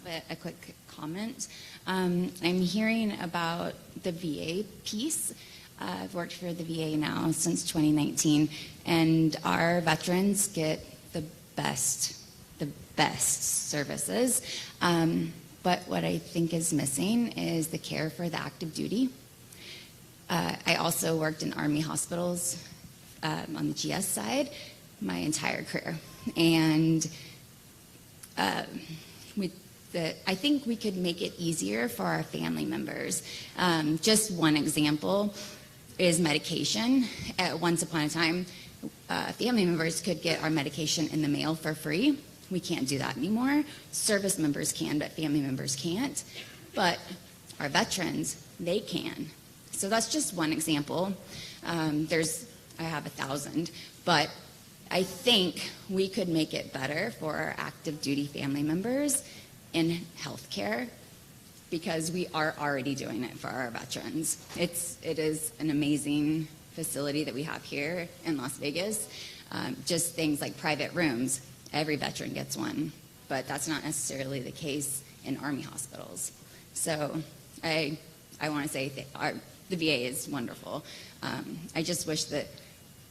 Speaker 3: Have a quick comment. I'm hearing about the VA piece. I've worked for the VA now since 2019, and our veterans get the best services. But what I think is missing is the care for the active duty. I also worked in Army hospitals on the GS side my entire career, and I think we could make it easier for our family members. Just one example is medication. Once upon a time, family members could get our medication in the mail for free. We can't do that anymore. Service members can, but family members can't. But our veterans, they can. So that's just one example. I have 1,000, but I think we could make it better for our active duty family members in healthcare, because we are already doing it for our veterans. It is an amazing facility that we have here in Las Vegas. Just things like private rooms. Every veteran gets one, but that's not necessarily the case in Army hospitals. So I want to say the VA is wonderful. I just wish that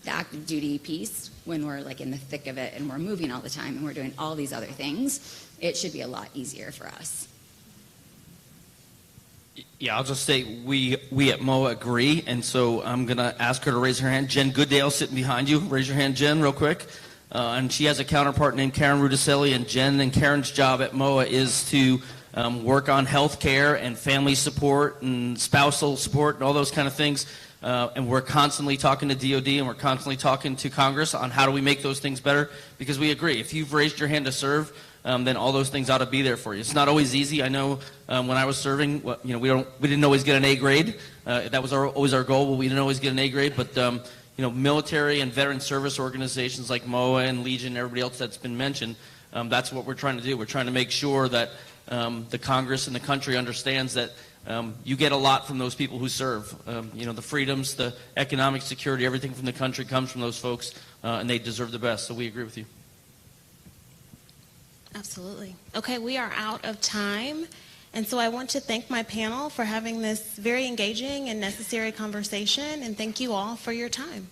Speaker 3: the active duty piece, when we're like in the thick of it and we're moving all the time and we're doing all these other things, it should be a lot easier for us.
Speaker 5: Yeah, I'll just say we at MOA agree, and so I'm going to ask her to raise her hand. Jen Gooddale sitting behind you. Raise your hand, Jen, real quick. And she has a counterpart named Karen Rudicelli, and Jen and Karen's job at MOA is to work on health care and family support and spousal support and all those kind of things. And we're constantly talking to DOD, and we're constantly talking to Congress on how do we make those things better, because we agree. If you've raised your hand to serve, then all those things ought to be there for you. It's not always easy. I know when I was serving, we didn't always get an A grade. That was always our goal, but we didn't always get an A grade. But military and veteran service organizations like MOA and Legion and everybody else that's been mentioned, that's what we're trying to do. We're trying to make sure that the Congress and the country understands that you get a lot from those people who serve. The freedoms, the economic security, everything from the country comes from those folks, and they deserve the best. So we agree with you.
Speaker 13: Absolutely. Okay, we are out of time. And so I want to thank my panel for having this very engaging and necessary conversation, and thank you all for your time.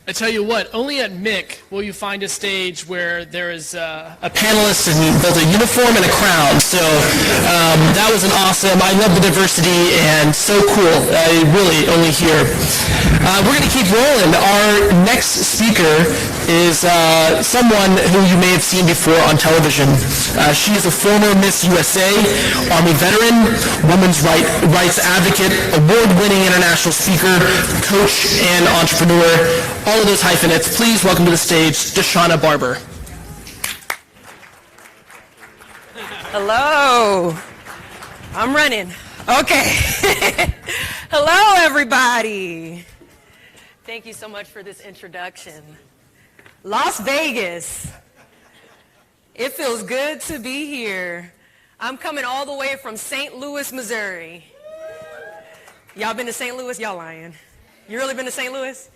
Speaker 1: I tell you what, only at MIC will you find a stage where there is a panelist and both a uniform and a crown. So that was an awesome. I love the diversity and so cool. I really only here. We're going to keep rolling. Our next speaker is someone who you may have seen before on television. She is a former Miss USA, Army veteran, women's rights advocate, award-winning international speaker, coach, and entrepreneur. All of those hyphenates. Please welcome to the stage, Deshana Barber.
Speaker 2: Hello. I'm running. Okay. Hello, everybody. Thank you so much for this introduction. Las Vegas. It feels good to be here. I'm coming all the way from St. Louis, Missouri. Y'all been to St. Louis? Y'all lying. You really been to St. Louis?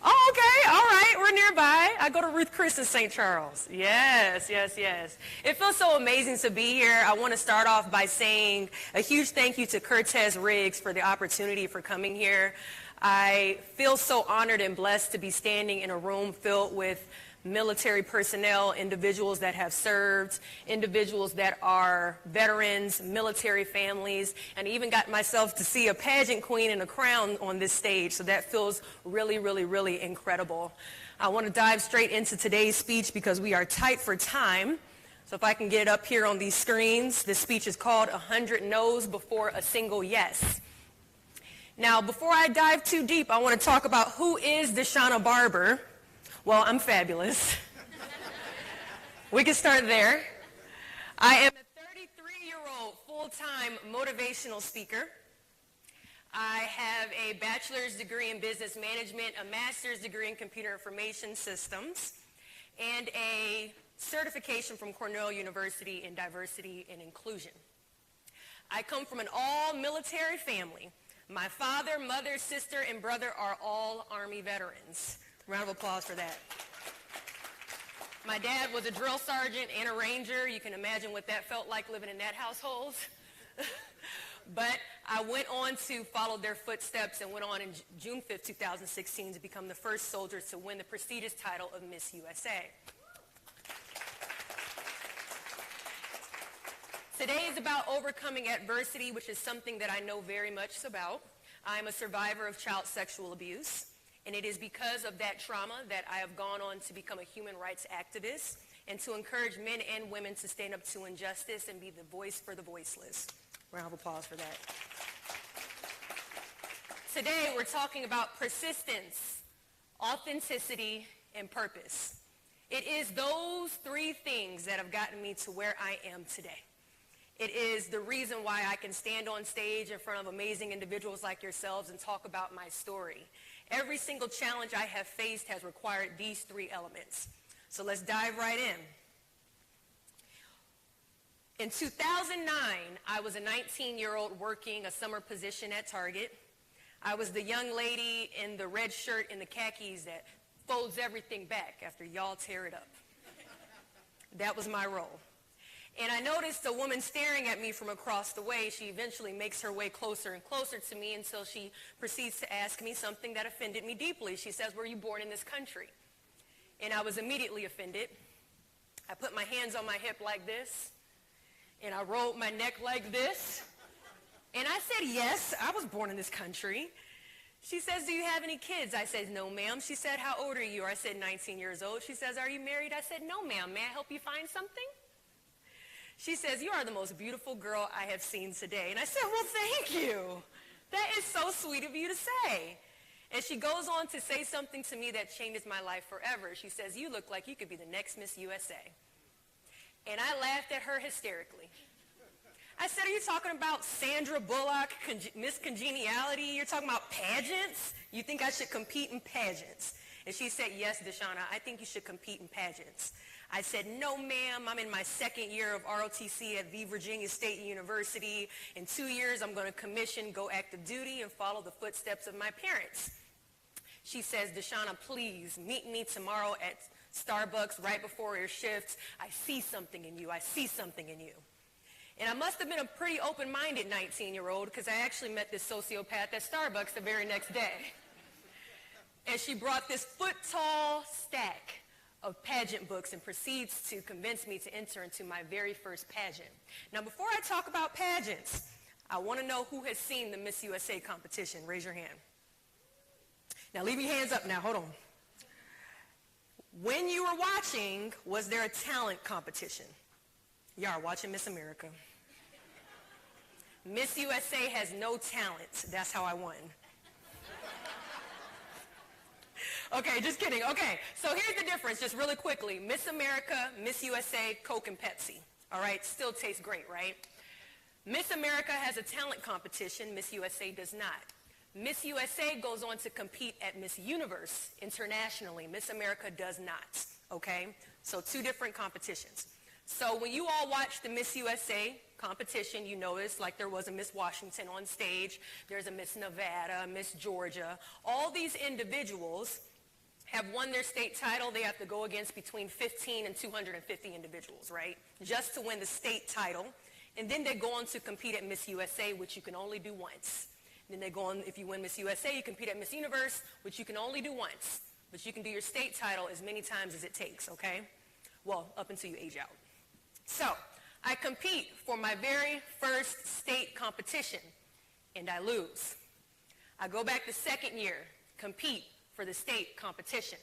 Speaker 2: Oh, okay. All right. We're nearby. I go to Ruth Chris in St. Charles. Yes, yes, yes. It feels so amazing to be here. I want to start off by saying a huge thank you to Cortez Riggs for the opportunity for coming here. I feel so honored and blessed to be standing in a room filled with military personnel, individuals that have served, individuals that are veterans, military families, and even got myself to see a pageant queen in a crown on this stage. So that feels really, really, really incredible. I want to dive straight into today's speech because we are tight for time. So if I can get it up here on these screens, this speech is called 100 No's Before a Single Yes. Now, before I dive too deep, I want to talk about who is Deshana Barber. Well, I'm fabulous. We can start there. I am a 33-year-old full-time motivational speaker. I have a bachelor's degree in business management, a master's degree in computer information systems, and a certification from Cornell University in diversity and inclusion. I come from an all-military family. My father, mother, sister, and brother are all Army veterans. Round of applause for that. My dad was a drill sergeant and a ranger. You can imagine what that felt like living in that household. But I went on to follow their footsteps and went on in June 5th, 2016 to become the first soldier to win the prestigious title of Miss USA. Today is about overcoming adversity, which is something that I know very much about. I'm a survivor of child sexual abuse. And it is because of that trauma that I have gone on to become a human rights activist and to encourage men and women to stand up to injustice and be the voice for the voiceless. Round of applause for that. Today, we're talking about persistence, authenticity, and purpose. It is those three things that have gotten me to where I am today. It is the reason why I can stand on stage in front of amazing individuals like yourselves and talk about my story. Every single challenge I have faced has required these three elements. So let's dive right in. In 2009, I was a 19-year-old working a summer position at Target. I was the young lady in the red shirt and the khakis that folds everything back after y'all tear it up. That was my role. And I noticed a woman staring at me from across the way. She eventually makes her way closer and closer to me until she proceeds to ask me something that offended me deeply. She says, "Were you born in this country?" And I was immediately offended. I put my hands on my hip like this, and I rolled my neck like this. And I said, "Yes, I was born in this country." She says, "Do you have any kids?" I said, "No, ma'am." She said, "How old are you?" I said, 19 years old. She says, "Are you married?" I said, "No, ma'am. May I help you find something?" She says, "You are the most beautiful girl I have seen today." And I said, "Well, thank you. That is so sweet of you to say." And she goes on to say something to me that changes my life forever. She says, "You look like you could be the next Miss USA." And I laughed at her hysterically. I said, "Are you talking about Sandra Bullock, Miss Congeniality? You're talking about pageants? You think I should compete in pageants?" And she said, "Yes, Deshana, I think you should compete in pageants." I said, "No, ma'am, I'm in my second year of ROTC at the Virginia State University. In 2 years, I'm going to commission, go active duty, and follow the footsteps of my parents." She says, "Deshana, please meet me tomorrow at Starbucks right before your shift. I see something in you. I see something in you." And I must have been a pretty open-minded 19-year-old because I actually met this sociopath at Starbucks the very next day. and she brought this foot-tall stack of pageant books and proceeds to convince me to enter into my very first pageant. Now, before I talk about pageants, I want to know who has seen the Miss USA competition. Raise your hand. Now, leave your hands up now. Hold on. When you were watching, was there a talent competition? Y'all are watching Miss America. Miss USA has no talent. That's how I won. Okay, just kidding. Okay, so here's the difference, just really quickly. Miss America, Miss USA, Coke and Pepsi. All right, still tastes great, right? Miss America has a talent competition. Miss USA does not. Miss USA goes on to compete at Miss Universe internationally. Miss America does not, okay? So two different competitions. So when you all watch the Miss USA competition, you notice like there was a Miss Washington on stage, there's a Miss Nevada, Miss Georgia. All these individuals have won their state title. They have to go against between 15 and 250 individuals, right? Just to win the state title. And then they go on to compete at Miss USA, which you can only do once. Then they go on, if you win Miss USA, you compete at Miss Universe, which you can only do once. But you can do your state title as many times as it takes, okay? Well, up until you age out. So, I compete for my very first state competition, and I lose. I go back the second year, compete for the state competition,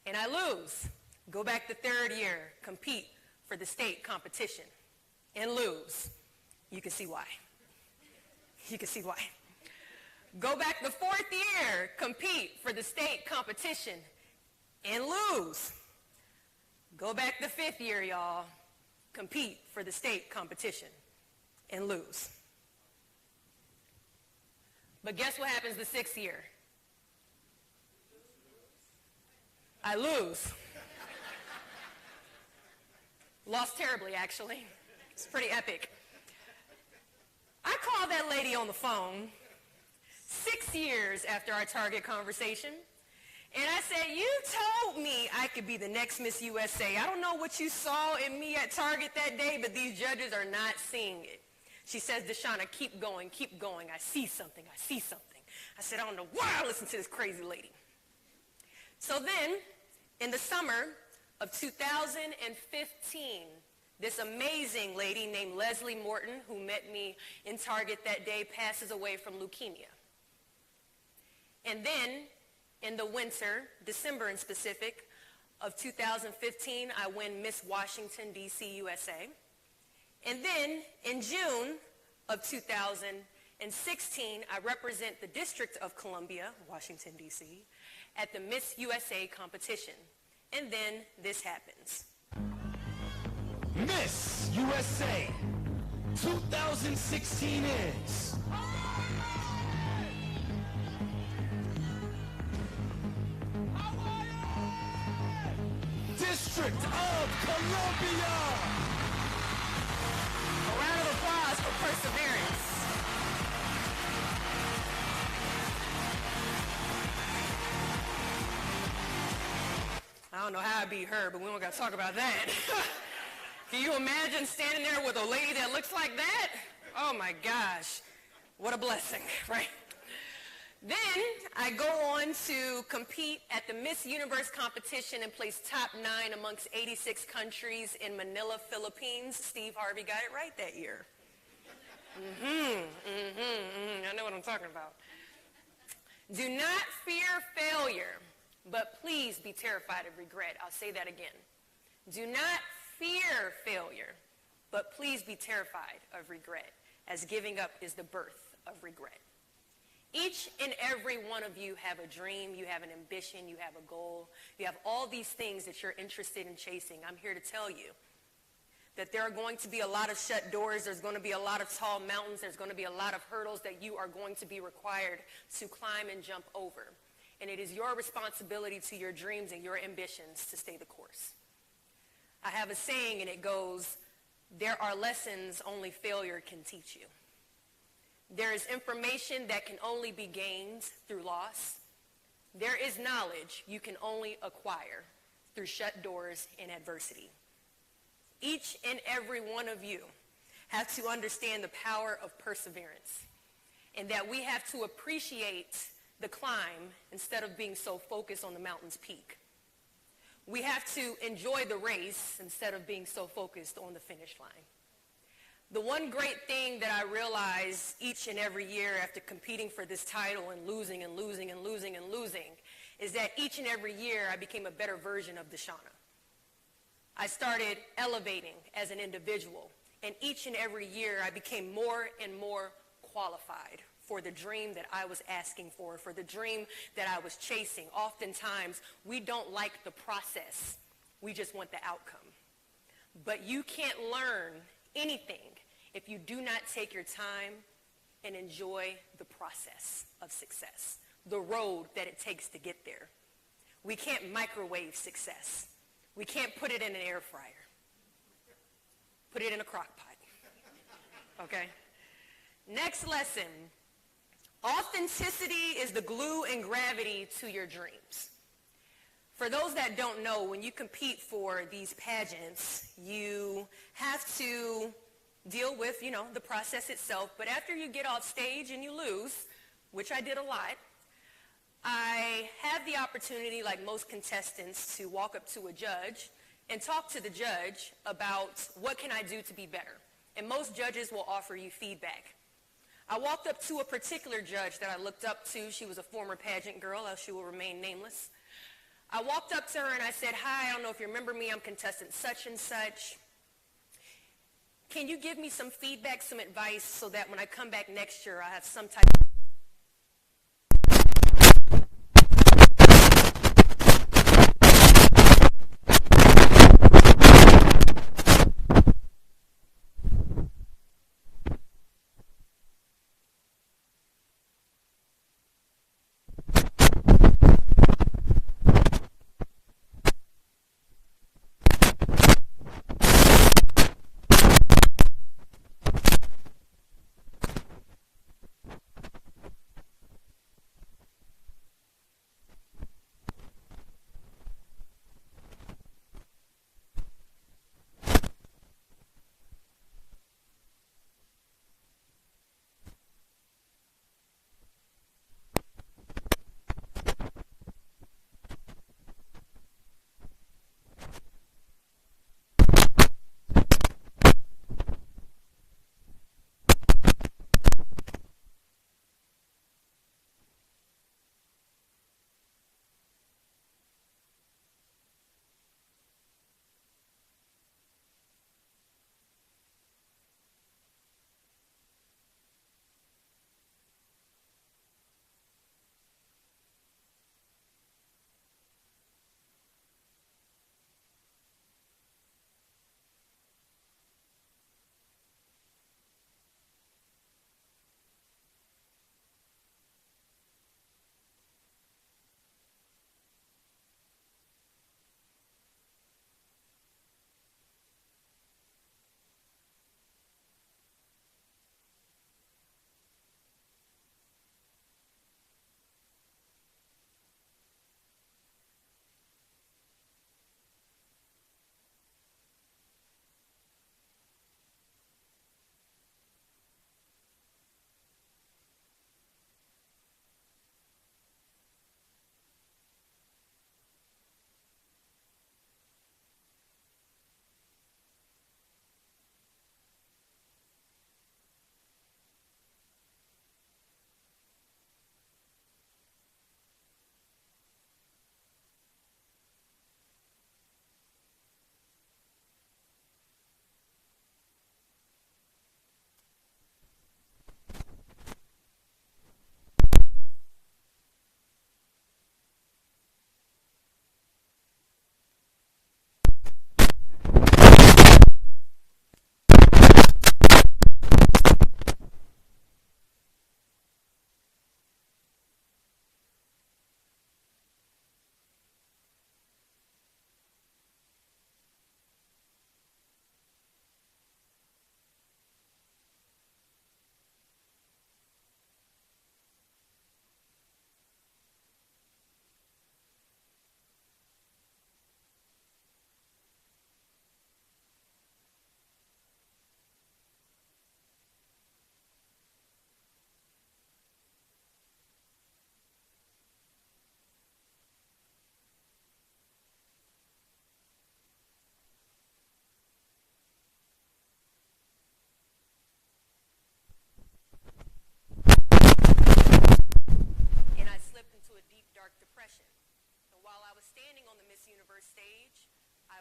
Speaker 2: and I lose. Go back the third year, compete for the state competition, and lose. You can see why. You can see why. Go back the fourth year, compete for the state competition, and lose. Go back the fifth year, y'all. Compete for the state competition and lose. But guess what happens the sixth year? I lose. Lost terribly, actually. It's pretty epic. I called that lady on the phone 6 years after our Target conversation. And I said, you told me I could be the next Miss USA. I don't know what you saw in me at Target that day, but these judges are not seeing it. She says, Deshauna, keep going, keep going. I see something, I see something. I said, I don't know why I listen to this crazy lady. So then, in the summer of 2015, this amazing lady named Leslie Morton, who met me in Target that day, passes away from leukemia. And then, in the winter, December in specific, of 2015, I win Miss Washington, D.C., USA. And then, in June of 2016, I represent the District of Columbia, Washington, D.C., at the Miss USA competition. And then this happens.
Speaker 7: Miss USA 2016 is... District of Columbia!
Speaker 2: A round of applause for perseverance. I don't know how I beat her, but we don't got to talk about that. Can you imagine standing there with a lady that looks like that? Oh my gosh. What a blessing, right? Then I go on to compete at the Miss Universe competition and place top 9 amongst 86 countries in Manila, Philippines. Steve Harvey got it right that year. I know what I'm talking about. Do not fear failure, but please be terrified of regret. I'll say that again. Do not fear failure, but please be terrified of regret, as giving up is the birth of regret. Each and every one of you have a dream, you have an ambition, you have a goal, you have all these things that you're interested in chasing. I'm here to tell you that there are going to be a lot of shut doors, there's going to be a lot of tall mountains, there's going to be a lot of hurdles that you are going to be required to climb and jump over. And it is your responsibility to your dreams and your ambitions to stay the course. I have a saying and it goes, there are lessons only failure can teach you. There is information that can only be gained through loss. There is knowledge you can only acquire through shut doors and adversity. Each and every one of you have to understand the power of perseverance and that we have to appreciate the climb instead of being so focused on the mountain's peak. We have to enjoy the race instead of being so focused on the finish line. The one great thing that I realize each and every year after competing for this title and losing and losing and losing and losing is that each and every year I became a better version of Deshauna. I started elevating as an individual, and each and every year I became more and more qualified for the dream that I was asking for the dream that I was chasing. Oftentimes, we don't like the process. We just want the outcome. But you can't learn anything if you do not take your time and enjoy the process of success, the road that it takes to get there. We can't microwave success. We can't put it in an air fryer. Put it in a crock pot. Okay? Next lesson. Authenticity is the glue and gravity to your dreams. For those that don't know, when you compete for these pageants, you have to deal with, the process itself. But after you get off stage and you lose, which I did a lot, I have the opportunity, like most contestants, to walk up to a judge and talk to the judge about what can I do to be better. And most judges will offer you feedback. I walked up to a particular judge that I looked up to. She was a former pageant girl, else she will remain nameless. I walked up to her and I said, "Hi, I don't know if you remember me. I'm contestant such and such. Can you give me some feedback, some advice, so that when I come back next year, I have some type of..."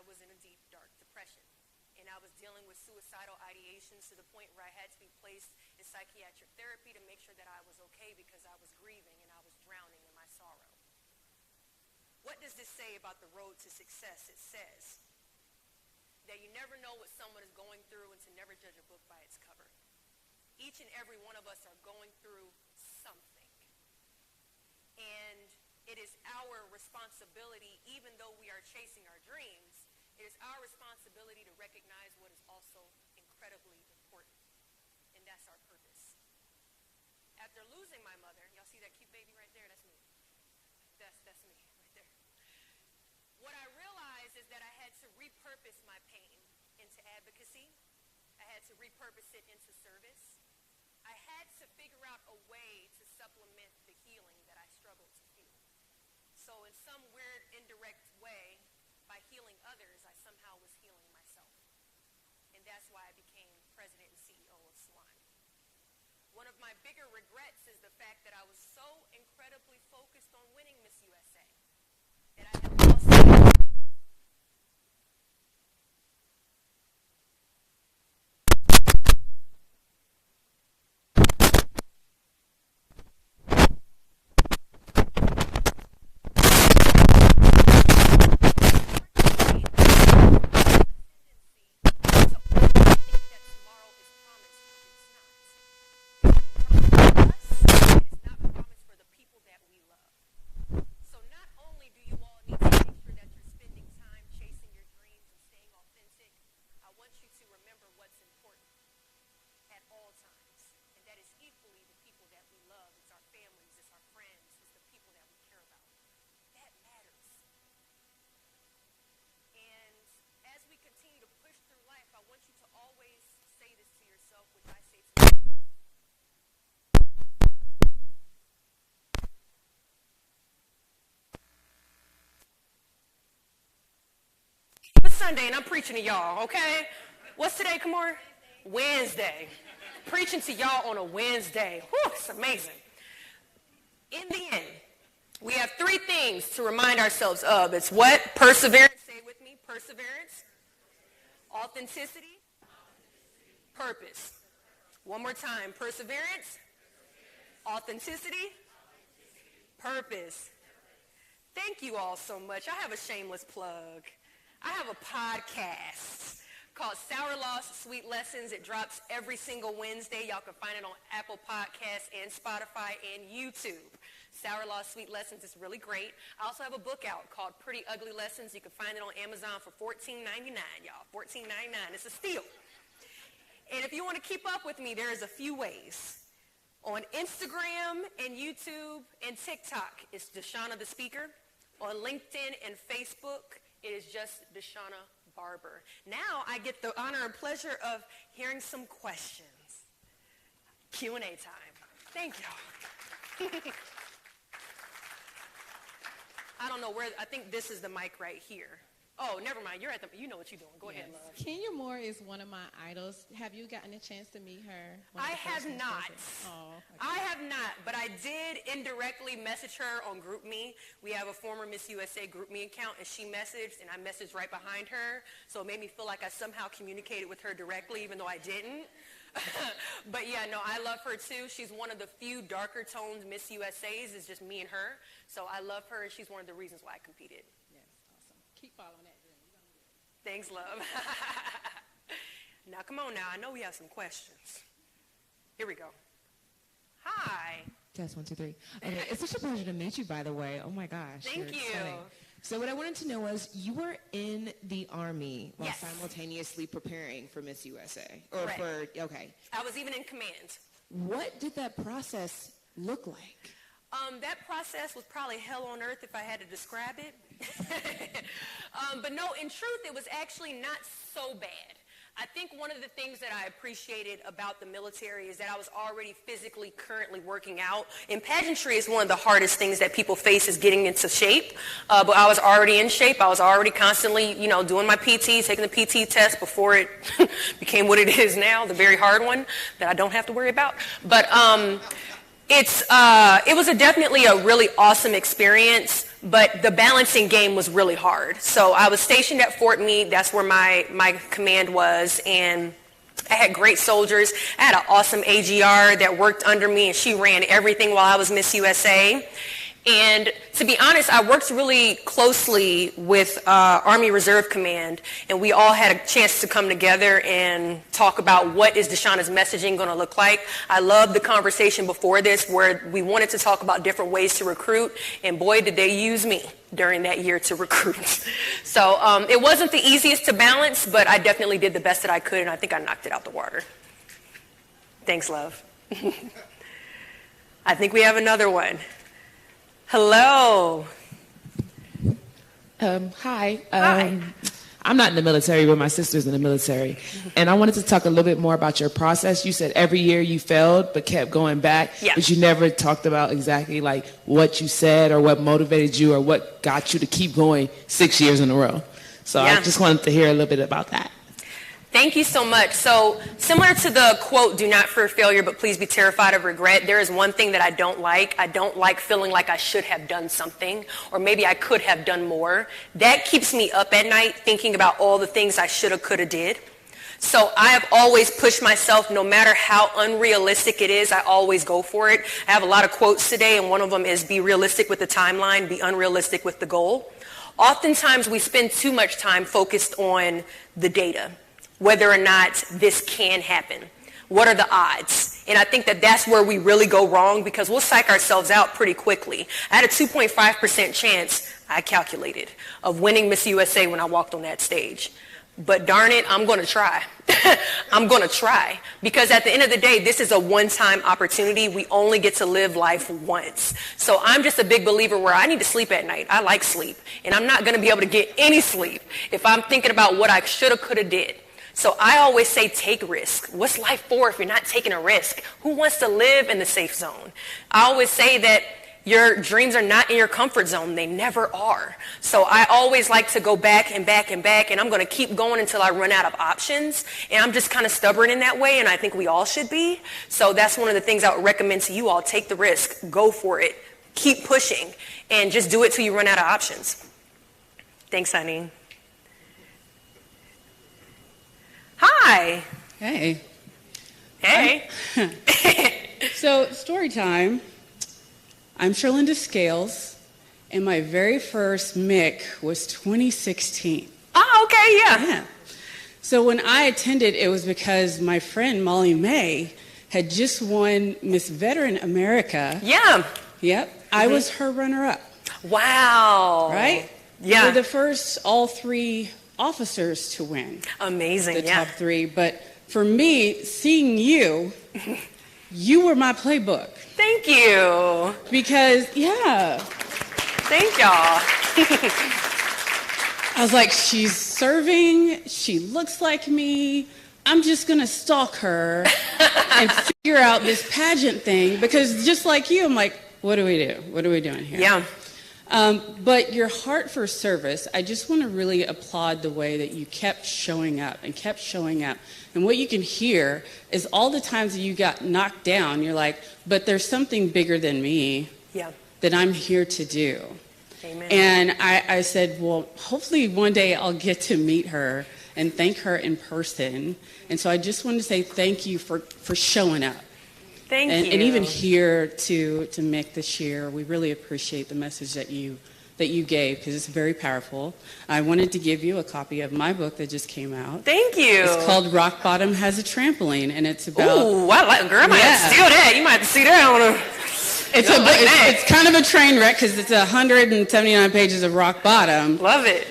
Speaker 2: was in a deep, dark depression. And I was dealing with suicidal ideations to the point where I had to be placed in psychiatric therapy to make sure that I was okay because I was grieving and I was drowning in my sorrow. What does this say about the road to success? It says that you never know what someone is going through and to never judge a book by its cover. Each and every one of us are going through something. And it is our responsibility, even though we are chasing our dreams, it is our responsibility to recognize what is also incredibly important, and that's our purpose. After losing my mother, y'all see that cute baby right there? That's me. That's me right there. What I realized is that I had to repurpose my pain into advocacy. I had to repurpose it into service. I had to figure out a way to supplement the healing that I struggled to feel. So in some weird, indirect way, by healing others, I somehow was healing myself. And that's why I became president and CEO of Swan. One of my bigger regrets is the fact that I was so incredibly focused on winning Miss USA that I had lost sight. Sunday, and I'm preaching to y'all, okay? What's today, Kamar? Wednesday. Preaching to y'all on a Wednesday. Whew, it's amazing. In the end, we have three things to remind ourselves of. It's what? Perseverance. Say it with me. Perseverance. Authenticity. Purpose. One more time. Perseverance. Authenticity. Purpose. Thank you all so much. I have a shameless plug. I have a podcast called Sour Lost Sweet Lessons. It drops every single Wednesday. Y'all can find it on Apple Podcasts and Spotify and YouTube. Sour Lost Sweet Lessons is really great. I also have a book out called Pretty Ugly Lessons. You can find it on Amazon for $14.99, y'all. $14.99. It's a steal. And if you want to keep up with me, there's a few ways. On Instagram and YouTube and TikTok, it's Deshauna the Speaker. On LinkedIn and Facebook, it is just Deshauna Barber. Now I get the honor and pleasure of hearing some questions. Q&A time. Thank y'all. I don't know where, I think this is the mic right here. Oh, never mind. You're at the, you know what you're doing. Go ahead, love.
Speaker 9: Kenya Moore is one of my idols. Have you gotten a chance to meet her?
Speaker 2: I have not.
Speaker 9: Oh, okay.
Speaker 2: I have not, but I did indirectly message her on GroupMe. We have a former Miss USA GroupMe account, and she messaged, and I messaged right behind her. So it made me feel like I somehow communicated with her directly, even though I didn't. But yeah, no, I love her too. She's one of the few darker toned Miss USAs. It's just me and her. So I love her, and she's one of the reasons why I competed.
Speaker 9: Yes, awesome. Keep following that dream.
Speaker 2: Thanks, love. Now, come on now. I know we have some questions. Here we go. Hi.
Speaker 10: Test 1, 2, 3. Okay, it's such a pleasure to meet you, by the way. Oh my gosh.
Speaker 2: Thank you.
Speaker 10: Stunning. So what I wanted to know was, you were in the Army while
Speaker 2: Yes.
Speaker 10: simultaneously preparing for Miss USA. Or
Speaker 2: Correct.
Speaker 10: okay.
Speaker 2: I was even in command.
Speaker 10: What did that process look like?
Speaker 2: That process was probably hell on earth if I had to describe it. But no, in truth, it was actually not so bad. I think one of the things that I appreciated about the military is that I was already physically currently working out. In pageantry, it's one of the hardest things that people face is getting into shape. But I was already in shape. I was already constantly, doing my PT, taking the PT test before it became what it is now, the very hard one that I don't have to worry about. But It was definitely a really awesome experience, but the balancing game was really hard. So I was stationed at Fort Meade. That's where my command was, and I had great soldiers. I had an awesome AGR that worked under me, and she ran everything while I was Miss USA. And to be honest, I worked really closely with Army Reserve Command, and we all had a chance to come together and talk about what is Deshauna's messaging going to look like. I loved the conversation before this where we wanted to talk about different ways to recruit, and boy, did they use me during that year to recruit. So it wasn't the easiest to balance, but I definitely did the best that I could, and I think I knocked it out the water. Thanks, love. I think we have another one. Hello.
Speaker 8: Hi. I'm not in the military, but my sister's in the military. And I wanted to talk a little bit more about your process. You said every year you failed but kept going back, but you never talked about exactly like what you said or what motivated you or what got you to keep going 6 years in a row. So I just wanted to hear a little bit about that.
Speaker 2: Thank you so much. So similar to the quote, do not fear failure, but please be terrified of regret, there is one thing that I don't like. I don't like feeling like I should have done something, or maybe I could have done more. That keeps me up at night thinking about all the things I should have, could have, did. So I have always pushed myself, no matter how unrealistic it is, I always go for it. I have a lot of quotes today, and one of them is be realistic with the timeline, be unrealistic with the goal. Oftentimes we spend too much time focused on the data, whether or not this can happen. What are the odds? And I think that that's where we really go wrong because we'll psych ourselves out pretty quickly. I had a 2.5% chance, I calculated, of winning Miss USA when I walked on that stage. But darn it, I'm going to try. I'm going to try. Because at the end of the day, this is a one-time opportunity. We only get to live life once. So I'm just a big believer where I need to sleep at night. I like sleep. And I'm not going to be able to get any sleep if I'm thinking about what I should have, could have, did. So I always say take risk. What's life for if you're not taking a risk? Who wants to live in the safe zone? I always say that your dreams are not in your comfort zone. They never are. So I always like to go back and back and back, and I'm going to keep going until I run out of options. And I'm just kind of stubborn in that way, and I think we all should be. So that's one of the things I would recommend to you all. Take the risk. Go for it. Keep pushing. And just do it till you run out of options. Thanks, honey. Hi.
Speaker 11: Hey.
Speaker 2: Hey.
Speaker 11: So, story time. I'm Sherlinda Scales, and my very first MIC was 2016.
Speaker 2: Oh, okay, yeah.
Speaker 11: So when I attended, it was because my friend Molly May had just won Miss Veteran America.
Speaker 2: Yeah.
Speaker 11: Yep. I was her runner-up.
Speaker 2: Wow.
Speaker 11: Right?
Speaker 2: Yeah.
Speaker 11: We're the first all three officers to win.
Speaker 2: Amazing,
Speaker 11: the top three. But for me, seeing you, you were my playbook.
Speaker 2: Thank you.
Speaker 11: Because,
Speaker 2: Thank y'all.
Speaker 11: I was like, she's serving, she looks like me, I'm just going to stalk her and figure out this pageant thing. Because just like you, I'm like, what do we do? What are we doing here?
Speaker 2: Yeah.
Speaker 11: But your heart for service, I just want to really applaud the way that you kept showing up and kept showing up. And what you can hear is all the times that you got knocked down, you're like, but there's something bigger than me that I'm here to do.
Speaker 2: Amen.
Speaker 11: And I said, well, hopefully one day I'll get to meet her and thank her in person. And so I just wanted to say thank you for showing up.
Speaker 2: Thank you.
Speaker 11: And even here to Mick this year, we really appreciate the message that you gave because it's very powerful. I wanted to give you a copy of my book that just came out.
Speaker 2: Thank you.
Speaker 11: It's called Rock Bottom Has a Trampoline, and it's about.
Speaker 2: Ooh, I like, girl, I might have to steal that. You might have to see that.
Speaker 11: It's kind of a train wreck because it's 179 pages of rock bottom.
Speaker 2: Love it.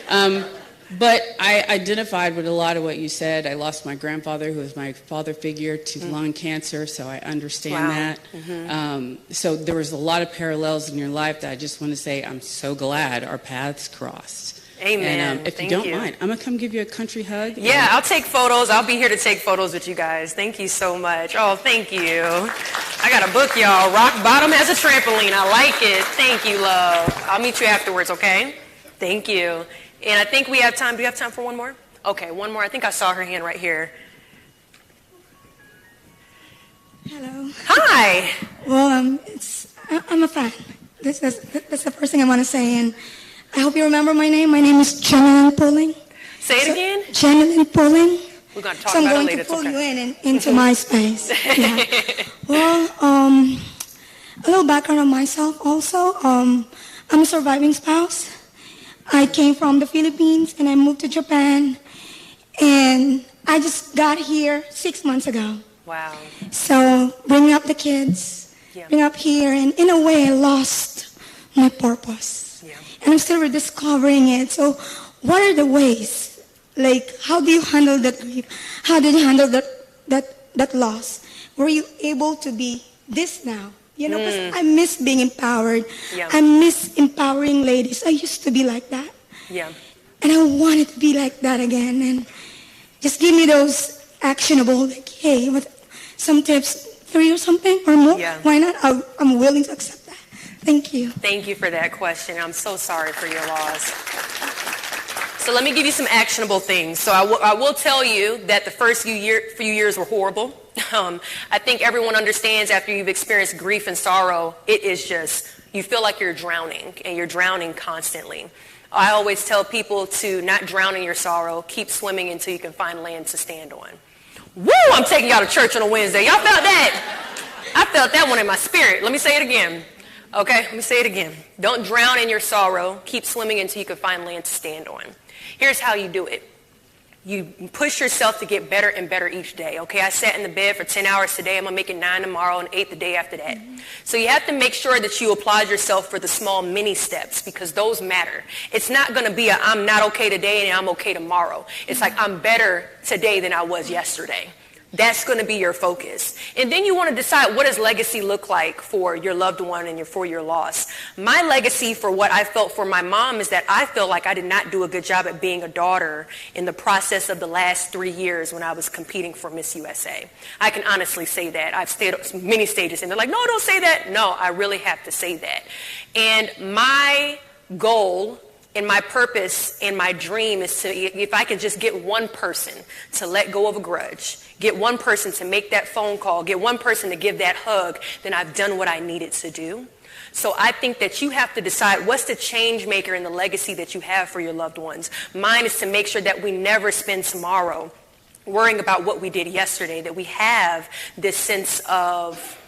Speaker 11: But I identified with a lot of what you said. I lost my grandfather, who was my father figure, to lung cancer, so I understand that.
Speaker 2: Mm-hmm.
Speaker 11: So there was a lot of parallels in your life that I just want to say I'm so glad our paths crossed.
Speaker 2: Amen.
Speaker 11: And if you don't mind, I'm going to come give you a country hug.
Speaker 2: Yeah, I'll take photos. I'll be here to take photos with you guys. Thank you so much. Oh, thank you. I got a book, y'all. Rock Bottom Has a Trampoline. I like it. Thank you, love. I'll meet you afterwards, okay? Thank you. And I think we have time. Do we have time for one more? Okay, one more. I think I saw her hand right here.
Speaker 12: Hello.
Speaker 2: Hi.
Speaker 12: Well, I'm a fan. That's the first thing I want to say, and I hope you remember my name. My name is Jenilyn Pulling.
Speaker 2: Say it again.
Speaker 12: Jenilyn Pulling.
Speaker 2: We're going to talk
Speaker 12: So I'm
Speaker 2: about
Speaker 12: going
Speaker 2: it later.
Speaker 12: to pull
Speaker 2: It's okay.
Speaker 12: you into my space. Yeah. Well, a little background on myself also. I'm a surviving spouse. I came from the Philippines and I moved to Japan, and I just got here 6 months ago.
Speaker 2: Wow.
Speaker 12: So bringing up the kids, bring up here, and in a way I lost my purpose. And I'm still rediscovering it. So what are the ways? Like, how do you handle that grief? How did you handle that loss? Were you able to be this now? You know, because I miss being empowered.
Speaker 2: Yeah.
Speaker 12: I miss empowering ladies. I used to be like that.
Speaker 2: Yeah.
Speaker 12: And I wanted to be like that again. And just give me those actionable, like, hey, some tips, 3 or something or more.
Speaker 2: Yeah.
Speaker 12: Why not? I'm willing to accept that. Thank you.
Speaker 2: Thank you for that question. I'm so sorry for your loss. So let me give you some actionable things. So I will tell you that the first few years were horrible. I think everyone understands after you've experienced grief and sorrow, it is just, you feel like you're drowning, and you're drowning constantly. I always tell people to not drown in your sorrow, keep swimming until you can find land to stand on. Woo! I'm taking y'all to church on a Wednesday. Y'all felt that? I felt that one in my spirit. Let me say it again. Okay, let me say it again. Don't drown in your sorrow. Keep swimming until you can find land to stand on. Here's how you do it. You push yourself to get better and better each day. Okay, I sat in the bed for 10 hours today. I'm going to make it 9 tomorrow and 8 the day after that. So you have to make sure that you applaud yourself for the small mini steps, because those matter. It's not going to be a I'm not okay today and I'm okay tomorrow. It's like I'm better today than I was yesterday. That's going to be your focus. And then you want to decide, what does legacy look like for your loved one and for your loss? My legacy for what I felt for my mom is that I feel like I did not do a good job at being a daughter in the process of the last 3 years when I was competing for Miss USA. I can honestly say that. I've stayed at many stages and they're like, no, don't say that. No, I really have to say that. And my goal and my purpose and my dream is to, if I can just get one person to let go of a grudge, get one person to make that phone call, get one person to give that hug, then I've done what I needed to do. So I think that you have to decide, what's the change maker in the legacy that you have for your loved ones. Mine is to make sure that we never spend tomorrow worrying about what we did yesterday, that we have this sense of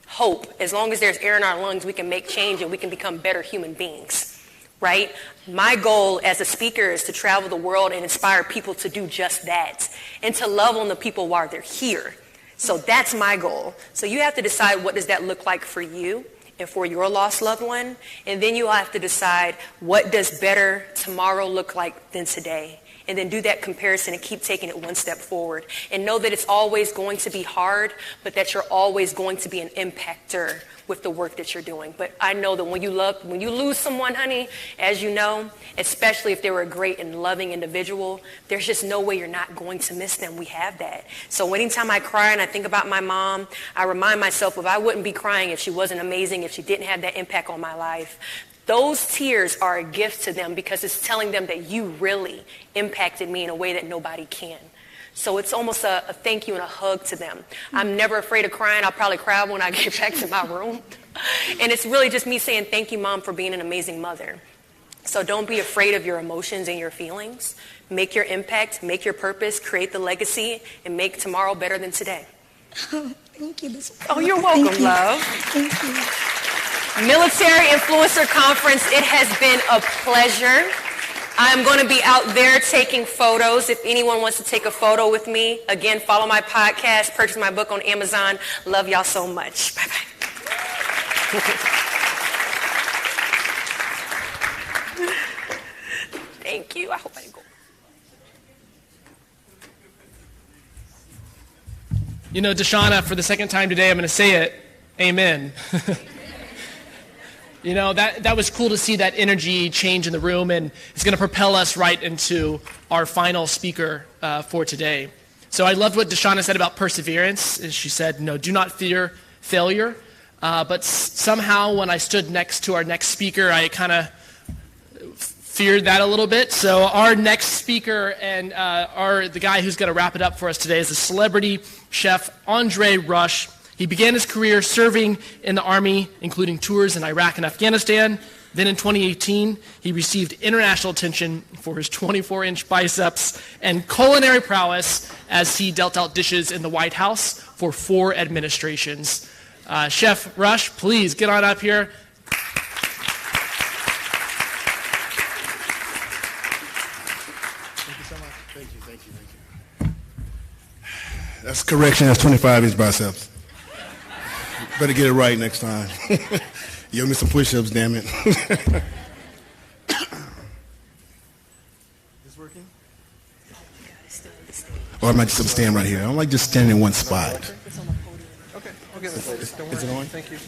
Speaker 2: hope. As long as there's air in our lungs, we can make change and we can become better human beings. Right? My goal as a speaker is to travel the world and inspire people to do just that, and to love on the people while they're here. So that's my goal. So you have to decide, what does that look like for you and for your lost loved one? And then you have to decide, what does better tomorrow look like than today? And then do that comparison and keep taking it one step forward. And know that it's always going to be hard, but that you're always going to be an impactor with the work that you're doing. But I know that when you lose someone, honey, as you know, especially if they were a great and loving individual, there's just no way you're not going to miss them. We have that. So anytime I cry and I think about my mom, I remind myself of, I wouldn't be crying if she wasn't amazing, if she didn't have that impact on my life. Those tears are a gift to them, because it's telling them that you really impacted me in a way that nobody can. So it's almost a thank you and a hug to them. I'm never afraid of crying. I'll probably cry when I get back to my room. And it's really just me saying, thank you, Mom, for being an amazing mother. So don't be afraid of your emotions and your feelings. Make your impact, make your purpose, create the legacy, and make tomorrow better than today.
Speaker 12: Oh, thank you.
Speaker 2: Oh, you're welcome,
Speaker 12: Thank you.
Speaker 2: love.
Speaker 12: Thank you.
Speaker 2: Military Influencer Conference, it has been a pleasure. I'm going to be out there taking photos. If anyone wants to take a photo with me, again, follow my podcast, purchase my book on Amazon. Love y'all so much. Bye-bye. Thank you. I hope I didn't go.
Speaker 1: You know, Deshauna, for the second time today, I'm going to say it. Amen. You know, that was cool to see that energy change in the room, and it's going to propel us right into our final speaker for today. So I loved what Deshauna said about perseverance. She said, no, do not fear failure. But somehow when I stood next to our next speaker, I kind of feared that a little bit. So our next speaker and the guy who's going to wrap it up for us today is the celebrity chef Andre Rush. He began his career serving in the Army, including tours in Iraq and Afghanistan. Then in 2018, he received international attention for his 24-inch biceps and culinary prowess as he dealt out dishes in the White House for 4 administrations. Chef Rush, please get on up here.
Speaker 15: Thank you so much. Thank you, thank you, thank you. That's correction. That's 25-inch biceps. Better get it right next time. You owe me some push-ups, damn it. This working? Or I might just stand right here. I don't like just standing in one spot.
Speaker 1: Okay, I'll get
Speaker 15: Is it on?
Speaker 1: Thank you.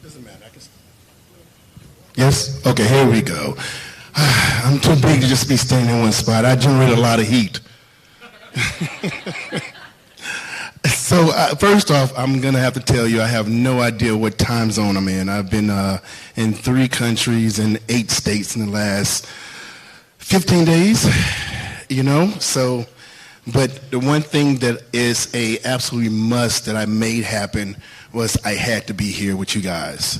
Speaker 15: Doesn't matter. I can... Yes? Okay, here we go. I'm too big to just be standing in one spot. I generate a lot of heat. So first off, I'm going to have to tell you I have no idea what time zone I'm in. I've been in 3 countries and 8 states in the last 15 days, you know. So, but the one thing that is a absolutely must that I made happen was I had to be here with you guys.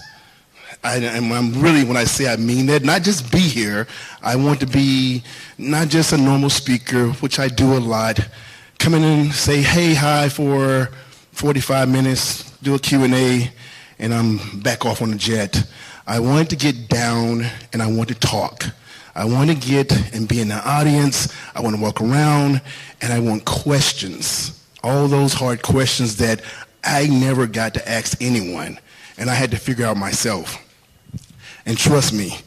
Speaker 15: I'm really, when I say I mean that, not just be here, I want to be not just a normal speaker, which I do a lot, come in and say, hey, hi for 45 minutes, do a Q&A, and I'm back off on the jet. I wanted to get down and I want to talk. I want to get and be in the audience. I want to walk around and I want questions. All those hard questions that I never got to ask anyone and I had to figure out myself. And trust me,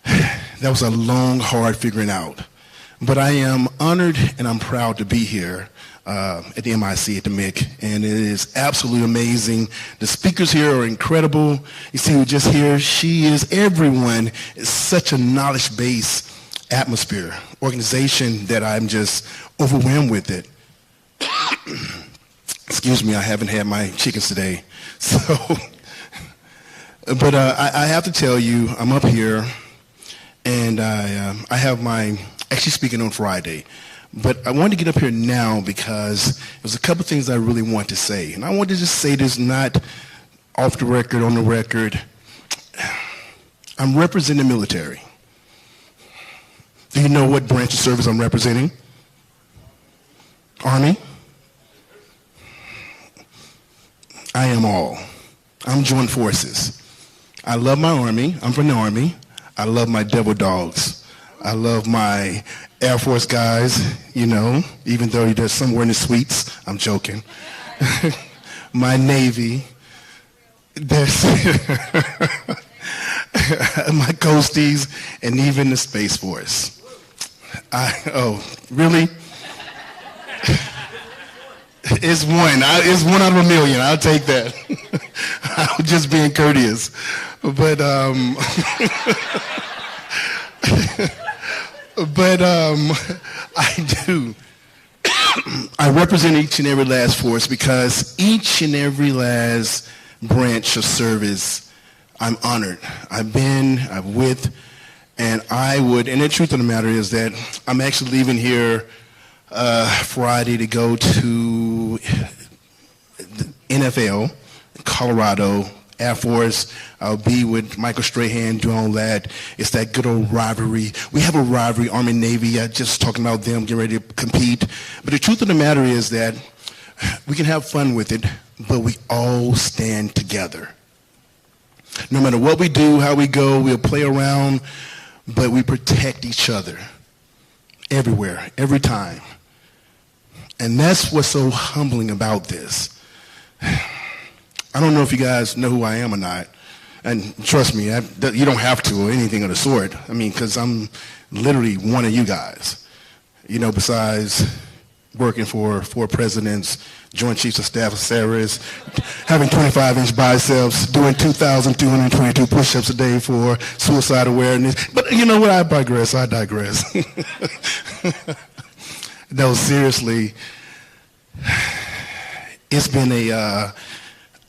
Speaker 15: that was a long, hard figuring out. But I am honored and I'm proud to be here at the MIC at the MIC, and it is absolutely amazing. The speakers here are incredible. You see, we just here, she is everyone. It's such a knowledge-based atmosphere, organization that I'm just overwhelmed with it. Excuse me, I haven't had my chickens today. So, but I have to tell you, I'm up here, and I have my, actually speaking on Friday. But I wanted to get up here now because there's a couple things I really want to say. And I want to just say this not off the record, on the record. I'm representing the military. Do you know what branch of service I'm representing? Army? I am all. I'm joined forces. I love my Army. I'm from the Army. I love my devil dogs. I love my Air Force guys, you know, even though they're somewhere in the suites. I'm joking. My Navy. There's my Coasties, and even the Space Force. Oh, really? It's one. It's one out of a million. I'll take that. I'm just being courteous. But, I do. I represent each and every last force because each and every last branch of service, I'm honored. I've with, and I would, and the truth of the matter is that I'm actually leaving here Friday to go to the NFL, Colorado, Air Force. I'll be with Michael Strahan doing all that. It's that good old rivalry. We have a rivalry, Army, Navy. I just talking about them getting ready to compete. But the truth of the matter is that we can have fun with it, but we all stand together. No matter what we do, how we go, we'll play around, but we protect each other everywhere, every time. And that's what's so humbling about this. I don't know if you guys know who I am or not. And trust me, you don't have to or anything of the sort. I mean, because I'm literally one of you guys. You know, besides working for 4 presidents, Joint Chiefs of Staff of Sarah's, having 25-inch biceps, doing 2,222 push-ups a day for suicide awareness. But you know what? I digress. No, seriously, it's been a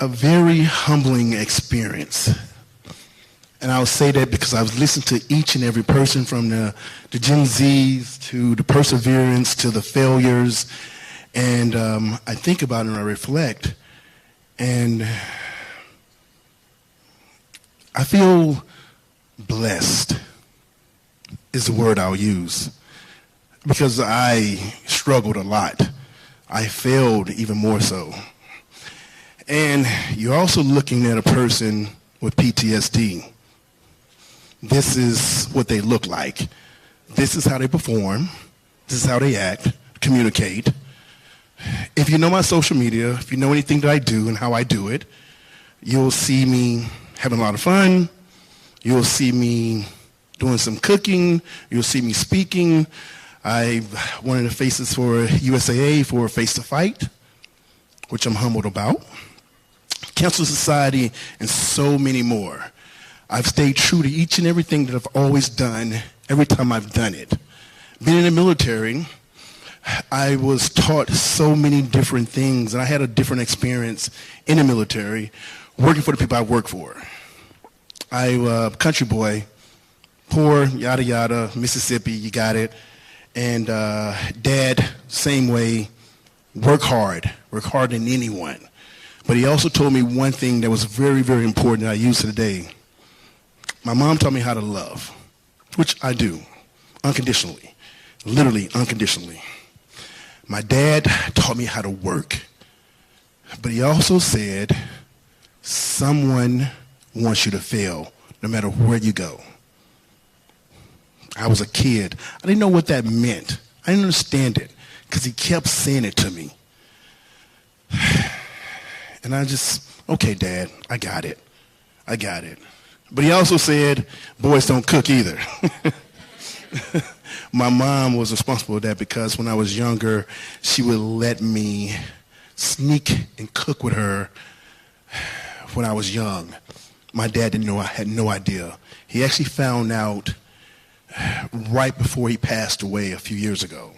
Speaker 15: very humbling experience. And I'll say that because I was listening to each and every person, from the Gen Zs to the perseverance to the failures. And I think about it and I reflect. And I feel blessed is the word I'll use, because I struggled a lot. I failed even more so. And you're also looking at a person with PTSD. This is what they look like. This is how they perform. This is how they act, communicate. If you know my social media, if you know anything that I do and how I do it, you'll see me having a lot of fun. You'll see me doing some cooking. You'll see me speaking. I'm one of the faces for USAA for Face to Fight, which I'm humbled about. Cancer Society, and so many more. I've stayed true to each and everything that I've always done every time I've done it. Being in the military, I was taught so many different things, and I had a different experience in the military working for the people I work for. I country boy, poor, yada yada, Mississippi, you got it. And Dad, same way, work hard than anyone. But he also told me one thing that was very, very important that I use today. My mom taught me how to love, which I do, unconditionally, literally unconditionally. My dad taught me how to work, but he also said, someone wants you to fail no matter where you go. I was a kid. I didn't know what that meant. I didn't understand it because he kept saying it to me. And I just, okay, Dad, I got it. I got it. But he also said, boys don't cook either. My mom was responsible for that because when I was younger, she would let me sneak and cook with her when I was young. My dad didn't know. I had no idea. He actually found out right before he passed away a few years ago.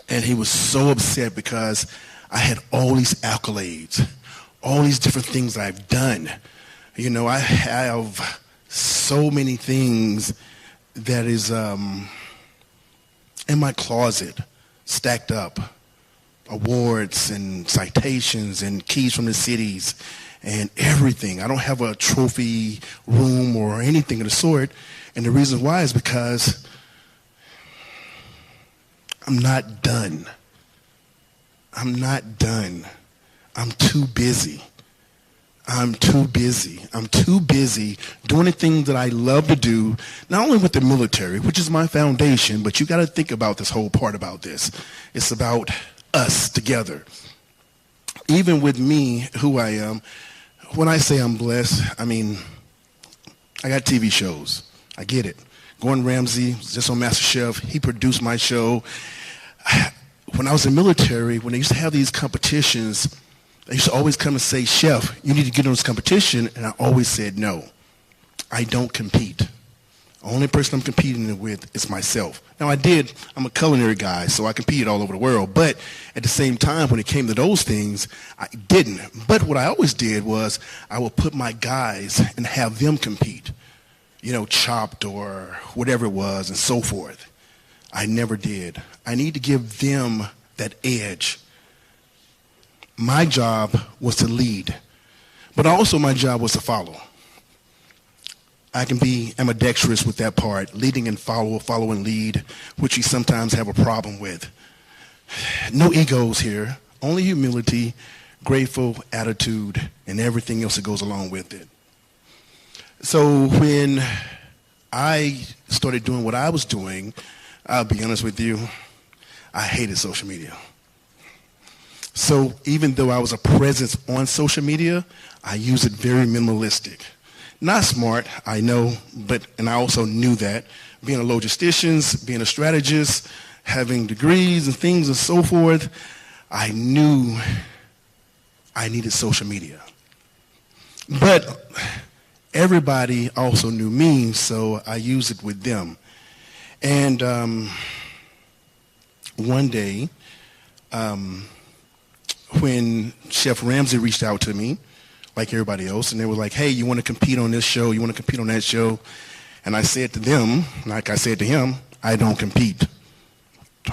Speaker 15: And he was so upset because I had all these accolades, all these different things I've done. You know, I have so many things that is in my closet, stacked up. Awards and citations and keys from the cities and everything. I don't have a trophy room or anything of the sort. And the reason why is because I'm not done. I'm not done. I'm too busy. I'm too busy. I'm too busy doing the things that I love to do, not only with the military, which is my foundation, but you got to think about this whole part about this. It's about us together. Even with me, who I am, when I say I'm blessed, I mean, I got TV shows. I get it. Gordon Ramsay was just on MasterChef. He produced my show. When I was in the military, when they used to have these competitions, they used to always come and say, Chef, you need to get on this competition. And I always said, no, I don't compete. The only person I'm competing with is myself. Now, I'm a culinary guy, so I competed all over the world. But at the same time, when it came to those things, I didn't. But what I always did was I would put my guys and have them compete. You know, Chopped or whatever it was and so forth. I never did. I need to give them that edge. My job was to lead, but also my job was to follow. I can be ambidextrous with that part, leading and follow and lead, which we sometimes have a problem with. No egos here, only humility, grateful attitude, and everything else that goes along with it. So when I started doing what I was doing, I'll be honest with you, I hated social media. So even though I was a presence on social media, I used it very minimalistic. Not smart, I know, and I also knew that. Being a logistician, being a strategist, having degrees and things and so forth, I knew I needed social media. But everybody also knew me, so I used it with them. And one day, when Chef Ramsay reached out to me, like everybody else, and they were like, hey, you want to compete on this show? You want to compete on that show? And I said to them, like I said to him, I don't compete.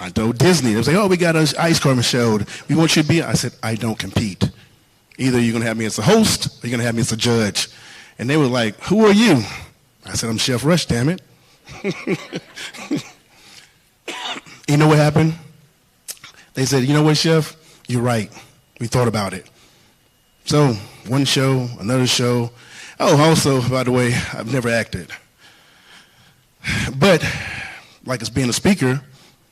Speaker 15: I told Disney, they was like, oh, we got an ice cream show. We want you to be. I said, I don't compete. Either you're going to have me as a host or you're going to have me as a judge. And they were like, who are you? I said, I'm Chef Rush, damn it. You know what happened? They said, you know what, Chef? You're right. We thought about it. So one show, another show. Oh, also, by the way, I've never acted. But like as being a speaker,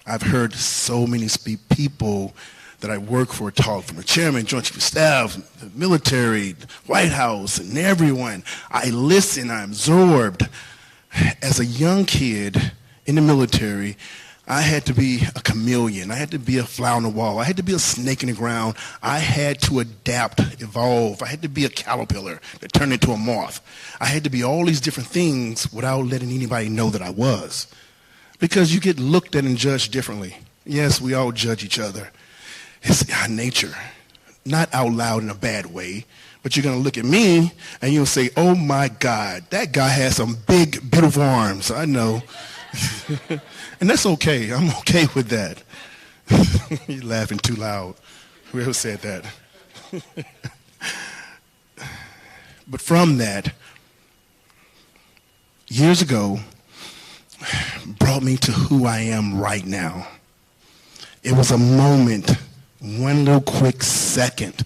Speaker 15: I've heard so many people that I work for talk, from the chairman, Joint Chief of Staff, the military, White House, and everyone. I listen, I'm absorbed. As a young kid in the military, I had to be a chameleon. I had to be a fly on the wall. I had to be a snake in the ground. I had to adapt, evolve. I had to be a caterpillar that turned into a moth. I had to be all these different things without letting anybody know that I was. Because you get looked at and judged differently. Yes, we all judge each other. It's our nature. Not out loud in a bad way, but you're going to look at me and you'll say, oh my God, that guy has some big, beautiful arms. I know. And that's okay. I'm okay with that. You're laughing too loud. Whoever said that. But from that, years ago, brought me to who I am right now. It was a moment, one little quick second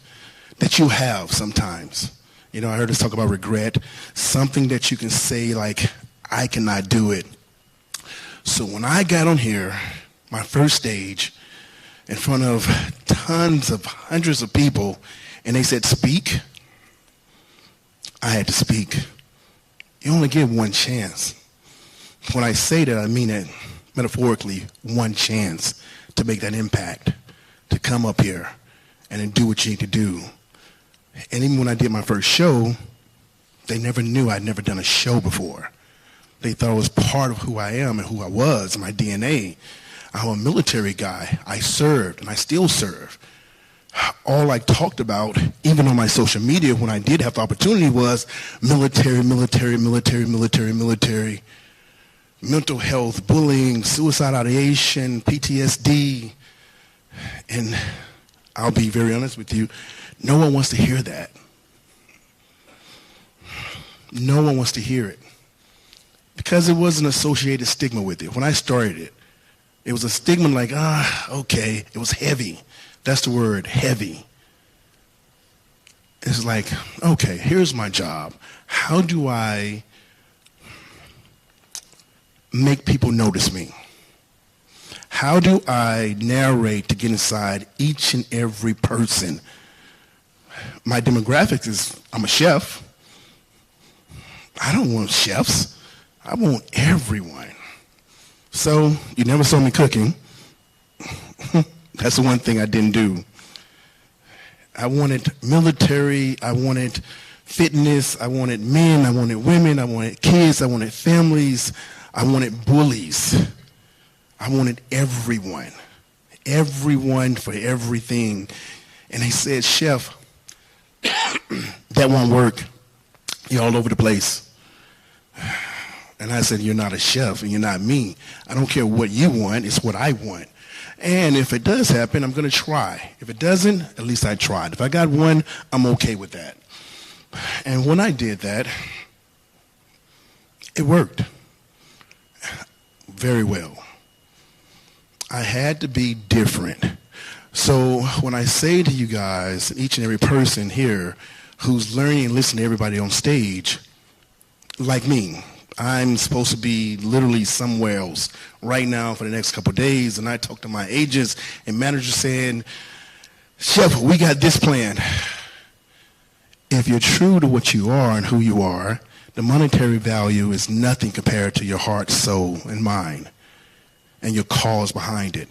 Speaker 15: that you have sometimes. You know, I heard us talk about regret, something that you can say like, I cannot do it. So when I got on here, my first stage, in front of hundreds of people, and they said, speak, I had to speak. You only get one chance. When I say that, I mean it metaphorically, one chance to make that impact, to come up here and then do what you need to do. And even when I did my first show, they never knew I'd never done a show before. They thought it was part of who I am and who I was, my DNA. I'm a military guy. I served, and I still serve. All I talked about, even on my social media when I did have the opportunity, was military, military, military, military, military, mental health, bullying, suicide ideation, PTSD. And I'll be very honest with you, no one wants to hear that. No one wants to hear it. Because it was an associated stigma with it. When I started it, it was a stigma like, okay. It was heavy. That's the word, heavy. It's like, okay, here's my job. How do I make people notice me? How do I narrate to get inside each and every person? My demographics is, I'm a chef. I don't want chefs. I want everyone. So you never saw me cooking. That's the one thing I didn't do. I wanted military, I wanted fitness, I wanted men, I wanted women, I wanted kids, I wanted families, I wanted bullies. I wanted everyone. Everyone for everything. And they said, Chef, that won't work. You're all over the place. And I said, you're not a chef and you're not me. I don't care what you want, it's what I want. And if it does happen, I'm going to try. If it doesn't, at least I tried. If I got one, I'm okay with that. And when I did that, it worked very well. I had to be different. So when I say to you guys, each and every person here who's learning and listening to everybody on stage, like me, I'm supposed to be literally somewhere else right now for the next couple of days, and I talk to my agents and managers saying, Chef, we got this plan. If you're true to what you are and who you are, the monetary value is nothing compared to your heart, soul, and mind, and your cause behind it.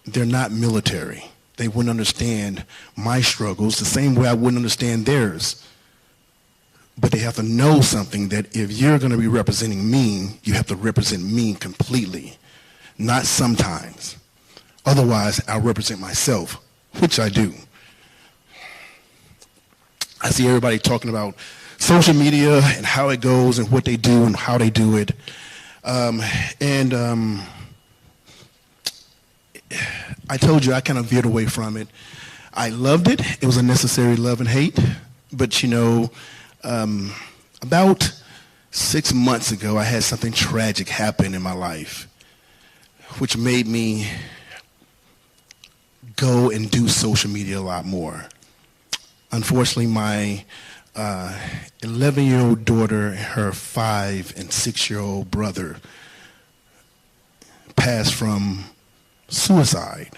Speaker 15: They're not military. They wouldn't understand my struggles the same way I wouldn't understand theirs. But they have to know something, that if you're going to be representing me, you have to represent me completely, not sometimes. Otherwise, I'll represent myself, which I do. I see everybody talking about social media and how it goes and what they do and how they do it. I told you I kind of veered away from it. I loved it. It was a necessary love and hate. But, you know, about 6 months ago, I had something tragic happen in my life, which made me go and do social media a lot more. Unfortunately, my 11-year-old daughter and her 5- and 6-year-old brother passed from suicide.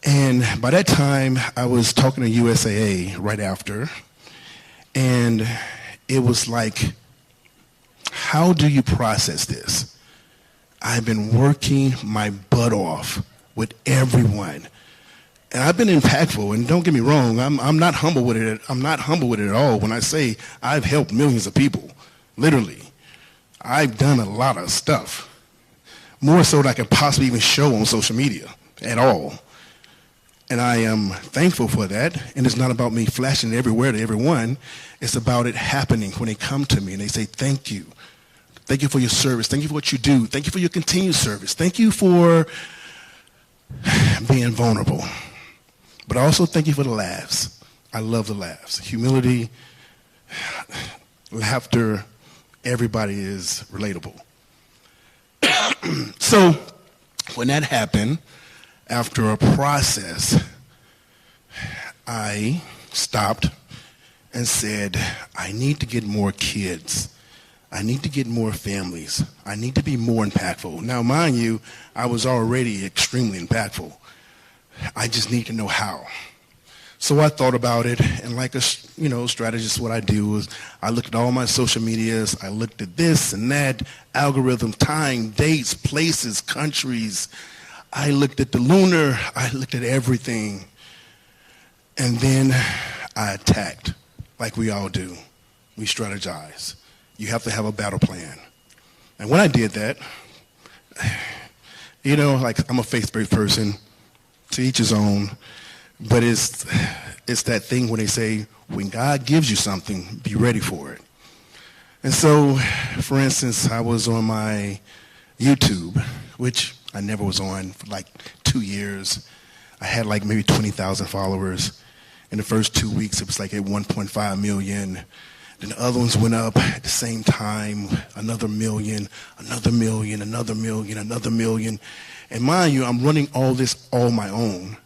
Speaker 15: And by that time, I was talking to USAA right after, and it was like, how do you process this? I've been working my butt off with everyone. And I've been impactful, and don't get me wrong, I'm not humble with it. I'm not humble with it at all when I say I've helped millions of people, literally. I've done a lot of stuff, more so than I can possibly even show on social media at all. And I am thankful for that, and it's not about me flashing it everywhere to everyone. It's about it happening when they come to me and they say, thank you. Thank you for your service. Thank you for what you do. Thank you for your continued service. Thank you for being vulnerable. But also thank you for the laughs. I love the laughs. Humility, laughter, everybody is relatable. So when that happened, after a process, I stopped and said, I need to get more kids. I need to get more families. I need to be more impactful. Now, mind you, I was already extremely impactful. I just need to know how. So I thought about it, and like a strategist, what I do is I looked at all my social medias. I looked at this and that, algorithm, time, dates, places, countries. I looked at the lunar. I looked at everything. And then I attacked, like we all do. We strategize. You have to have a battle plan. And when I did that, like I'm a faith-based person, to each his own, but it's that thing when they say, when God gives you something, be ready for it. And so, for instance, I was on my YouTube, which I never was on for like 2 years. I had like maybe 20,000 followers. In the first 2 weeks, it was like at 1.5 million. Then the other ones went up at the same time, another million, another million, another million, another million. And mind you, I'm running all this all my own.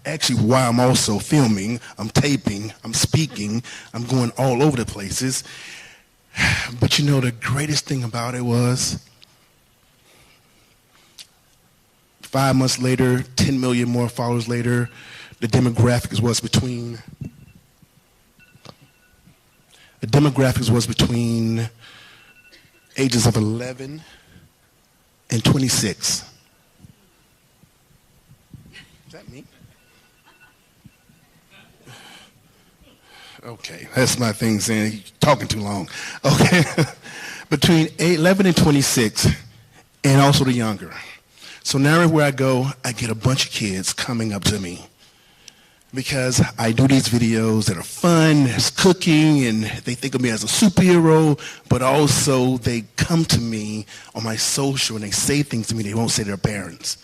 Speaker 15: Actually, while I'm also filming, I'm taping, I'm speaking, I'm going all over the places. But the greatest thing about it was 5 months later, 10 million more followers later, the demographics was between ages of 11 and 26. Is that me? Okay, that's my thing saying you're talking too long. Okay, between 11 and 26, and also the younger. So now everywhere I go, I get a bunch of kids coming up to me because I do these videos that are fun, it's cooking, and they think of me as a superhero, but also they come to me on my social and they say things to me they won't say to their parents.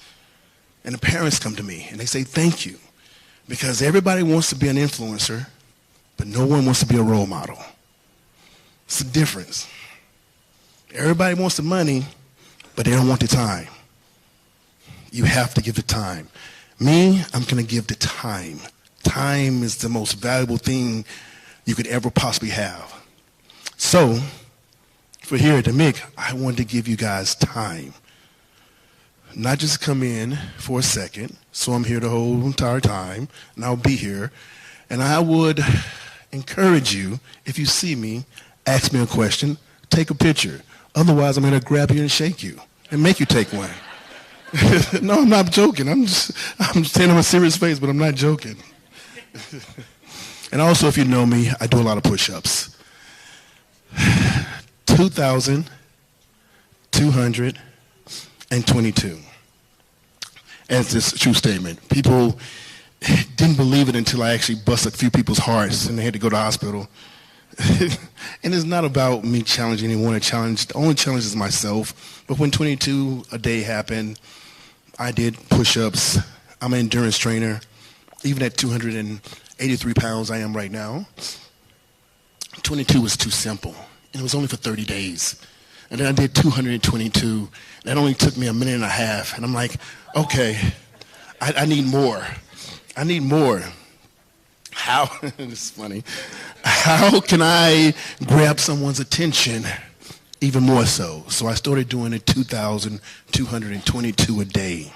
Speaker 15: And the parents come to me and they say thank you, because everybody wants to be an influencer, but no one wants to be a role model. It's the difference. Everybody wants the money, but they don't want the time. You have to give the time. Me, I'm going to give the time. Time is the most valuable thing you could ever possibly have. So, for here at the MIC, I wanted to give you guys time. Not just come in for a second, so I'm here the whole entire time, and I'll be here. And I would encourage you, if you see me, ask me a question, take a picture. Otherwise, I'm going to grab you and shake you and make you take one. No, I'm not joking. I'm saying I'm a serious face, but I'm not joking. And also, if you know me, I do a lot of push-ups. 2,222. And it's a true statement. People didn't believe it until I actually bust a few people's hearts and they had to go to the hospital. And it's not about me challenging anyone. The only challenge is myself. But when 22 a day happened, I did push-ups. I'm an endurance trainer. Even at 283 pounds I am right now, 22 was too simple. And it was only for 30 days. And then I did 222. That only took me a minute and a half. And I'm like, okay, I need more. I need more. How, this is funny, how can I grab someone's attention even more so? So I started doing it 2,222 a day.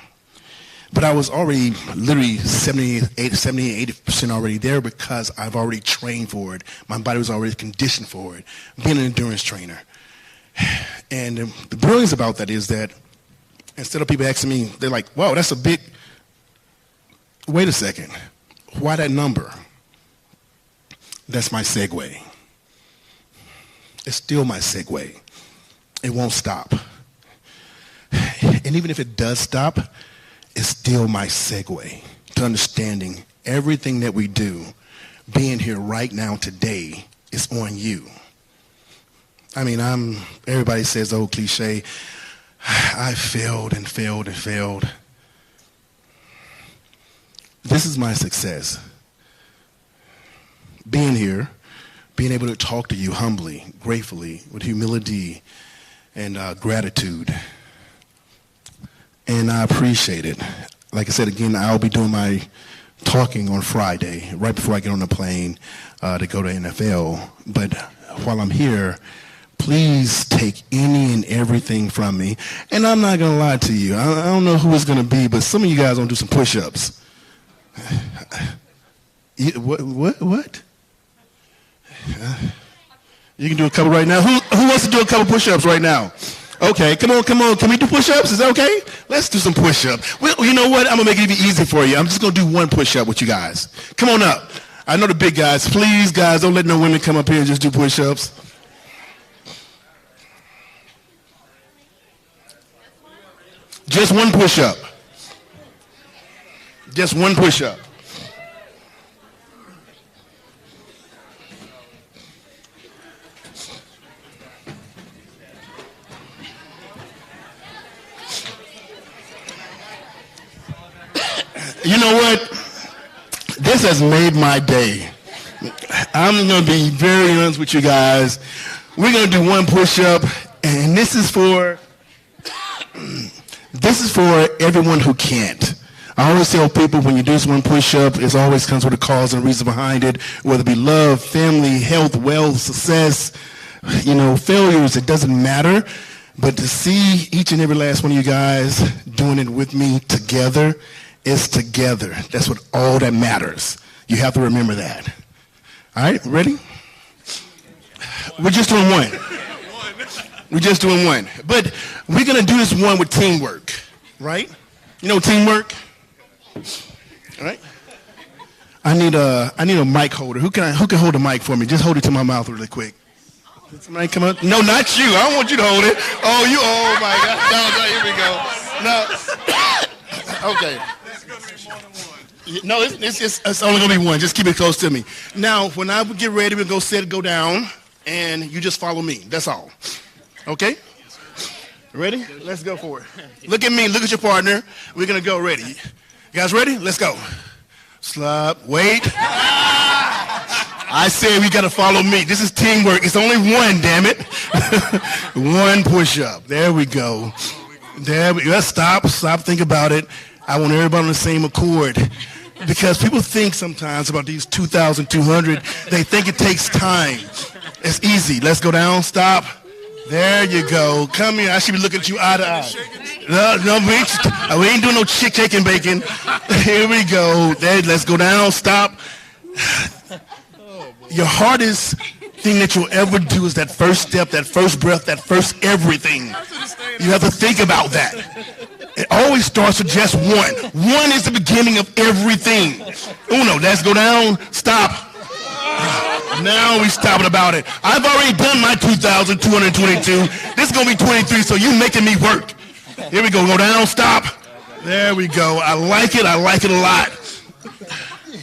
Speaker 15: But I was already literally 80% already there because I've already trained for it. My body was already conditioned for it, being an endurance trainer. And the brilliance about that is that instead of people asking me, they're like, whoa, that's a big, wait a second, why that number? That's my segue. It's still my segue. It won't stop. And even if it does stop, it's still my segue to understanding everything that we do, being here right now today, is on you. I mean, everybody says the old cliche, I failed and failed and failed. This is my success. Being here, being able to talk to you humbly, gratefully, with humility and gratitude. And I appreciate it. Like I said, again, I'll be doing my talking on Friday, right before I get on the plane to go to NFL. But while I'm here, please take any and everything from me. And I'm not going to lie to you. I don't know who it's going to be, but some of you guys want to do some push-ups. What? You can do a couple right now. Who wants to do a couple push-ups right now? Okay, come on. Can we do push-ups? Is that okay? Let's do some push-ups. Well, you know what? I'm going to make it even easy for you. I'm just going to do one push-up with you guys. Come on up. I know the big guys. Please, guys, don't let no women come up here and just do push-ups. Just one push-up. Just one push-up. You know what? This has made my day. I'm going to be very honest with you guys. We're going to do one push-up, and this is for everyone who can't. I always tell people when you do this one push-up, it always comes with a cause and reason behind it, whether it be love, family, health, wealth, success, failures, it doesn't matter. But to see each and every last one of you guys doing it with me together, it's together. That's what all that matters. You have to remember that. All right, ready? We're just doing one. We're just doing one. But we're going to do this one with teamwork, right? You know teamwork? All right? I need a mic holder. Who can hold a mic for me? Just hold it to my mouth really quick. Did somebody come up? No, not you. I don't want you to hold it. Oh my God. No, here we go. No. Okay. No, it's only going to be one. Just keep it close to me. Now, when I get ready, we'll go sit, go down, and you just follow me. That's all. Okay? Ready? Let's go for it. Look at me. Look at your partner. We're going to go. Ready? You guys ready? Let's go. Slap. Wait. I said we got to follow me. This is teamwork. It's only one, damn it. One push-up. There we go. Let's stop. Think about it. I want everybody on the same accord. Because people think sometimes about these 2,200, they think it takes time. It's easy. Let's go down. Stop. There you go. Come here. I should be looking at you eye to eye. No, we ain't doing no chicken bacon. Here we go. There, let's go down. Stop. Your hardest thing that you'll ever do is that first step, that first breath, that first everything. You have to think about that. It always starts with just one. One is the beginning of everything. Uno, let's go down. Stop. Now we stopping about it. I've already done my 2,222. This is going to be 23, so you making me work. Here we go. Go down. Stop. There we go. I like it. I like it a lot.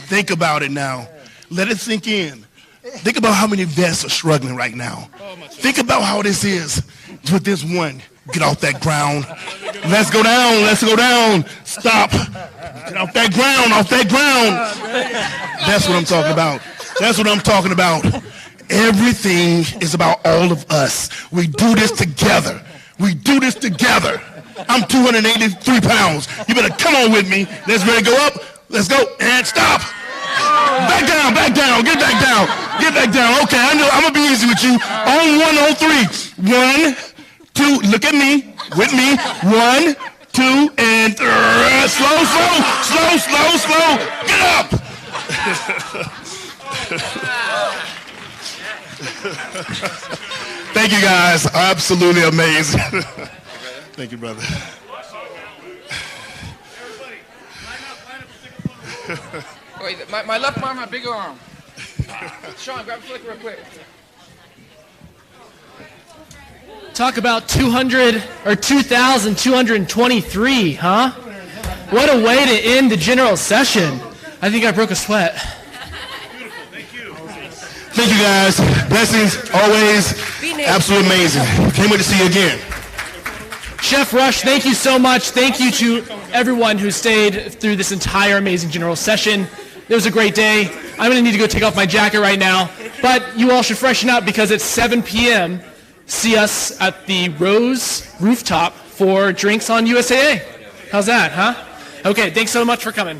Speaker 15: Think about it now. Let it sink in. Think about how many vets are struggling right now. Think about how this is with this one. Get off that ground. Let's go down. Let's go down. Stop. Get off that ground. Off that ground. That's what I'm talking about. That's what I'm talking about. Everything is about all of us. We do this together. We do this together. I'm 283 pounds. You better come on with me. Let's ready to go up. Let's go. And stop. Back down. Back down. Get back down. Get back down. Okay, I'm going to be easy with you. On 1, on 3. 1, 2. Look at me. With me. 1, 2, and 3. Slow, slow. Slow, slow, slow. Get up. Thank you, guys. Absolutely amazing. Thank you, brother.
Speaker 18: Wait, my left arm, my bigger arm. Sean, grab a flick real quick.
Speaker 1: Talk about 200 or 2,223, huh? What a way to end the general session. I think I broke a sweat.
Speaker 15: Thank you, guys. Blessings, always. Absolutely amazing. Can't wait to see you again.
Speaker 1: Chef Rush, thank you so much. Thank you to everyone who stayed through this entire amazing general session. It was a great day. I'm going to need to go take off my jacket right now, but you all should freshen up because at 7 p.m., see us at the Rose Rooftop for drinks on USAA. How's that, huh? Okay, thanks so much for coming.